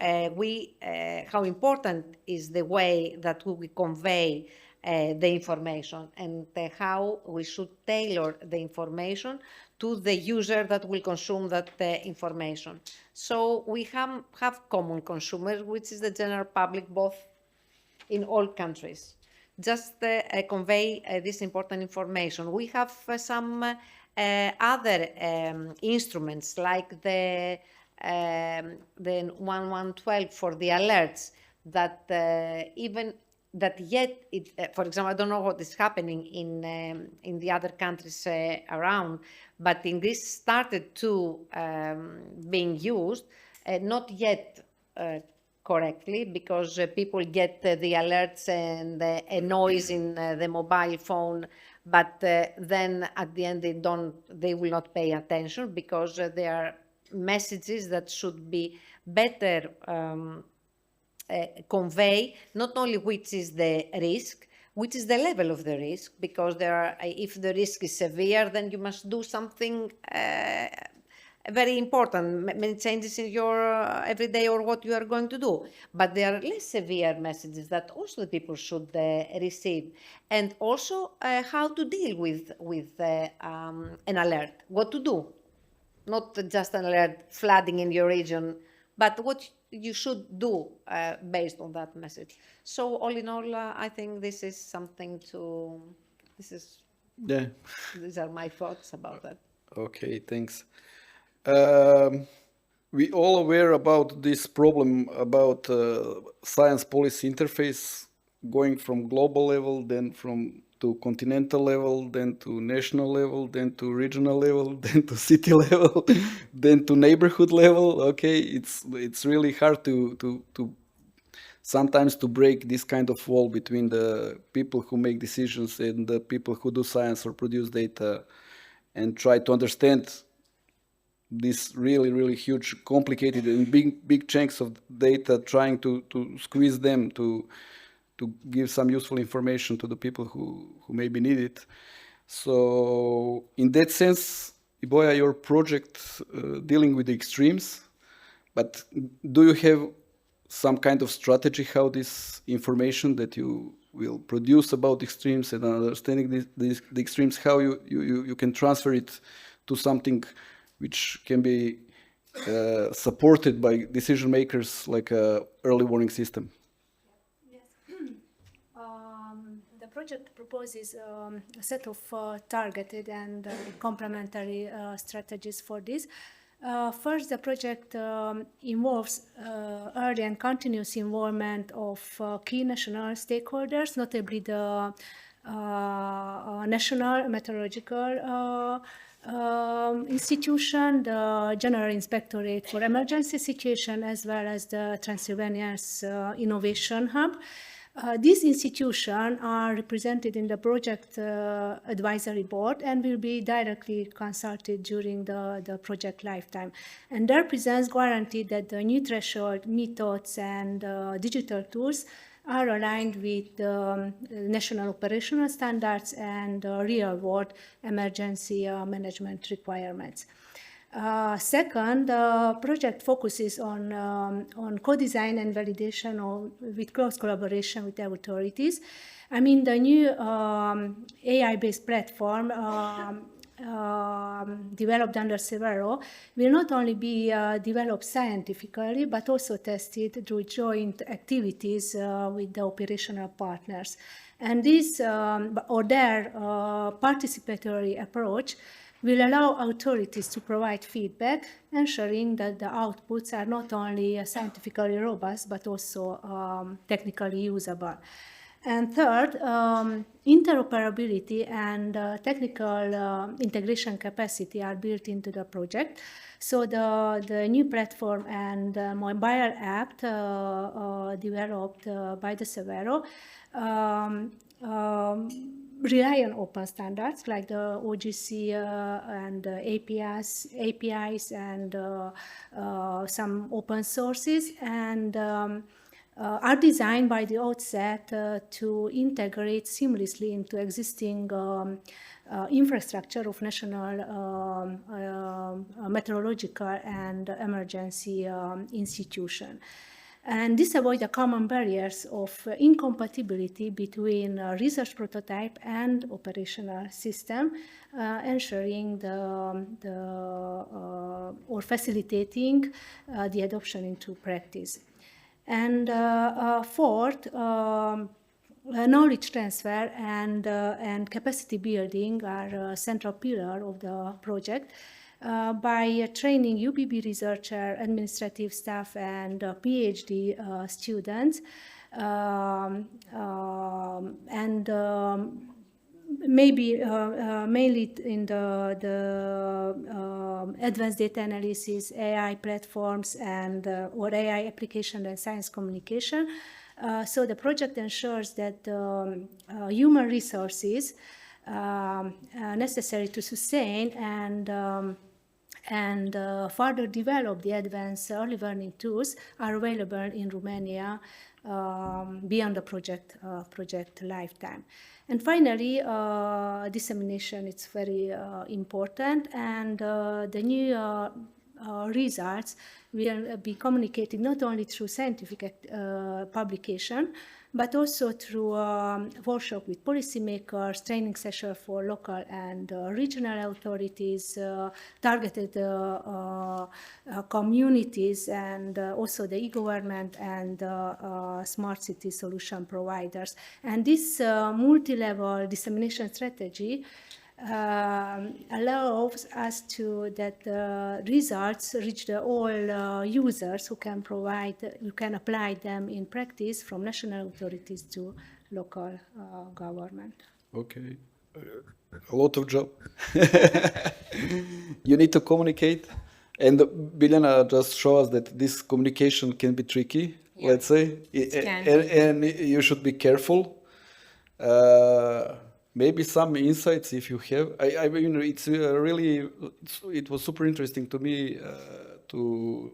how important is the way that we convey the information, and how we should tailor the information to the user that will consume that information. So we have common consumers, which is the general public, both in all countries. Just convey this important information. We have some other instruments like the 1112 for the alerts that for example, I don't know what is happening in the other countries around, but in this started to being used, not yet correctly, because people get the alerts and a noise in the mobile phone, but then at the end they will not pay attention, because there are messages that should be better convey not only which is the risk, which is the level of the risk, because if the risk is severe, then you must do something very important, many changes in your everyday or what you are going to do. But there are less severe messages that also the people should receive, and also how to deal with an alert, what to do. Not just an alert flooding in your region, but what you should do based on that message. So all in all, I think this is something this is Yeah. These are my thoughts about that. Okay, thanks. We all aware about this problem about science policy interface going from global level, then from to continental level, then to national level, then to regional level, then to city level, then to neighborhood level. Okay, it's really hard to sometimes to break this kind of wall between the people who make decisions and the people who do science or produce data, and try to understand this really huge, complicated and big chunks of data, trying to squeeze them to give some useful information to the people who maybe need it. So in that sense, Iboya, your project dealing with the extremes, but do you have some kind of strategy how this information that you will produce about extremes and understanding the extremes, how you can transfer it to something which can be supported by decision makers, like a early warning system? The project proposes a set of targeted and complementary strategies for this. First, the project involves early and continuous involvement of key national stakeholders, notably the National Meteorological Institution, the General Inspectorate for Emergency Situation, as well as the Transylvania's Innovation Hub. These institutions are represented in the project advisory board and will be directly consulted during the project lifetime. And their presence guaranteed that the new threshold, methods, and digital tools are aligned with national operational standards and real-world emergency management requirements. Second, the project focuses on co-design and validation with close collaboration with the authorities. I mean, the new AI-based platform developed under Severo will not only be developed scientifically, but also tested through joint activities with the operational partners. And this, or their participatory approach, will allow authorities to provide feedback, ensuring that the outputs are not only scientifically robust, but also technically usable. And third, interoperability and technical integration capacity are built into the project. So the new platform and mobile app developed by the Severo rely on open standards like the OGC and APIs and some open sources, and are designed by the outset to integrate seamlessly into existing infrastructure of national meteorological and emergency institution. And this avoids the common barriers of incompatibility between research prototype and operational system, ensuring or facilitating the adoption into practice. And fourth, knowledge transfer and capacity building are a central pillar of the project. By training UBB researcher, administrative staff, and PhD students, and maybe mainly in the advanced data analysis, AI platforms, and or AI application and science communication. So the project ensures that human resources necessary to sustain and further develop the advanced early learning tools are available in Romania beyond the project lifetime. And finally, dissemination is very important, and the new results will be communicated not only through scientific publication, but also through workshop with policymakers, training session for local and regional authorities, targeted communities, and also the e-government and smart city solution providers. And this multi-level dissemination strategy allows us to that results reach all users who can apply them in practice from national authorities to local government. Okay, a lot of job. You need to communicate, and Biljana just shows us that this communication can be tricky. Yeah. Let's say, and you should be careful. Maybe some insights if you have. I mean, it's really, it was super interesting to me to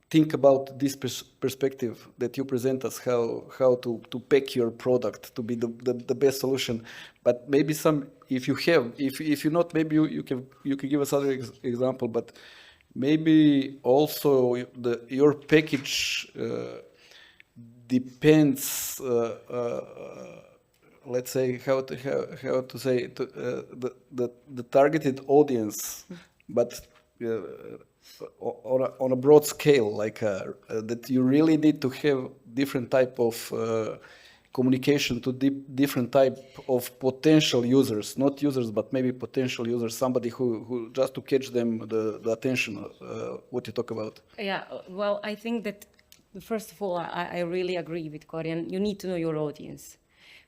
think about this perspective that you present us, how to pack your product to be the best solution. But maybe some, if you have, if you not, maybe you can give us other example. But maybe also your package depends. Let's say how to say the targeted audience, but on a broad scale, like that you really need to have different type of communication to different type of potential users, not users, but maybe potential users, somebody who just to catch them the attention. What you talk about? Yeah, well, I think that first of all, I really agree with Korian. You need to know your audience.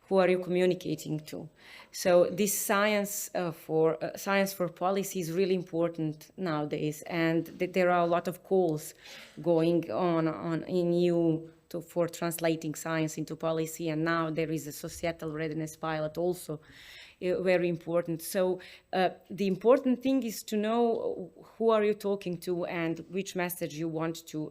Who are you communicating to? So this science for policy is really important nowadays, and there are a lot of calls going on in EU for translating science into policy, and now there is a societal readiness pilot also. Very important. So the important thing is to know who are you talking to and which message you want to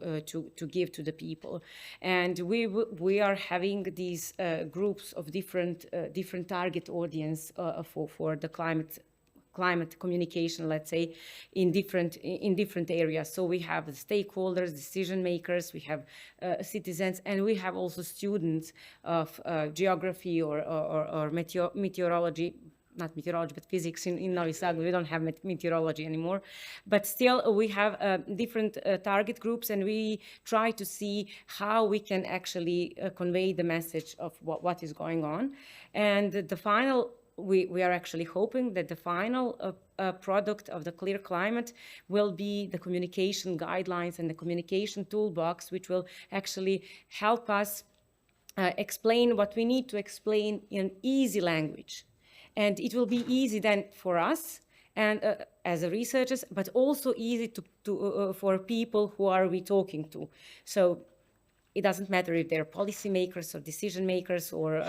give to the people. And we are having these groups of different target audience for the climate communication, let's say, in different areas. So we have the stakeholders, decision makers, we have citizens, and we have also students of geography or meteorology, not meteorology, but physics in Novi Sad. We don't have meteorology anymore, but still we have different target groups, and we try to see how we can actually convey the message of what is going on. And the final, we are actually hoping that the final product of the Clear Climate will be the communication guidelines and the communication toolbox, which will actually help us explain what we need to explain in easy language. And it will be easy then for us and as researchers, but also easy for people who are we talking to. So it doesn't matter if they're policymakers or decision makers or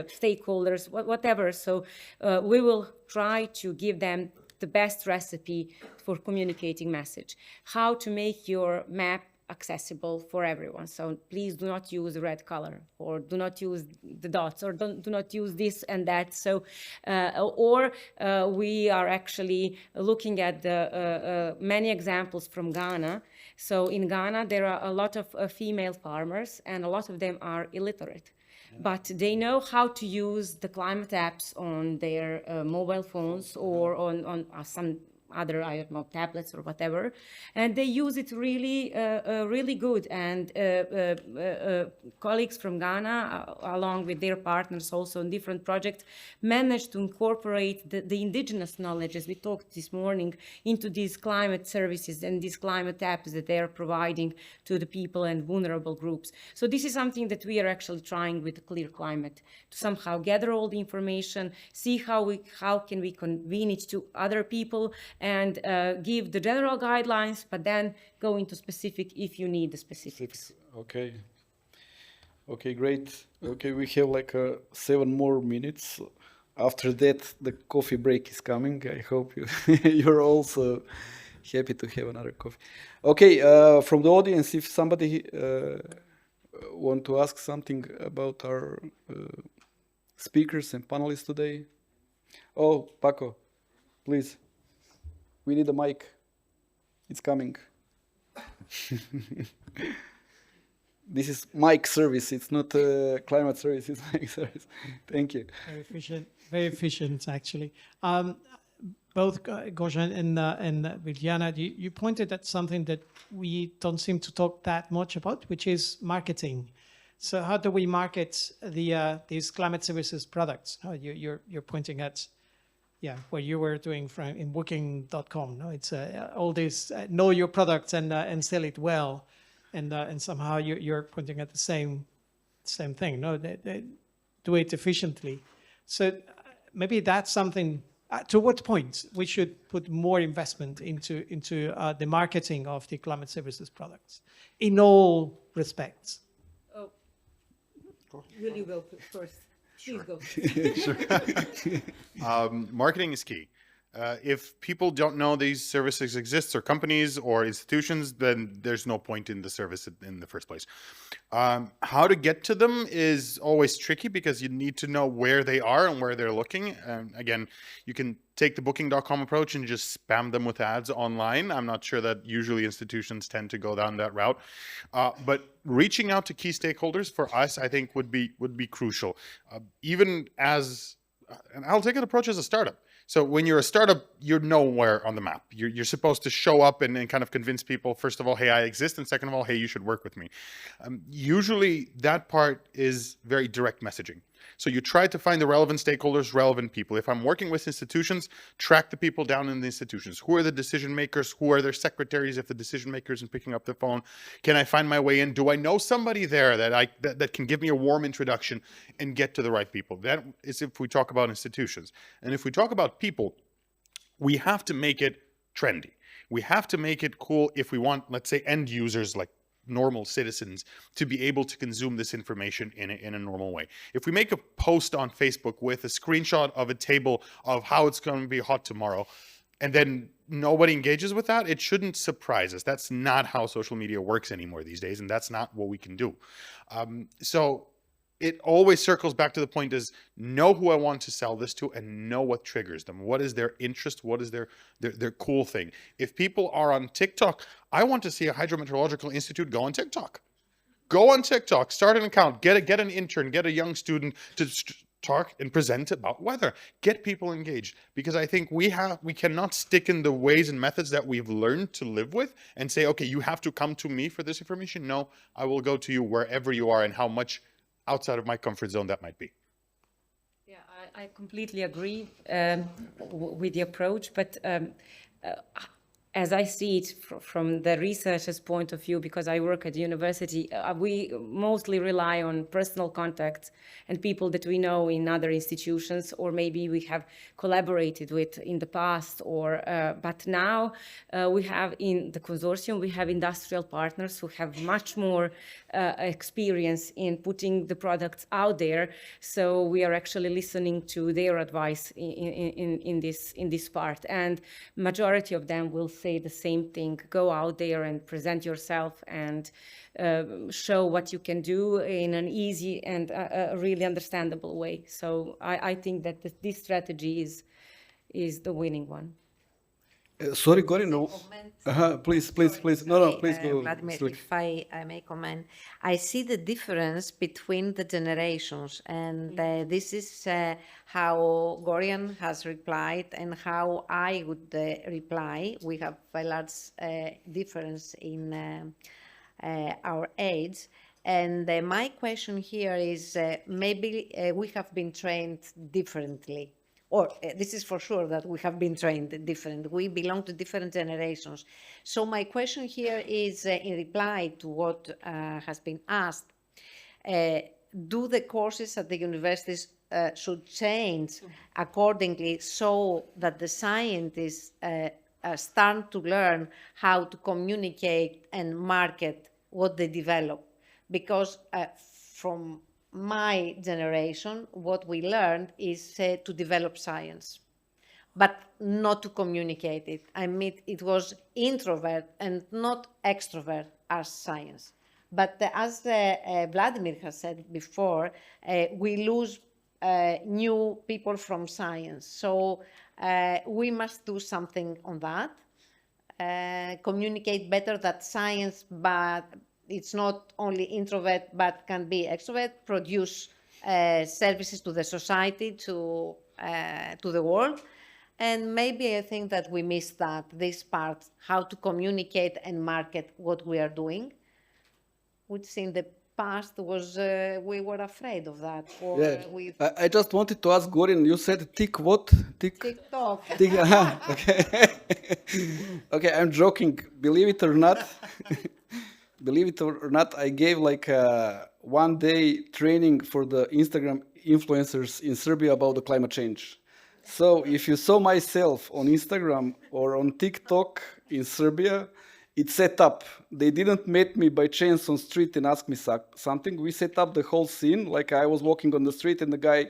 stakeholders, whatever. So we will try to give them the best recipe for communicating message. How to make your map accessible for everyone. So please do not use the red color, or do not use the dots, or do not use this and that. So, we are actually looking at the many examples from Ghana. So in Ghana, there are a lot of female farmers, and a lot of them are illiterate. But they know how to use the climate apps on their mobile phones or on some other, I don't know, tablets or whatever, and they use it really, really good. And colleagues from Ghana, along with their partners also in different projects, managed to incorporate the indigenous knowledge, as we talked this morning, into these climate services and these climate apps that they are providing to the people and vulnerable groups. So this is something that we are actually trying with Clear Climate, to somehow gather all the information, see how can we convene it to other people, and give the general guidelines, but then go into specific if you need the specifics. Okay. Okay, great. Okay, we have like 7 more minutes. After that, the coffee break is coming. I hope you're also happy to have another coffee. Okay, from the audience, if somebody want to ask something about our speakers and panelists today. Oh, Paco, please. We need a mic. It's coming. This is mic service. It's not climate service. It's mic service. Thank you. Very efficient, actually. Both Gorjan and Viviana, you pointed at something that we don't seem to talk that much about, which is marketing. So how do we market these climate services products? You're pointing at, yeah, what you were doing in Booking.com. No, it's all this know your product and sell it well, and somehow you're pointing at the same thing. No, they do it efficiently. So maybe that's something. To what point we should put more investment into the marketing of the climate services products in all respects? Oh, will you go first? Please go. Marketing is key. If people don't know these services exist, or companies or institutions, then there's no point in the service in the first place. How to get to them is always tricky because you need to know where they are and where they're looking. Again, you can take the Booking.com approach and just spam them with ads online. I'm not sure that usually institutions tend to go down that route, but reaching out to key stakeholders for us, I think, would be crucial. Even as, and I'll take an approach as a startup. So when you're a startup, you're nowhere on the map. You're supposed to show up and kind of convince people, first of all, hey, I exist, and second of all, hey, you should work with me. Usually that part is very direct messaging. So you try to find the relevant stakeholders, relevant people. If I'm working with institutions, track the people down in the institutions. Who are the decision makers? Who are their secretaries if the decision maker isn't picking up the phone? Can I find my way in? Do I know somebody there that can give me a warm introduction and get to the right people? That is if we talk about institutions. And if we talk about people, we have to make it trendy. We have to make it cool if we want, let's say, end users like normal citizens to be able to consume this information in a normal way. If we make a post on Facebook with a screenshot of a table of how it's going to be hot tomorrow, and then nobody engages with that, it shouldn't surprise us. That's not how social media works anymore these days, and that's not what we can do. So it always circles back to the point is know who I want to sell this to and know what triggers them. What is their interest? What is their cool thing? If people are on TikTok, I want to see a hydrometeorological institute go on TikTok. Go on TikTok, start an account, get an intern, get a young student to talk and present about weather. Get people engaged, because I think we cannot stick in the ways and methods that we've learned to live with and say, okay, you have to come to me for this information. No, I will go to you wherever you are and how much outside of my comfort zone that might be. Yeah, I completely agree with the approach, but as I see it from the researcher's point of view, because I work at the university, we mostly rely on personal contacts and people that we know in other institutions, or maybe we have collaborated with in the past, but now we have in the consortium, we have industrial partners who have much more experience in putting the products out there. So we are actually listening to their advice in this part, and majority of them will say the same thing: go out there and present yourself and show what you can do in an easy and really understandable way. So I think that this strategy is the winning one. Sorry, Corinne. No. Please. No, please go. Vladimir, if I may comment, I see the difference between the generations, and this is how Gorian has replied and how I would reply. We have a large difference in our age. And my question here is maybe we have been trained differently. Or this is for sure that we have been trained different. We belong to different generations. So my question here is in reply to what has been asked, do the courses at the universities should change accordingly so that the scientists start to learn how to communicate and market what they develop? Because from my generation, what we learned is to develop science, but not to communicate it. I mean, it was introvert and not extrovert as science. But as Vladimir has said before, we lose new people from science. So we must do something on that. communicate better that science, but it's not only introvert, but can be extrovert, produce services to the society, to the world. And maybe I think that we missed this part, how to communicate and market what we are doing, which in the past was, we were afraid of that. Or Yeah. with I just wanted to ask Gorin, you said tick what? TikTok. Okay. Okay, I'm joking. Believe it or not, believe it or not, I gave like a 1-day training for the Instagram influencers in Serbia about the climate change. So if you saw myself on Instagram or on TikTok in Serbia, it's set up. They didn't meet me by chance on street and ask me something. We set up the whole scene. Like I was walking on the street and the guy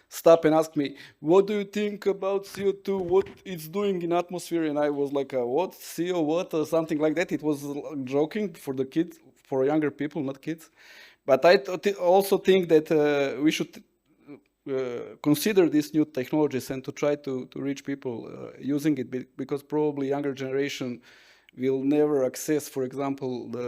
stopped and asked me, "What do you think about CO2? What it's doing in atmosphere?" And I was like, "What CO? What?" Or something like that. It was joking for the kids, for younger people, not kids. But I also think that we should consider these new technologies and to try to reach people using it, because probably younger generation will never access, for example, the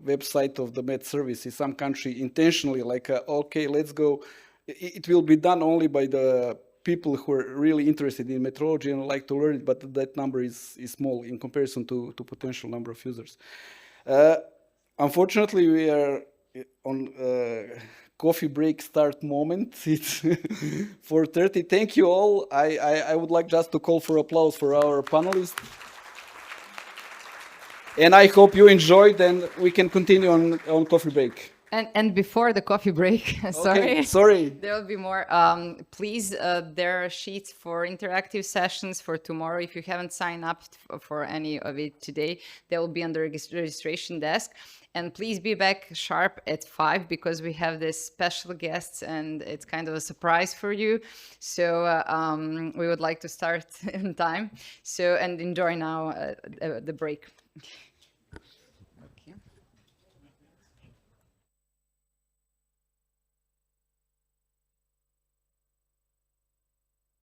website of the Met Service in some country intentionally, like, okay, let's go. It will be done only by the people who are really interested in meteorology and like to learn it, but that number is small in comparison to potential number of users. Unfortunately, we are on coffee break start moment. It's 4:30. Thank you all. I would like just to call for applause for our panelists. And I hope you enjoyed, and we can continue on coffee break. And before the coffee break, Okay, sorry. there will be more. Please, there are sheets for interactive sessions for tomorrow. If you haven't signed up for any of it today, they will be on the registration desk. And please be back sharp at 5 because we have this special guests and it's kind of a surprise for you. So we would like to start in time. So, and enjoy now the break.